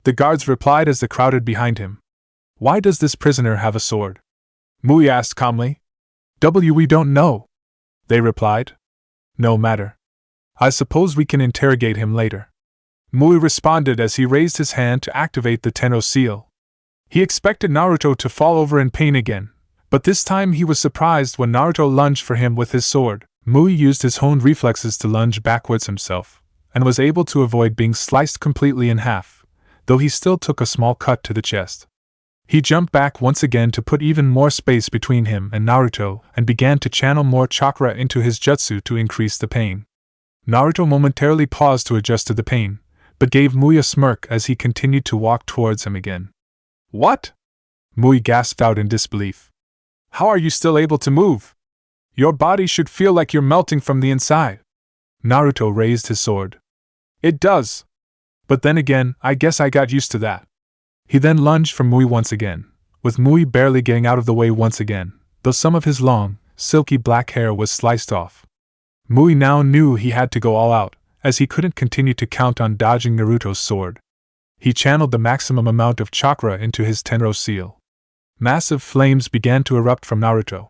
The guards replied as they crowded behind him. Why does this prisoner have a sword? Mui asked calmly. We don't know, they replied. No matter. I suppose we can interrogate him later. Mui responded as he raised his hand to activate the Tenno seal. He expected Naruto to fall over in pain again, but this time he was surprised when Naruto lunged for him with his sword. Mui used his honed reflexes to lunge backwards himself, and was able to avoid being sliced completely in half, though he still took a small cut to the chest. He jumped back once again to put even more space between him and Naruto and began to channel more chakra into his jutsu to increase the pain. Naruto momentarily paused to adjust to the pain, but gave Mui a smirk as he continued to walk towards him again. What? Mui gasped out in disbelief. How are you still able to move? Your body should feel like you're melting from the inside. Naruto raised his sword. It does. But then again, I guess I got used to that. He then lunged for Mui once again, with Mui barely getting out of the way once again, though some of his long, silky black hair was sliced off. Mui now knew he had to go all out, as he couldn't continue to count on dodging Naruto's sword. He channeled the maximum amount of chakra into his Tenro seal. Massive flames began to erupt from Naruto.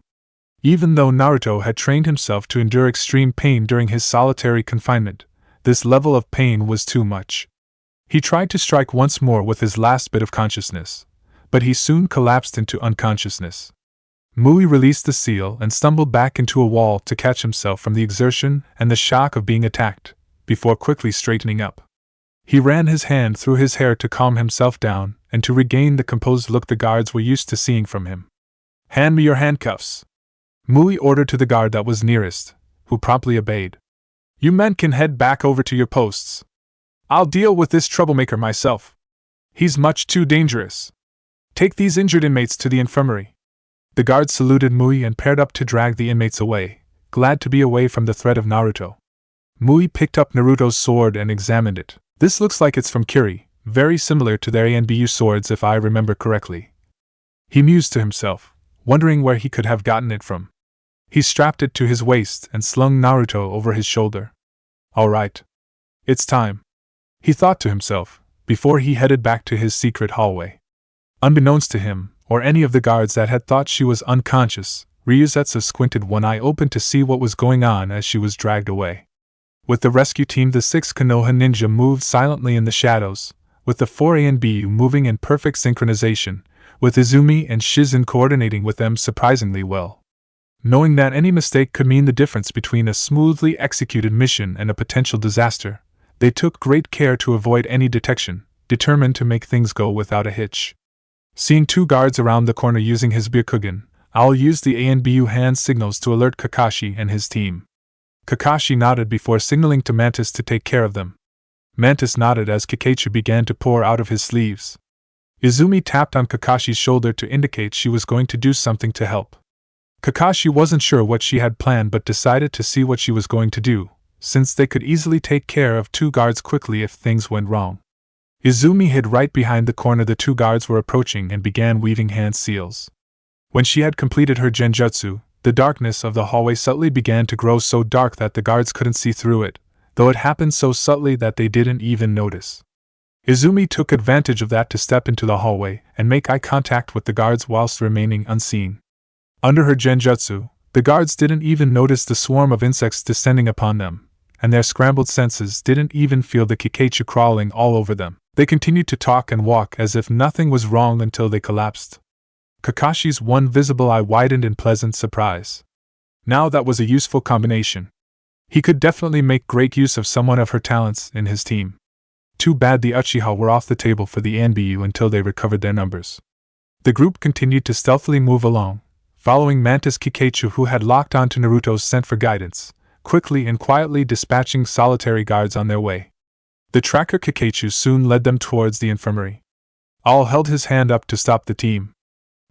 Even though Naruto had trained himself to endure extreme pain during his solitary confinement, this level of pain was too much. He tried to strike once more with his last bit of consciousness, but he soon collapsed into unconsciousness. Mui released the seal and stumbled back into a wall to catch himself from the exertion and the shock of being attacked, before quickly straightening up. He ran his hand through his hair to calm himself down and to regain the composed look the guards were used to seeing from him. "Hand me your handcuffs," Mui ordered to the guard that was nearest, who promptly obeyed. "You men can head back over to your posts. I'll deal with this troublemaker myself. He's much too dangerous. Take these injured inmates to the infirmary." The guards saluted Mui and paired up to drag the inmates away, glad to be away from the threat of Naruto. Mui picked up Naruto's sword and examined it. "This looks like it's from Kyuubi, very similar to their ANBU swords if I remember correctly." He mused to himself, wondering where he could have gotten it from. He strapped it to his waist and slung Naruto over his shoulder. "All right. It's time," he thought to himself, before he headed back to his secret hallway. Unbeknownst to him, or any of the guards that had thought she was unconscious, Ryuzetsu squinted one eye open to see what was going on as she was dragged away. With the rescue team, the 6 Konoha ninja moved silently in the shadows, with the 4 ANBU moving in perfect synchronization, with Izumi and Shizen coordinating with them surprisingly well. Knowing that any mistake could mean the difference between a smoothly executed mission and a potential disaster, they took great care to avoid any detection, determined to make things go without a hitch. Seeing 2 guards around the corner using his Byakugan, Owl used the ANBU hand signals to alert Kakashi and his team. Kakashi nodded before signaling to Mantis to take care of them. Mantis nodded as Kikaichu began to pour out of his sleeves. Izumi tapped on Kakashi's shoulder to indicate she was going to do something to help. Kakashi wasn't sure what she had planned but decided to see what she was going to do, since they could easily take care of 2 guards quickly if things went wrong. Izumi hid right behind the corner the 2 guards were approaching and began weaving hand seals. When she had completed her genjutsu, the darkness of the hallway subtly began to grow so dark that the guards couldn't see through it, though it happened so subtly that they didn't even notice. Izumi took advantage of that to step into the hallway and make eye contact with the guards whilst remaining unseen. Under her genjutsu, the guards didn't even notice the swarm of insects descending upon them, and their scrambled senses didn't even feel the Kikaichu crawling all over them. They continued to talk and walk as if nothing was wrong until they collapsed. Kakashi's one visible eye widened in pleasant surprise. Now that was a useful combination. He could definitely make great use of someone of her talents in his team. Too bad the Uchiha were off the table for the ANBU until they recovered their numbers. The group continued to stealthily move along, following Mantis Kikaichu, who had locked onto Naruto's scent for guidance, quickly and quietly dispatching solitary guards on their way. The tracker Kikaichu soon led them towards the infirmary. All held his hand up to stop the team.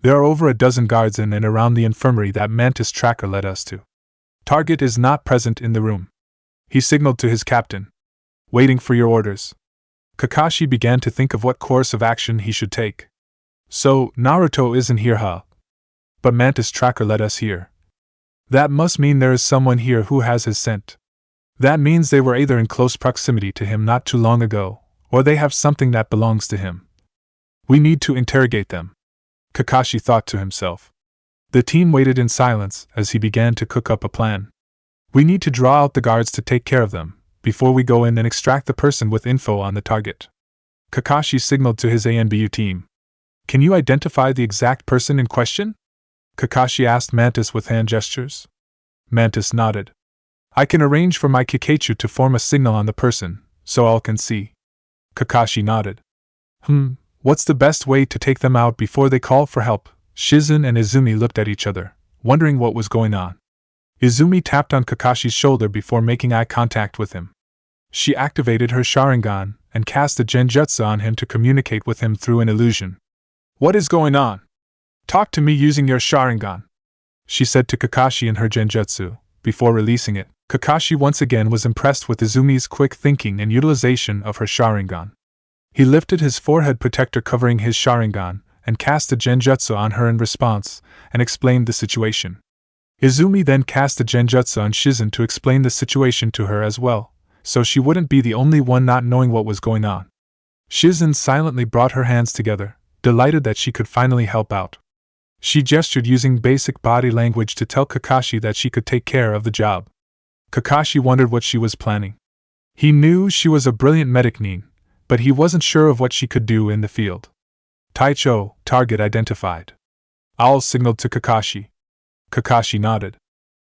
"There are over a dozen guards in and around the infirmary that Mantis tracker led us to. Target is not present in the room," he signaled to his captain. "Waiting for your orders." Kakashi began to think of what course of action he should take. "So, Naruto isn't here, huh? But Mantis tracker led us here. That must mean there is someone here who has his scent. That means they were either in close proximity to him not too long ago, or they have something that belongs to him. We need to interrogate them," Kakashi thought to himself. The team waited in silence as he began to cook up a plan. "We need to draw out the guards to take care of them, before we go in and extract the person with info on the target." Kakashi signaled to his ANBU team. "Can you identify the exact person in question?" Kakashi asked Mantis with hand gestures. Mantis nodded. "I can arrange for my Kikaichu to form a signal on the person, so all can see." Kakashi nodded. What's the best way to take them out before they call for help?" Shizen and Izumi looked at each other, wondering what was going on. Izumi tapped on Kakashi's shoulder before making eye contact with him. She activated her Sharingan and cast a genjutsu on him to communicate with him through an illusion. "What is going on? Talk to me using your Sharingan," she said to Kakashi in her genjutsu, before releasing it. Kakashi once again was impressed with Izumi's quick thinking and utilization of her Sharingan. He lifted his forehead protector covering his Sharingan, and cast a genjutsu on her in response, and explained the situation. Izumi then cast a genjutsu on Shizen to explain the situation to her as well, so she wouldn't be the only one not knowing what was going on. Shizen silently brought her hands together, delighted that she could finally help out. She gestured using basic body language to tell Kakashi that she could take care of the job. Kakashi wondered what she was planning. He knew she was a brilliant medic nin, but he wasn't sure of what she could do in the field. Taicho, target identified. Owl signaled to Kakashi. Kakashi nodded.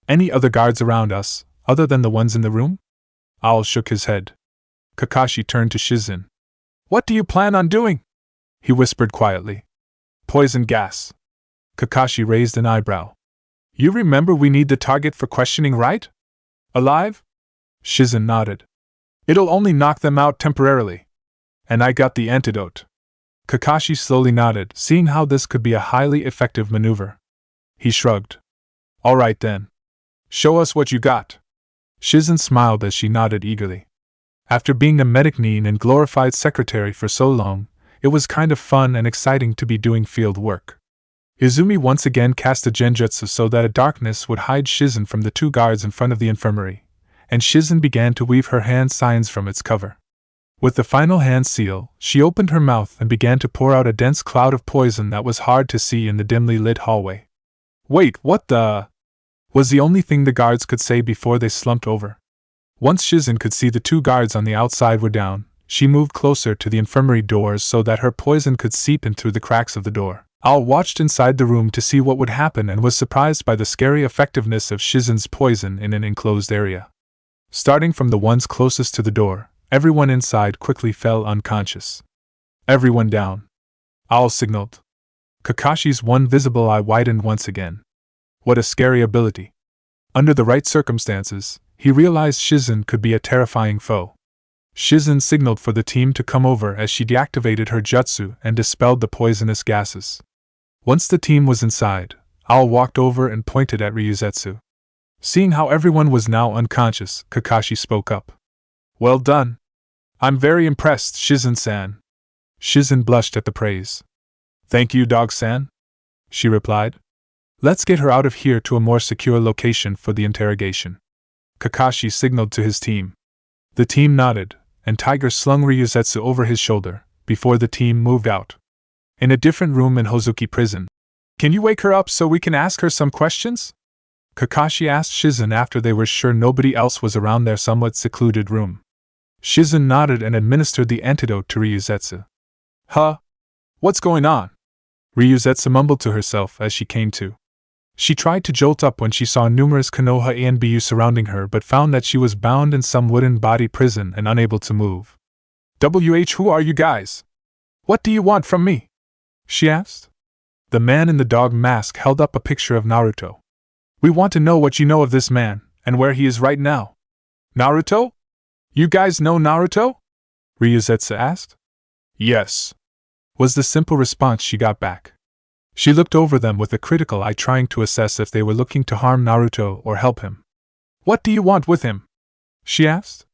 Any other guards around us, other than the ones in the room? Owl shook his head. Kakashi turned to Shizen. What do you plan on doing? He whispered quietly. Poison gas. Kakashi raised an eyebrow. You remember we need the target for questioning, right? Alive? Shizen nodded. It'll only knock them out temporarily. And I got the antidote. Kakashi slowly nodded, seeing how this could be a highly effective maneuver. He shrugged. All right then. Show us what you got. Shizen smiled as she nodded eagerly. After being a medic nin and glorified secretary for so long, it was kind of fun and exciting to be doing field work. Izumi once again cast a genjutsu so that a darkness would hide Shizen from the two guards in front of the infirmary, and Shizen began to weave her hand signs from its cover. With the final hand seal, she opened her mouth and began to pour out a dense cloud of poison that was hard to see in the dimly lit hallway. Wait, what the? Was the only thing the guards could say before they slumped over. Once Shizen could see the two guards on the outside were down, she moved closer to the infirmary doors so that her poison could seep in through the cracks of the door. Owl watched inside the room to see what would happen and was surprised by the scary effectiveness of Shizen's poison in an enclosed area. Starting from the ones closest to the door, everyone inside quickly fell unconscious. Everyone down. Owl signaled. Kakashi's one visible eye widened once again. What a scary ability. Under the right circumstances, he realized Shizen could be a terrifying foe. Shizen signaled for the team to come over as she deactivated her jutsu and dispelled the poisonous gases. Once the team was inside, Owl walked over and pointed at Ryuzetsu. Seeing how everyone was now unconscious, Kakashi spoke up. Well done. I'm very impressed, Shizen-san. Shizen blushed at the praise. Thank you, Dog-san, she replied. Let's get her out of here to a more secure location for the interrogation. Kakashi signaled to his team. The team nodded, and Tiger slung Ryuzetsu over his shoulder, before the team moved out. In a different room in Hozuki prison. Can you wake her up so we can ask her some questions? Kakashi asked Shizen after they were sure nobody else was around their somewhat secluded room. Shizen nodded and administered the antidote to Ryuzetsu. Huh? What's going on? Ryuzetsu mumbled to herself as she came to. She tried to jolt up when she saw numerous Konoha ANBU surrounding her but found that she was bound in some wooden body prison and unable to move. Who are you guys? What do you want from me? She asked. The man in the dog mask held up a picture of Naruto. We want to know what you know of this man, and where he is right now. Naruto? You guys know Naruto? Ryuzetsu asked. Yes, was the simple response she got back. She looked over them with a critical eye, trying to assess if they were looking to harm Naruto or help him. What do you want with him? She asked.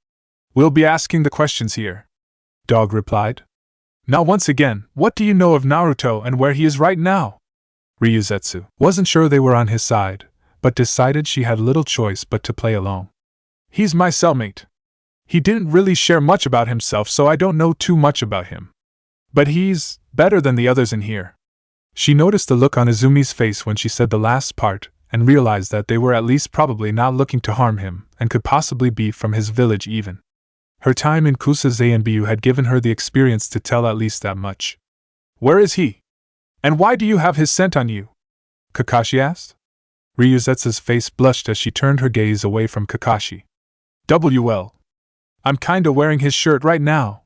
We'll be asking the questions here, Dog replied. Now once again, what do you know of Naruto and where he is right now? Ryuzetsu wasn't sure they were on his side, but decided she had little choice but to play along. He's my cellmate. He didn't really share much about himself, so I don't know too much about him. But he's better than the others in here. She noticed the look on Izumi's face when she said the last part, and realized that they were at least probably not looking to harm him, and could possibly be from his village even. Her time in Kusa's ANBU had given her the experience to tell at least that much. Where is he? And why do you have his scent on you? Kakashi asked. Ryuzetsu's face blushed as she turned her gaze away from Kakashi. I'm kinda wearing his shirt right now.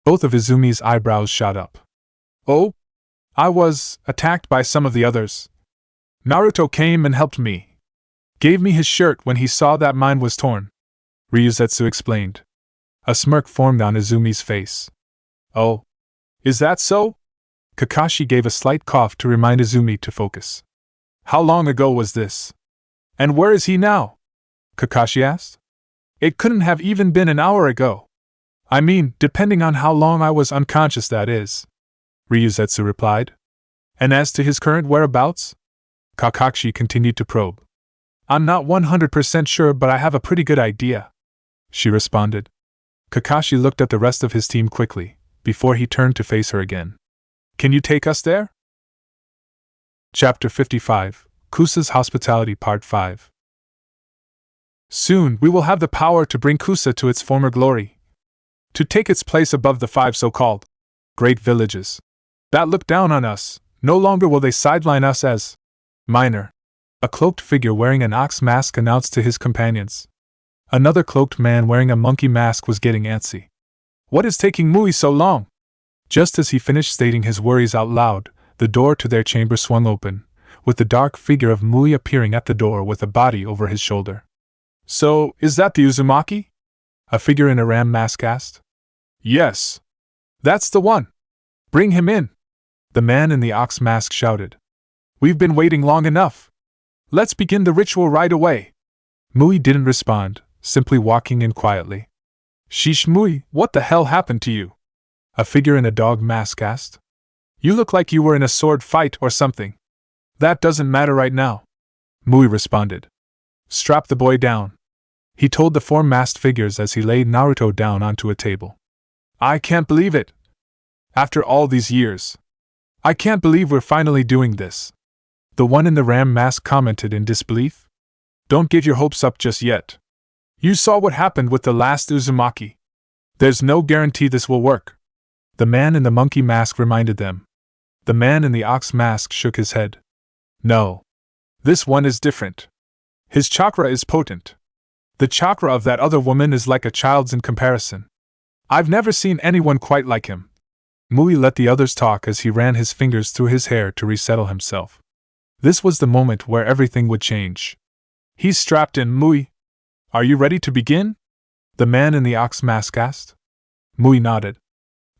Both of Izumi's eyebrows shot up. Oh? I was attacked by some of the others. Naruto came and helped me. Gave me his shirt when he saw that mine was torn. Ryuzetsu explained. A smirk formed on Izumi's face. Oh, is that so? Kakashi gave a slight cough to remind Izumi to focus. How long ago was this? And where is he now? Kakashi asked. It couldn't have even been an hour ago. I mean, depending on how long I was unconscious, that is, Ryuzetsu replied. And as to his current whereabouts? Kakashi continued to probe. I'm not 100% sure, but I have a pretty good idea, she responded. Kakashi looked at the rest of his team quickly, before he turned to face her again. Can you take us there? Chapter 55, Kusa's Hospitality Part 5. Soon we will have the power to bring Kusa to its former glory, to take its place above the 5 so-called great villages that look down on us. No longer will they sideline us as minor. A cloaked figure wearing an ox mask announced to his companions. Another cloaked man wearing a monkey mask was getting antsy. What is taking Mui so long? Just as he finished stating his worries out loud, the door to their chamber swung open, with the dark figure of Mui appearing at the door with a body over his shoulder. So, is that the Uzumaki? A figure in a ram mask asked. Yes. That's the one. Bring him in. The man in the ox mask shouted. We've been waiting long enough. Let's begin the ritual right away. Mui didn't respond, simply walking in quietly. Sheesh Mui, what the hell happened to you? A figure in a dog mask asked. You look like you were in a sword fight or something. That doesn't matter right now. Mui responded. Strap the boy down. He told the 4 masked figures as he laid Naruto down onto a table. I can't believe it. After all these years. I can't believe we're finally doing this. The one in the ram mask commented in disbelief. Don't get your hopes up just yet. You saw what happened with the last Uzumaki. There's no guarantee this will work. The man in the monkey mask reminded them. The man in the ox mask shook his head. No. This one is different. His chakra is potent. The chakra of that other woman is like a child's in comparison. I've never seen anyone quite like him. Mui let the others talk as he ran his fingers through his hair to resettle himself. This was the moment where everything would change. He's strapped in, Mui. Are you ready to begin? The man in the ox mask asked. Mui nodded.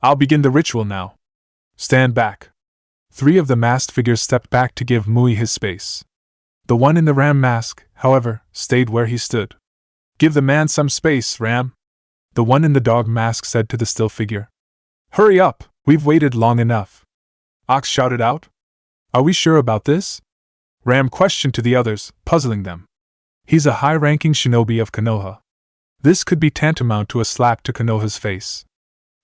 I'll begin the ritual now. Stand back. 3 of the masked figures stepped back to give Mui his space. The one in the ram mask, however, stayed where he stood. Give the man some space, Ram. The one in the dog mask said to the still figure. Hurry up, we've waited long enough. Ox shouted out. Are we sure about this? Ram questioned to the others, puzzling them. He's a high-ranking shinobi of Konoha. This could be tantamount to a slap to Konoha's face.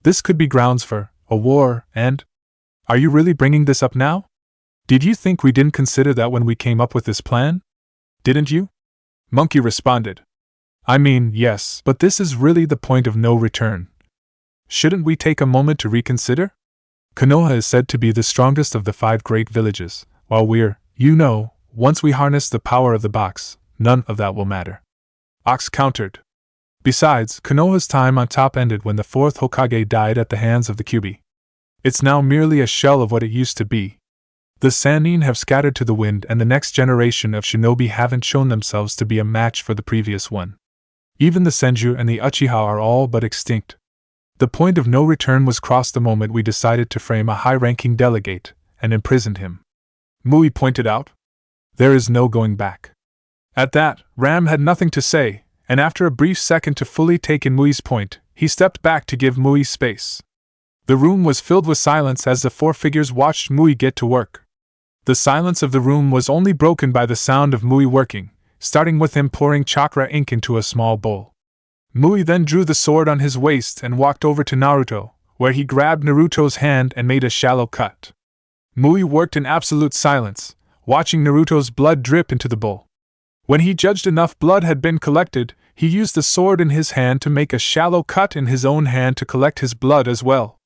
This could be grounds for a war, and... Are you really bringing this up now? Did you think we didn't consider that when we came up with this plan? Didn't you? Monkey responded. I mean, yes, but this is really the point of no return. Shouldn't we take a moment to reconsider? Konoha is said to be the strongest of the 5 great villages, while once we harness the power of the box, none of that will matter. Ox countered. Besides, Konoha's time on top ended when the 4th Hokage died at the hands of the Kyuubi. It's now merely a shell of what it used to be. The Sannin have scattered to the wind, and the next generation of shinobi haven't shown themselves to be a match for the previous one. Even the Senju and the Uchiha are all but extinct. The point of no return was crossed the moment we decided to frame a high-ranking delegate and imprisoned him. Mui pointed out. There is no going back. At that, Ram had nothing to say, and after a brief second to fully take in Mui's point, he stepped back to give Mui space. The room was filled with silence as the 4 figures watched Mui get to work. The silence of the room was only broken by the sound of Mui working, starting with him pouring chakra ink into a small bowl. Mui then drew the sword on his waist and walked over to Naruto, where he grabbed Naruto's hand and made a shallow cut. Mui worked in absolute silence, watching Naruto's blood drip into the bowl. When he judged enough blood had been collected, he used the sword in his hand to make a shallow cut in his own hand to collect his blood as well.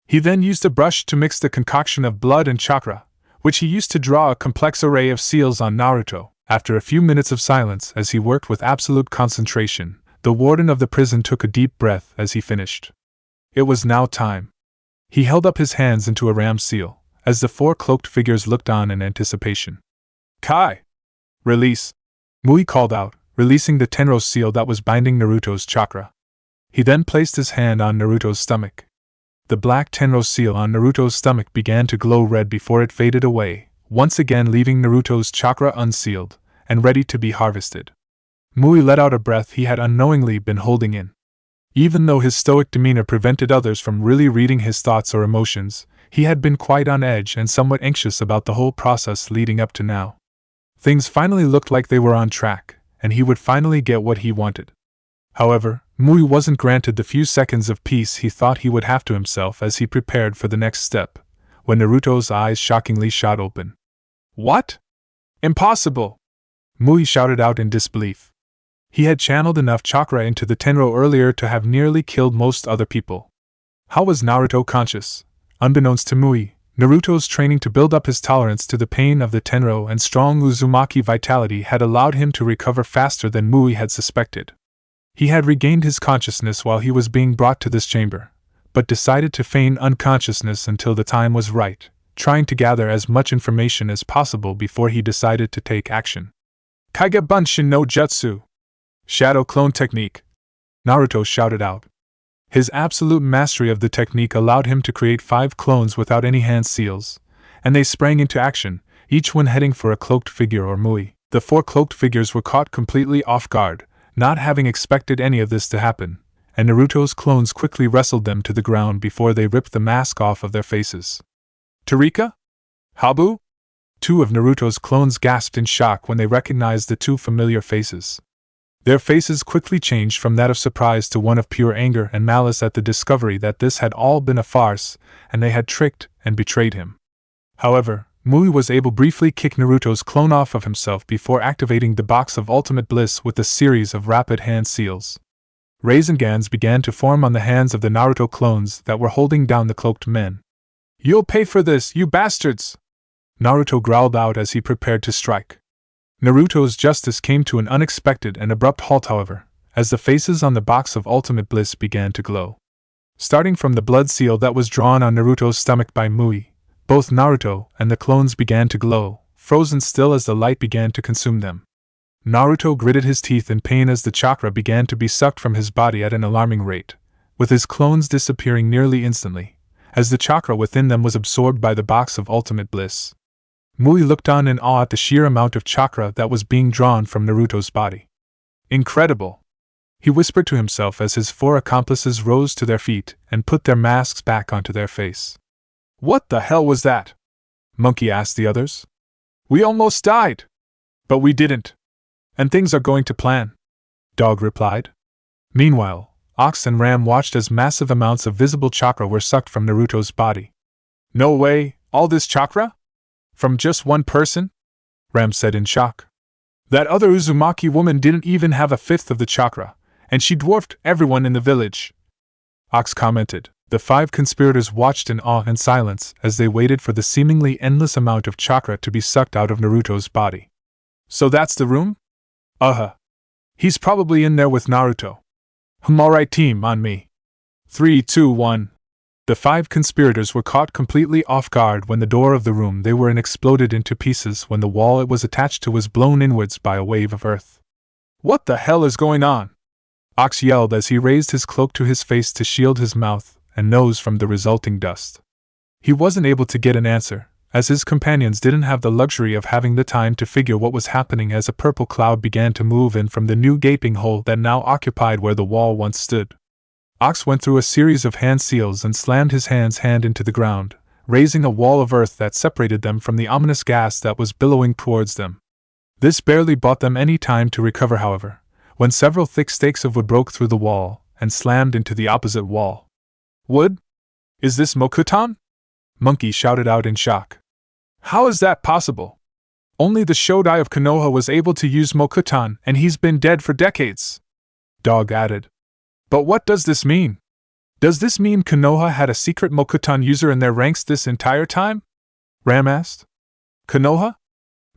He then used a brush to mix the concoction of blood and chakra, which he used to draw a complex array of seals on Naruto. After a few minutes of silence as he worked with absolute concentration, the warden of the prison took a deep breath as he finished. It was now time. He held up his hands into a ram seal, as the 4 cloaked figures looked on in anticipation. Kai! Release! Mui called out, releasing the Tenro seal that was binding Naruto's chakra. He then placed his hand on Naruto's stomach. The black Tenro seal on Naruto's stomach began to glow red before it faded away, once again leaving Naruto's chakra unsealed and ready to be harvested. Mui let out a breath he had unknowingly been holding in. Even though his stoic demeanor prevented others from really reading his thoughts or emotions, he had been quite on edge and somewhat anxious about the whole process leading up to now. Things finally looked like they were on track, and he would finally get what he wanted. However, Mui wasn't granted the few seconds of peace he thought he would have to himself as he prepared for the next step, when Naruto's eyes shockingly shot open. What? Impossible! Mui shouted out in disbelief. He had channeled enough chakra into the Tenro earlier to have nearly killed most other people. How was Naruto conscious? Unbeknownst to Mui, Naruto's training to build up his tolerance to the pain of the Tenro and strong Uzumaki vitality had allowed him to recover faster than Mui had suspected. He had regained his consciousness while he was being brought to this chamber, but decided to feign unconsciousness until the time was right, trying to gather as much information as possible before he decided to take action. Kage Bunshin no Jutsu! Shadow Clone Technique! Naruto shouted out. His absolute mastery of the technique allowed him to create 5 clones without any hand seals, and they sprang into action, each one heading for a cloaked figure or Mui. The 4 cloaked figures were caught completely off guard, not having expected any of this to happen, and Naruto's clones quickly wrestled them to the ground before they ripped the mask off of their faces. Torika? Habu? 2 of Naruto's clones gasped in shock when they recognized the 2 familiar faces. Their faces quickly changed from that of surprise to one of pure anger and malice at the discovery that this had all been a farce, and they had tricked and betrayed him. However, Mui was able to briefly kick Naruto's clone off of himself before activating the box of ultimate bliss with a series of rapid hand seals. Raisengans began to form on the hands of the Naruto clones that were holding down the cloaked men. "You'll pay for this, you bastards!" Naruto growled out as he prepared to strike. Naruto's justice came to an unexpected and abrupt halt, however, as the faces on the box of ultimate bliss began to glow. Starting from the blood seal that was drawn on Naruto's stomach by Mui, both Naruto and the clones began to glow, frozen still as the light began to consume them. Naruto gritted his teeth in pain as the chakra began to be sucked from his body at an alarming rate, with his clones disappearing nearly instantly, as the chakra within them was absorbed by the box of ultimate bliss. Mui looked on in awe at the sheer amount of chakra that was being drawn from Naruto's body. Incredible! He whispered to himself as his 4 accomplices rose to their feet and put their masks back onto their face. "What the hell was that?" Monkey asked the others. "We almost died!" "But we didn't. And things are going to plan," Dog replied. Meanwhile, Ox and Ram watched as massive amounts of visible chakra were sucked from Naruto's body. "No way, all this chakra? From just one person?" Ram said in shock. "That other Uzumaki woman didn't even have a fifth of the chakra, and she dwarfed everyone in the village," Ox commented. The 5 conspirators watched in awe and silence as they waited for the seemingly endless amount of chakra to be sucked out of Naruto's body. "So that's the room? He's probably in there with Naruto. Alright team, on me. 3, 2, 1. The 5 conspirators were caught completely off guard when the door of the room they were in exploded into pieces when the wall it was attached to was blown inwards by a wave of earth. "What the hell is going on?" Ox yelled as he raised his cloak to his face to shield his mouth and nose from the resulting dust. He wasn't able to get an answer, as his companions didn't have the luxury of having the time to figure what was happening as a purple cloud began to move in from the new gaping hole that now occupied where the wall once stood. Ox went through a series of hand seals and slammed his hand into the ground, raising a wall of earth that separated them from the ominous gas that was billowing towards them. This barely bought them any time to recover, however, when several thick stakes of wood broke through the wall and slammed into the opposite wall. "Wood? Is this Mokutan?" Monkey shouted out in shock. "How is that possible? Only the Shodai of Konoha was able to use Mokutan, and he's been dead for decades," Dog added. "But what does this mean? Does this mean Konoha had a secret Mokutan user in their ranks this entire time?" Ram asked. "Konoha?"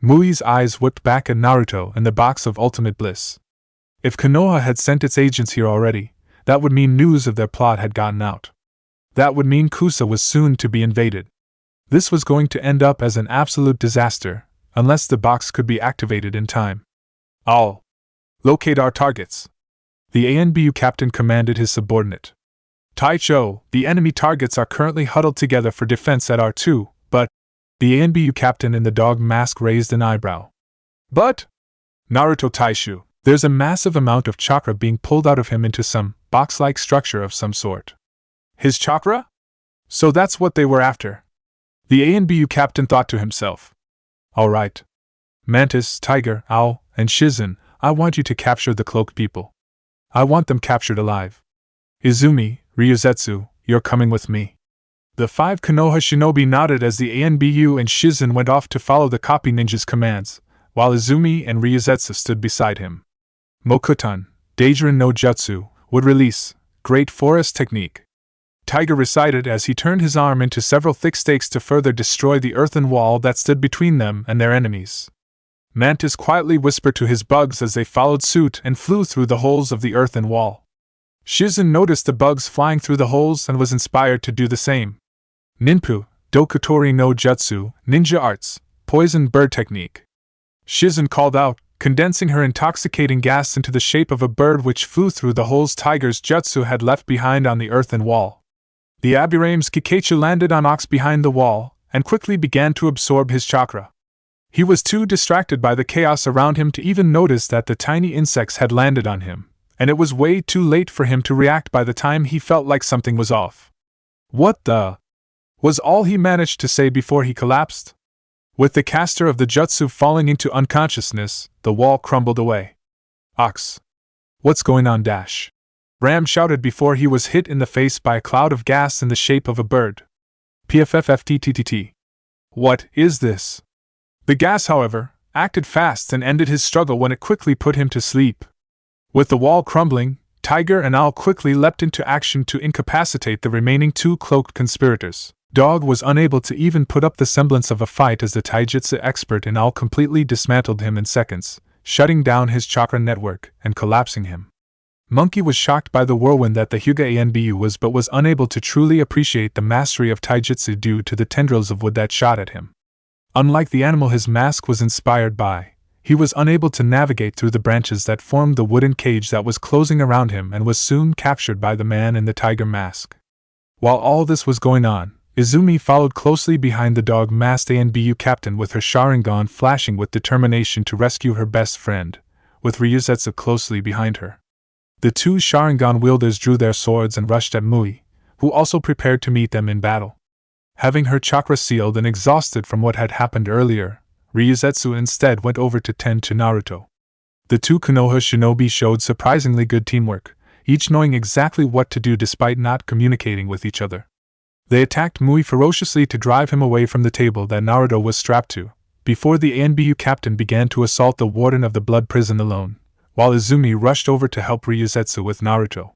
Mui's eyes whipped back at Naruto and the box of ultimate bliss. If Konoha had sent its agents here already, that would mean news of their plot had gotten out. That would mean Kusa was soon to be invaded. This was going to end up as an absolute disaster, unless the box could be activated in time. "I'll locate our targets," the ANBU captain commanded his subordinate. "Taicho, the enemy targets are currently huddled together for defense at R2, but..." The ANBU captain in the dog mask raised an eyebrow. "But..." "Naruto Taishu, there's a massive amount of chakra being pulled out of him into some box-like structure of some sort." "His chakra? So that's what they were after," the ANBU captain thought to himself. "All right. Mantis, Tiger, Owl, and Shizen, I want you to capture the cloaked people. I want them captured alive. Izumi, Ryuzetsu, you're coming with me. The 5 Konoha shinobi nodded as the ANBU and Shizen went off to follow the copy ninja's commands, while Izumi and Ryuzetsu stood beside him. Mokutan, Deijirin no Jutsu, would release, great forest technique. Tiger recited as he turned his arm into several thick stakes to further destroy the earthen wall that stood between them and their enemies. Mantis quietly whispered to his bugs as they followed suit and flew through the holes of the earthen wall. Shizen noticed the bugs flying through the holes and was inspired to do the same. Ninpu, Dokutori no Jutsu, ninja arts, poison bird technique. Shizen called out, condensing her intoxicating gas into the shape of a bird which flew through the holes Tiger's jutsu had left behind on the earthen wall. The Abirame's Kikeichu landed on Ox behind the wall, and quickly began to absorb his chakra. He was too distracted by the chaos around him to even notice that the tiny insects had landed on him, and it was way too late for him to react by the time he felt like something was off. "What the?" was all he managed to say before he collapsed. With the caster of the jutsu falling into unconsciousness, the wall crumbled away. "Ox! What's going on?" Ram shouted before he was hit in the face by a cloud of gas in the shape of a bird. "PFFFTTTT. What is this?" The gas, however, acted fast and ended his struggle when it quickly put him to sleep. With the wall crumbling, Tiger and Owl quickly leapt into action to incapacitate the remaining 2 cloaked conspirators. Dog was unable to even put up the semblance of a fight as the taijutsu expert in Owl completely dismantled him in seconds, shutting down his chakra network and collapsing him. Monkey was shocked by the whirlwind that the Hyuga ANBU was but was unable to truly appreciate the mastery of taijutsu due to the tendrils of wood that shot at him. Unlike the animal his mask was inspired by, he was unable to navigate through the branches that formed the wooden cage that was closing around him and was soon captured by the man in the tiger mask. While all this was going on, Izumi followed closely behind the dog-masked ANBU captain with her Sharingan flashing with determination to rescue her best friend, with Ryuzetsu closely behind her. The 2 Sharingan wielders drew their swords and rushed at Mui, who also prepared to meet them in battle. Having her chakra sealed and exhausted from what had happened earlier, Ryuzetsu instead went over to tend to Naruto. The 2 Konoha shinobi showed surprisingly good teamwork, each knowing exactly what to do despite not communicating with each other. They attacked Mui ferociously to drive him away from the table that Naruto was strapped to, before the ANBU captain began to assault the warden of the blood prison alone, while Izumi rushed over to help Ryuzetsu with Naruto.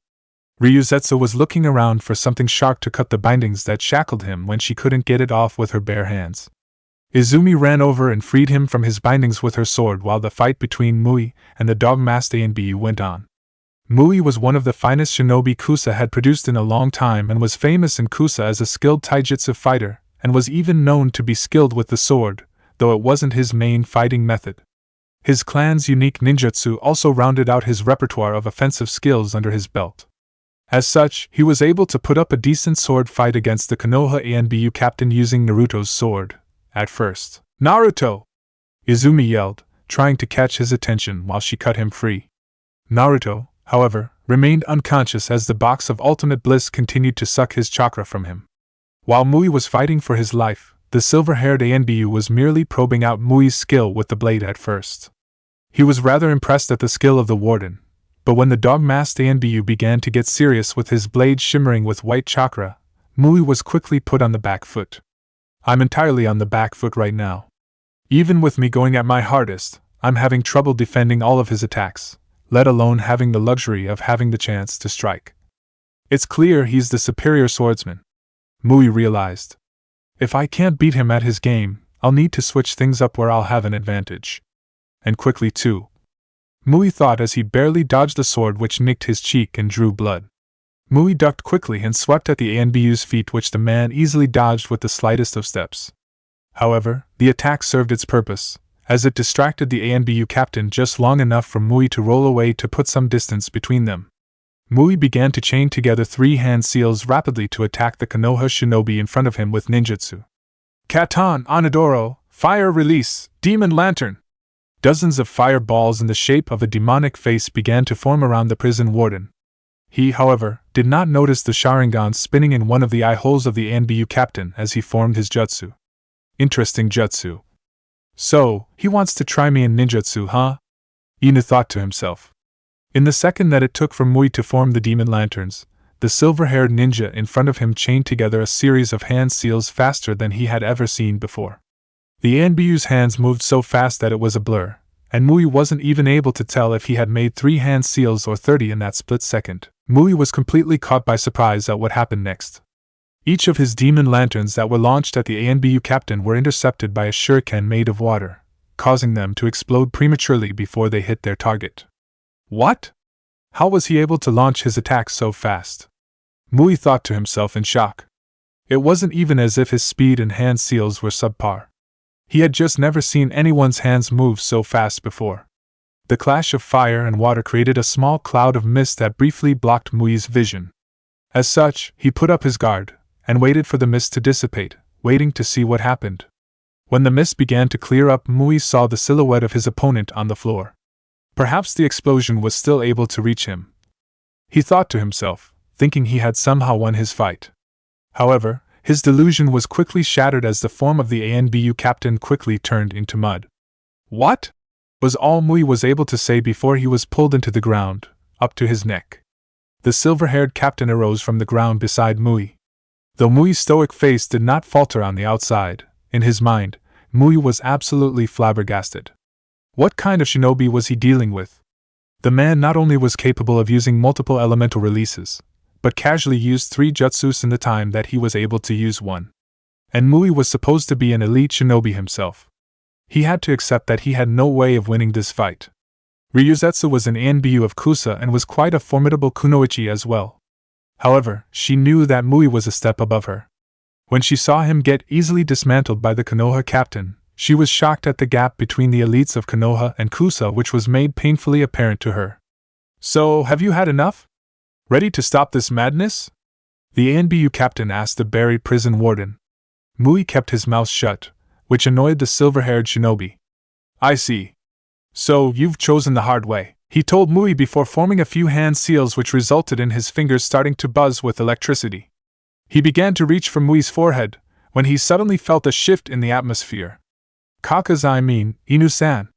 Ryuzetsu was looking around for something sharp to cut the bindings that shackled him when she couldn't get it off with her bare hands. Izumi ran over and freed him from his bindings with her sword while the fight between Mui and the dog-masked ANBU went on. Mui was one of the finest shinobi Kusa had produced in a long time and was famous in Kusa as a skilled taijutsu fighter, and was even known to be skilled with the sword, though it wasn't his main fighting method. His clan's unique ninjutsu also rounded out his repertoire of offensive skills under his belt. As such, he was able to put up a decent sword fight against the Konoha ANBU captain using Naruto's sword. At first, "Naruto!" Izumi yelled, trying to catch his attention while she cut him free. Naruto, however, remained unconscious as the box of ultimate bliss continued to suck his chakra from him. While Mui was fighting for his life, the silver-haired ANBU was merely probing out Mui's skill with the blade at first. He was rather impressed at the skill of the warden, but when the dog-masked ANBU began to get serious with his blade shimmering with white chakra, Mui was quickly put on the back foot. "I'm entirely on the back foot right now. Even with me going at my hardest, I'm having trouble defending all of his attacks, let alone having the luxury of having the chance to strike. It's clear he's the superior swordsman," Mui realized. "If I can't beat him at his game, I'll need to switch things up where I'll have an advantage. And quickly too," Mui thought as he barely dodged the sword which nicked his cheek and drew blood. Mui ducked quickly and swept at the ANBU's feet, which the man easily dodged with the slightest of steps. However, the attack served its purpose, as it distracted the ANBU captain just long enough for Mui to roll away to put some distance between them. Mui began to chain together 3 hand seals rapidly to attack the Konoha shinobi in front of him with ninjutsu. "Katan, Onodoro, fire release, demon lantern!" Dozens of fireballs in the shape of a demonic face began to form around the prison warden. He, however, did not notice the Sharingan spinning in one of the eye holes of the ANBU captain as he formed his jutsu. "Interesting jutsu," So, he wants to try me in ninjutsu, huh? Inu thought to himself. In the second that it took for Mui to form the demon lanterns, the silver-haired ninja in front of him chained together a series of hand seals faster than he had ever seen before. The Anbyu's hands moved so fast that it was a blur, and Mui wasn't even able to tell if he had made 3 hand seals or 30 in that split second. Mui was completely caught by surprise at what happened next. Each of his demon lanterns that were launched at the Anbyu captain were intercepted by a shuriken made of water, causing them to explode prematurely before they hit their target. What? How was he able to launch his attacks so fast? Mui thought to himself in shock. It wasn't even as if his speed and hand seals were subpar. He had just never seen anyone's hands move so fast before. The clash of fire and water created a small cloud of mist that briefly blocked Mui's vision. As such, he put up his guard and waited for the mist to dissipate, waiting to see what happened. When the mist began to clear up, Mui saw the silhouette of his opponent on the floor. Perhaps the explosion was still able to reach him. He thought to himself, thinking he had somehow won his fight. However, his delusion was quickly shattered as the form of the Anbyu captain quickly turned into mud. What? Was all Mui was able to say before he was pulled into the ground, up to his neck. The silver-haired captain arose from the ground beside Mui. Though Mui's stoic face did not falter on the outside, in his mind, Mui was absolutely flabbergasted. What kind of shinobi was he dealing with? The man not only was capable of using multiple elemental releases, but casually used 3 jutsus in the time that he was able to use one. And Mui was supposed to be an elite shinobi himself. He had to accept that he had no way of winning this fight. Ryuzetsu was an Anbyu of Kusa and was quite a formidable kunoichi as well. However, she knew that Mui was a step above her. When she saw him get easily dismantled by the Konoha captain, she was shocked at the gap between the elites of Konoha and Kusa, which was made painfully apparent to her. So, have you had enough? Ready to stop this madness? The Anbyu captain asked the buried prison warden. Mui kept his mouth shut, which annoyed the silver-haired shinobi. I see. So, you've chosen the hard way, he told Mui before forming a few hand seals which resulted in his fingers starting to buzz with electricity. He began to reach for Mui's forehead, when he suddenly felt a shift in the atmosphere. Inu-san.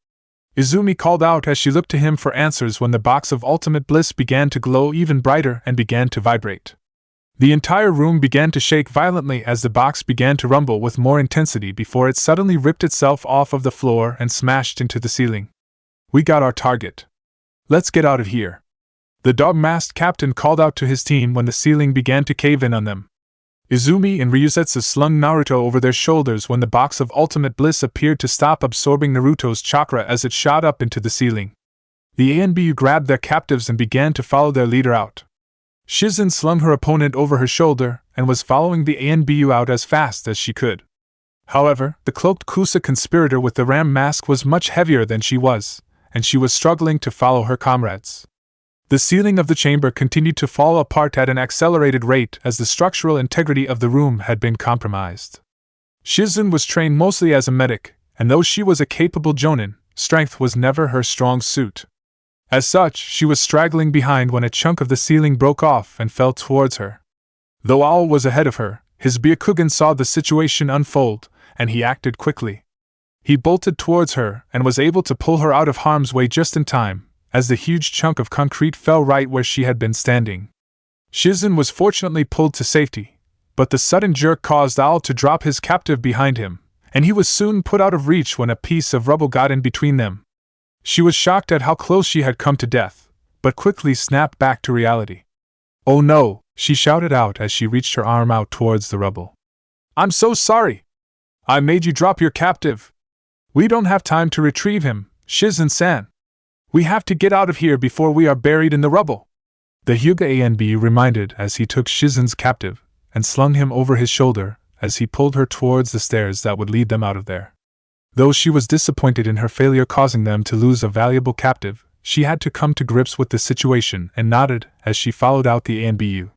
Izumi called out as she looked to him for answers when the box of ultimate bliss began to glow even brighter and began to vibrate. The entire room began to shake violently as the box began to rumble with more intensity before it suddenly ripped itself off of the floor and smashed into the ceiling. We got our target. Let's get out of here. The dog-masked captain called out to his team when the ceiling began to cave in on them. Izumi and Ryuzetsu slung Naruto over their shoulders when the box of ultimate bliss appeared to stop absorbing Naruto's chakra as it shot up into the ceiling. The Anbyu grabbed their captives and began to follow their leader out. Shizen slung her opponent over her shoulder and was following the Anbyu out as fast as she could. However, the cloaked Kusa conspirator with the ram mask was much heavier than she was, and she was struggling to follow her comrades. The ceiling of the chamber continued to fall apart at an accelerated rate as the structural integrity of the room had been compromised. Shizen was trained mostly as a medic, and though she was a capable jonin, strength was never her strong suit. As such, she was straggling behind when a chunk of the ceiling broke off and fell towards her. Though Owl was ahead of her, his Byakugan saw the situation unfold, and he acted quickly. He bolted towards her and was able to pull her out of harm's way just in time, as the huge chunk of concrete fell right where she had been standing. Shizen was fortunately pulled to safety, but the sudden jerk caused Owl to drop his captive behind him, and he was soon put out of reach when a piece of rubble got in between them. She was shocked at how close she had come to death, but quickly snapped back to reality. "Oh no," she shouted out as she reached her arm out towards the rubble. "I'm so sorry! I made you drop your captive. We don't have time to retrieve him, Shizen-san. We have to get out of here before we are buried in the rubble," the Hyuga Anbyu reminded as he took Shizen's captive and slung him over his shoulder as he pulled her towards the stairs that would lead them out of there. Though she was disappointed in her failure causing them to lose a valuable captive, she had to come to grips with the situation and nodded as she followed out the Anbyu.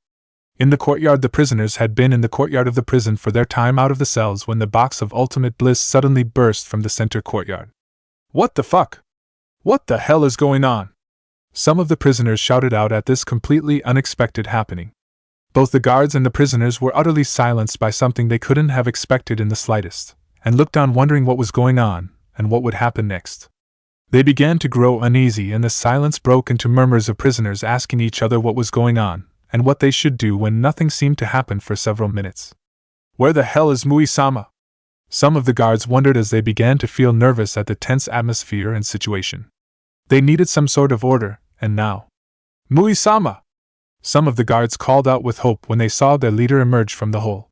In the courtyard, the prisoners had been in the courtyard of the prison for their time out of the cells when the box of ultimate bliss suddenly burst from the center courtyard. "What the fuck? What the hell is going on?" Some of the prisoners shouted out at this completely unexpected happening. Both the guards and the prisoners were utterly silenced by something they couldn't have expected in the slightest, and looked on wondering what was going on, and what would happen next. They began to grow uneasy, and the silence broke into murmurs of prisoners asking each other what was going on, and what they should do when nothing seemed to happen for several minutes. "Where the hell is Mui-sama?" Some of the guards wondered as they began to feel nervous at the tense atmosphere and situation. They needed some sort of order, and now. "Mui-sama!" Some of the guards called out with hope when they saw their leader emerge from the hole.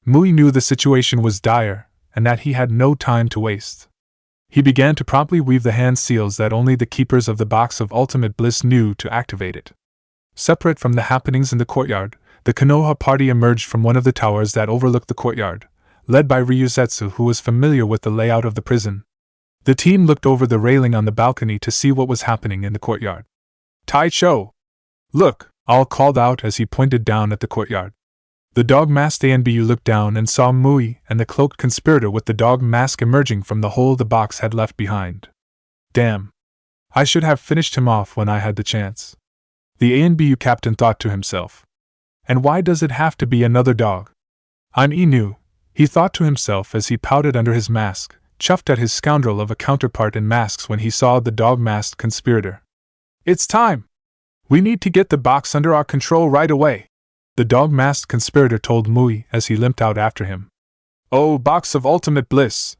Mui knew the situation was dire, and that he had no time to waste. He began to promptly weave the hand seals that only the keepers of the box of ultimate bliss knew to activate it. Separate from the happenings in the courtyard, the Konoha party emerged from one of the towers that overlooked the courtyard, led by Ryuzetsu, who was familiar with the layout of the prison. The team looked over the railing on the balcony to see what was happening in the courtyard. "Taicho! Look!" All called out as he pointed down at the courtyard. The dog-masked ANBU looked down and saw Mui and the cloaked conspirator with the dog mask emerging from the hole the box had left behind. "Damn! I should have finished him off when I had the chance," the ANBU captain thought to himself. "And why does it have to be another dog? I'm Inu," he thought to himself as he pouted under his mask, chuffed at his scoundrel of a counterpart in masks when he saw the dog-masked conspirator. "It's time! We need to get the box under our control right away," the dog-masked conspirator told Mui as he limped out after him. "Oh, box of ultimate bliss!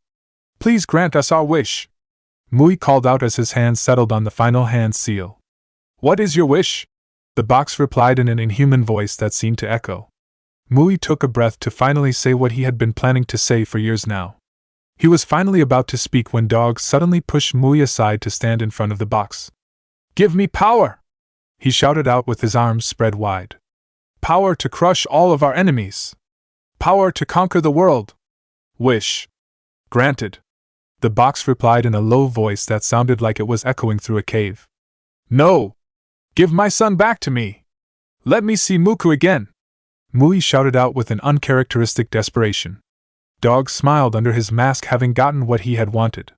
Please grant us our wish," Mui called out as his hand settled on the final hand seal. "What is your wish?" the box replied in an inhuman voice that seemed to echo. Mui took a breath to finally say what he had been planning to say for years now. He was finally about to speak when Dog suddenly pushed Mui aside to stand in front of the box. "Give me power!" he shouted out with his arms spread wide. "Power to crush all of our enemies! Power to conquer the world! Wish! Granted!" the box replied in a low voice that sounded like it was echoing through a cave. "No! Give my son back to me! Let me see Muku again!" Mui shouted out with an uncharacteristic desperation. Dog smiled under his mask, having gotten what he had wanted.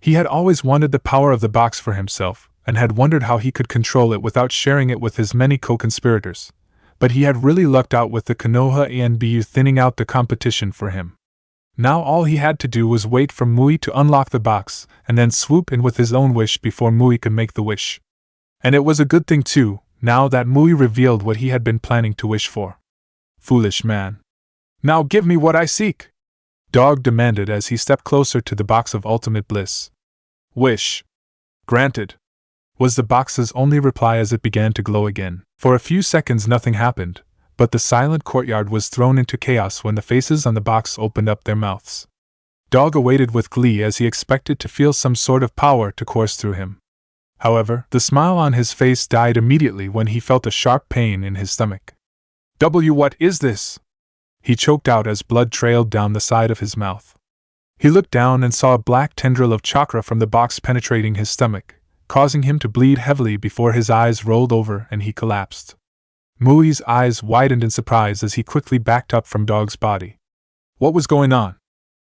He had always wanted the power of the box for himself, and had wondered how he could control it without sharing it with his many co-conspirators, but he had really lucked out with the Konoha ANBU thinning out the competition for him. Now all he had to do was wait for Mui to unlock the box, and then swoop in with his own wish before Mui could make the wish. And it was a good thing too, now that Mui revealed what he had been planning to wish for. "Foolish man. Now give me what I seek," Dog demanded as he stepped closer to the box of ultimate bliss. "Wish. Granted," was the box's only reply as it began to glow again. For a few seconds nothing happened, but the silent courtyard was thrown into chaos when the faces on the box opened up their mouths. Dog awaited with glee as he expected to feel some sort of power to course through him. However, the smile on his face died immediately when he felt a sharp pain in his stomach. What is this?" he choked out as blood trailed down the side of his mouth. He looked down and saw a black tendril of chakra from the box penetrating his stomach, causing him to bleed heavily before his eyes rolled over and he collapsed. Mui's eyes widened in surprise as he quickly backed up from Dog's body. What was going on?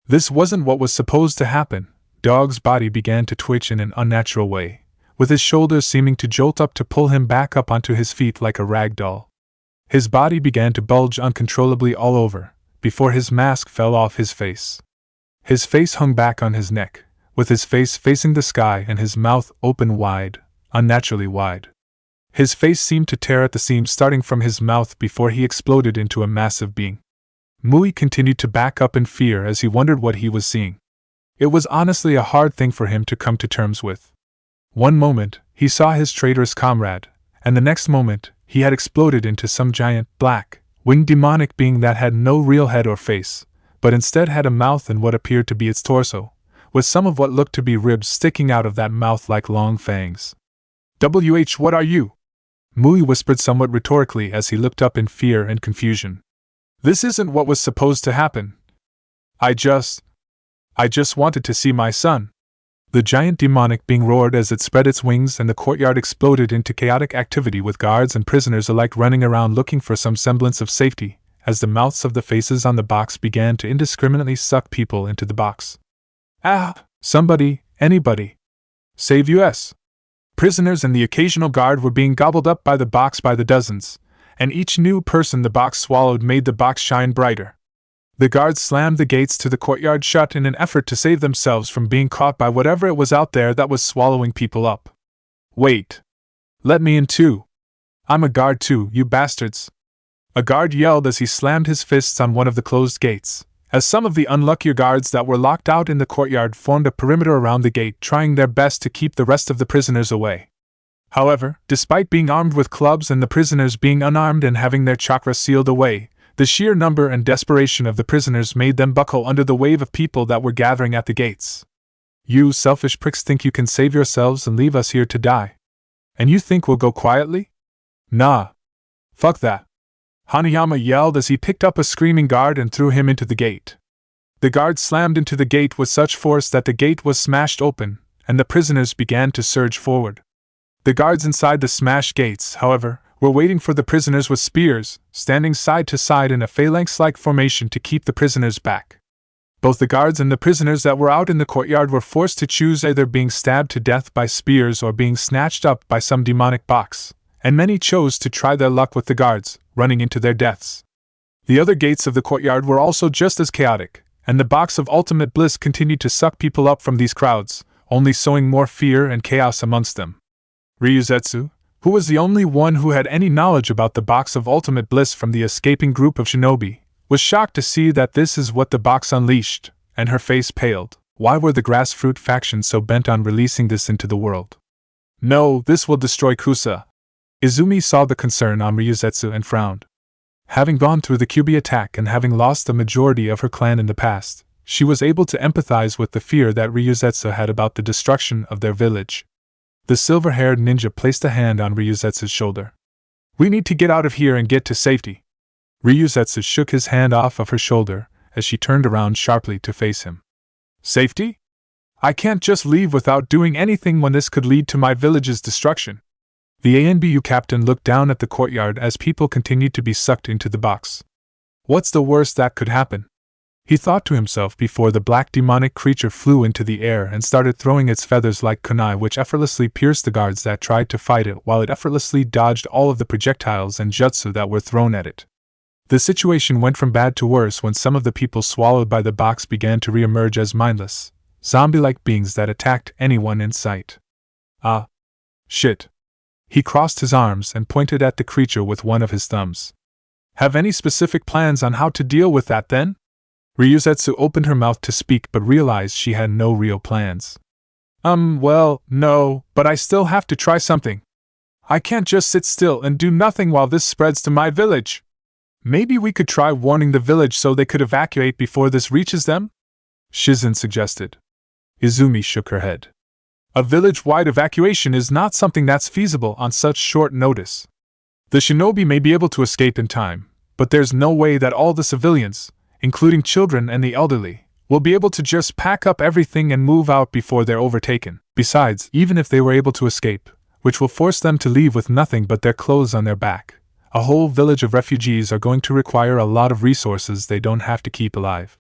This wasn't what was supposed to happen. Dog's body began to twitch in an unnatural way, with his shoulders seeming to jolt up to pull him back up onto his feet like a rag doll. His body began to bulge uncontrollably all over, before his mask fell off his face. His face hung back on his neck, with his face facing the sky and his mouth open wide, unnaturally wide. His face seemed to tear at the seams starting from his mouth before he exploded into a massive being. Mui continued to back up in fear as he wondered what he was seeing. It was honestly a hard thing for him to come to terms with. One moment, he saw his traitorous comrade, and the next moment, he had exploded into some giant, black, winged demonic being that had no real head or face, but instead had a mouth and what appeared to be its torso, with some of what looked to be ribs sticking out of that mouth like long fangs. What are you?" Mui whispered somewhat rhetorically as he looked up in fear and confusion. "This isn't what was supposed to happen. I just wanted to see my son." The giant demonic being roared as it spread its wings and the courtyard exploded into chaotic activity with guards and prisoners alike running around looking for some semblance of safety, as the mouths of the faces on the box began to indiscriminately suck people into the box. "Ah! Somebody, anybody! Save us!" Prisoners and the occasional guard were being gobbled up by the box by the dozens, and each new person the box swallowed made the box shine brighter. The guards slammed the gates to the courtyard shut in an effort to save themselves from being caught by whatever it was out there that was swallowing people up. Wait. Let me in too. I'm a guard too, you bastards. A guard yelled as he slammed his fists on one of the closed gates, as some of the unluckier guards that were locked out in the courtyard formed a perimeter around the gate, trying their best to keep the rest of the prisoners away. However, despite being armed with clubs and the prisoners being unarmed and having their chakra sealed away, the sheer number and desperation of the prisoners made them buckle under the wave of people that were gathering at the gates. You selfish pricks think you can save yourselves and leave us here to die. And you think we'll go quietly? Nah. Fuck that. Hanayama yelled as he picked up a screaming guard and threw him into the gate. The guard slammed into the gate with such force that the gate was smashed open, and the prisoners began to surge forward. The guards inside the smashed gates, however, were waiting for the prisoners with spears, standing side to side in a phalanx-like formation to keep the prisoners back. Both the guards and the prisoners that were out in the courtyard were forced to choose either being stabbed to death by spears or being snatched up by some demonic box, and many chose to try their luck with the guards, running into their deaths. The other gates of the courtyard were also just as chaotic, and the box of ultimate bliss continued to suck people up from these crowds, only sowing more fear and chaos amongst them. Ryuzetsu, who was the only one who had any knowledge about the box of ultimate bliss from the escaping group of shinobi, was shocked to see that this is what the box unleashed, and her face paled. Why were the grassfruit faction so bent on releasing this into the world? No, this will destroy Kusa. Izumi saw the concern on Ryuzetsu and frowned. Having gone through the Kyuubi attack and having lost the majority of her clan in the past, she was able to empathize with the fear that Ryuzetsu had about the destruction of their village. The silver-haired ninja placed a hand on Ryuzetsu's shoulder. We need to get out of here and get to safety. Ryuzetsu shook his hand off of her shoulder as she turned around sharply to face him. Safety? I can't just leave without doing anything when this could lead to my village's destruction. The ANBU captain looked down at the courtyard as people continued to be sucked into the box. What's the worst that could happen? He thought to himself before the black demonic creature flew into the air and started throwing its feathers like kunai, which effortlessly pierced the guards that tried to fight it, while it effortlessly dodged all of the projectiles and jutsu that were thrown at it. The situation went from bad to worse when some of the people swallowed by the box began to re-emerge as mindless, zombie-like beings that attacked anyone in sight. Ah. Shit. He crossed his arms and pointed at the creature with one of his thumbs. Have any specific plans on how to deal with that then? Ryuzetsu opened her mouth to speak but realized she had no real plans. Well, no, but I still have to try something. I can't just sit still and do nothing while this spreads to my village. Maybe we could try warning the village so they could evacuate before this reaches them? Shizen suggested. Izumi shook her head. A village-wide evacuation is not something that's feasible on such short notice. The shinobi may be able to escape in time, but there's no way that all the civilians, including children and the elderly, will be able to just pack up everything and move out before they're overtaken. Besides, even if they were able to escape, which will force them to leave with nothing but their clothes on their back, a whole village of refugees are going to require a lot of resources they don't have to keep alive.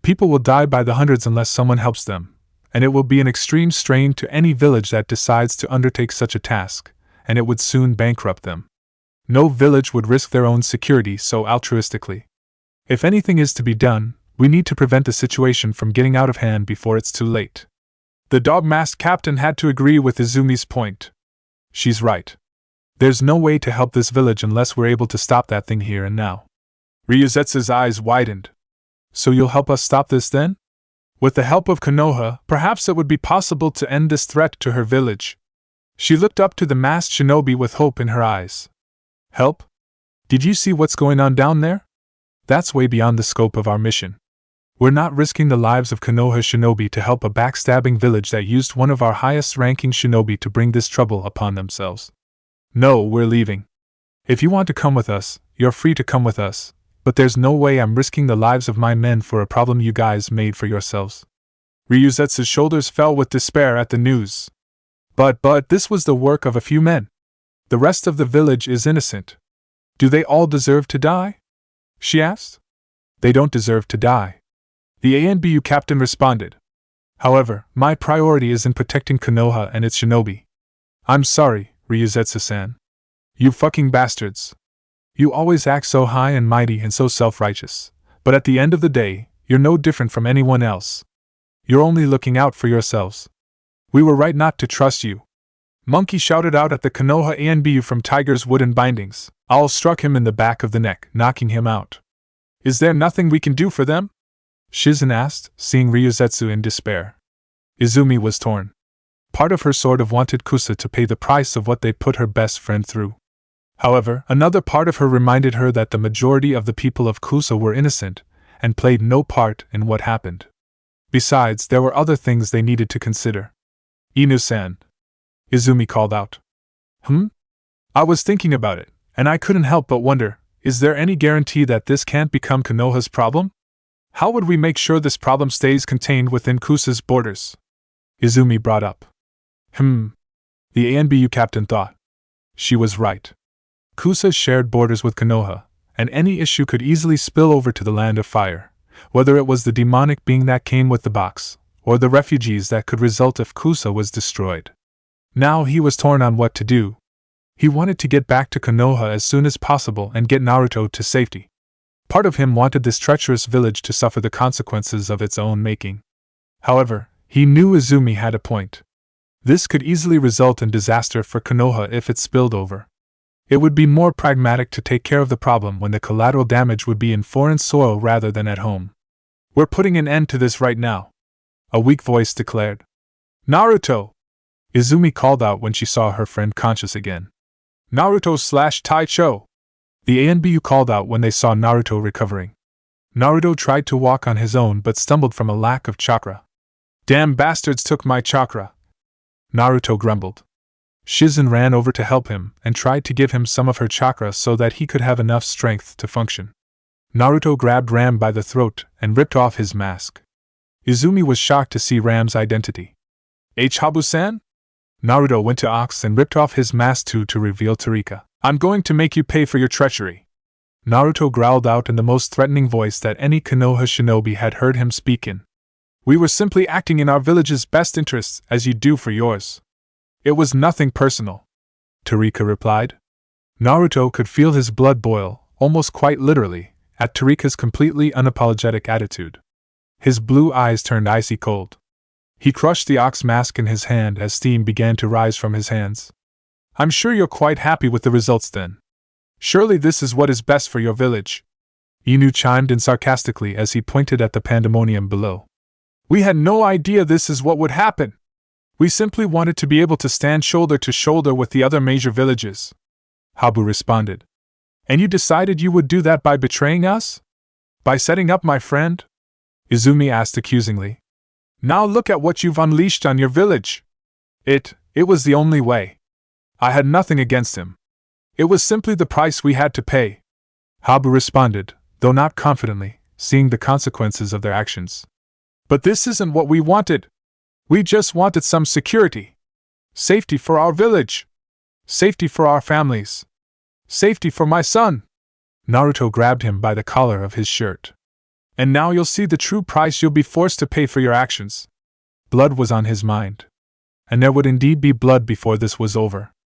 People will die by the hundreds unless someone helps them, and it will be an extreme strain to any village that decides to undertake such a task, and it would soon bankrupt them. No village would risk their own security so altruistically. If anything is to be done, we need to prevent the situation from getting out of hand before it's too late. The dog-masked captain had to agree with Izumi's point. She's right. There's no way to help this village unless we're able to stop that thing here and now. Ryuzetsu's eyes widened. So you'll help us stop this then? With the help of Konoha, perhaps it would be possible to end this threat to her village. She looked up to the masked shinobi with hope in her eyes. Help? Did you see what's going on down there? That's way beyond the scope of our mission. We're not risking the lives of Konoha shinobi to help a backstabbing village that used one of our highest-ranking shinobi to bring this trouble upon themselves. No, we're leaving. If you want to come with us, you're free to come with us, but there's no way I'm risking the lives of my men for a problem you guys made for yourselves. Ryuzetsu's shoulders fell with despair at the news. But this was the work of a few men. The rest of the village is innocent. Do they all deserve to die? She asked. They don't deserve to die. The ANBU captain responded. However, my priority is in protecting Konoha and its shinobi. I'm sorry, Ryuzetsu-san. You fucking bastards. You always act so high and mighty and so self-righteous, But at the end of the day, you're no different from anyone else. You're only looking out for yourselves. We were right not to trust you. Monkey shouted out at the Konoha Anbu from Tiger's wooden bindings. Owl struck him in the back of the neck, knocking him out. Is there nothing we can do for them? Shizen asked, seeing Ryuzetsu in despair. Izumi was torn. Part of her sort of wanted Kusa to pay the price of what they put her best friend through. However, another part of her reminded her that the majority of the people of Kusa were innocent, and played no part in what happened. Besides, there were other things they needed to consider. Inu-san. Izumi called out. I was thinking about it, and I couldn't help but wonder, is there any guarantee that this can't become Konoha's problem? How would we make sure this problem stays contained within Kusa's borders? Izumi brought up. The ANBU captain thought. She was right. Kusa shared borders with Konoha, and any issue could easily spill over to the Land of Fire, whether it was the demonic being that came with the box, or the refugees that could result if Kusa was destroyed. Now he was torn on what to do. He wanted to get back to Konoha as soon as possible and get Naruto to safety. Part of him wanted this treacherous village to suffer the consequences of its own making. However, he knew Izumi had a point. This could easily result in disaster for Konoha if it spilled over. It would be more pragmatic to take care of the problem when the collateral damage would be in foreign soil rather than at home. We're putting an end to this right now, a weak voice declared. Naruto! Izumi called out when she saw her friend conscious again. Naruto/Taicho! The ANBU called out when they saw Naruto recovering. Naruto tried to walk on his own but stumbled from a lack of chakra. Damn bastards took my chakra! Naruto grumbled. Shizen ran over to help him and tried to give him some of her chakra so that he could have enough strength to function. Naruto grabbed Ram by the throat and ripped off his mask. Izumi was shocked to see Ram's identity. Habu-san? Naruto went to Ox and ripped off his mask too to reveal Tarika. I'm going to make you pay for your treachery. Naruto growled out in the most threatening voice that any Konoha shinobi had heard him speak in. We were simply acting in our village's best interests as you do for yours. It was nothing personal, Tarika replied. Naruto could feel his blood boil, almost quite literally, at Tarika's completely unapologetic attitude. His blue eyes turned icy cold. He crushed the ox mask in his hand as steam began to rise from his hands. I'm sure you're quite happy with the results then. Surely this is what is best for your village. Inu chimed in sarcastically as he pointed at the pandemonium below. We had no idea this is what would happen. We simply wanted to be able to stand shoulder to shoulder with the other major villages. Habu responded. And you decided you would do that by betraying us? By setting up my friend? Izumi asked accusingly. Now look at what you've unleashed on your village. It was the only way. I had nothing against him. It was simply the price we had to pay. Habu responded, though not confidently, seeing the consequences of their actions. But this isn't what we wanted. We just wanted some security. Safety for our village. Safety for our families. Safety for my son. Naruto grabbed him by the collar of his shirt. And now you'll see the true price you'll be forced to pay for your actions. Blood was on his mind. And there would indeed be blood before this was over.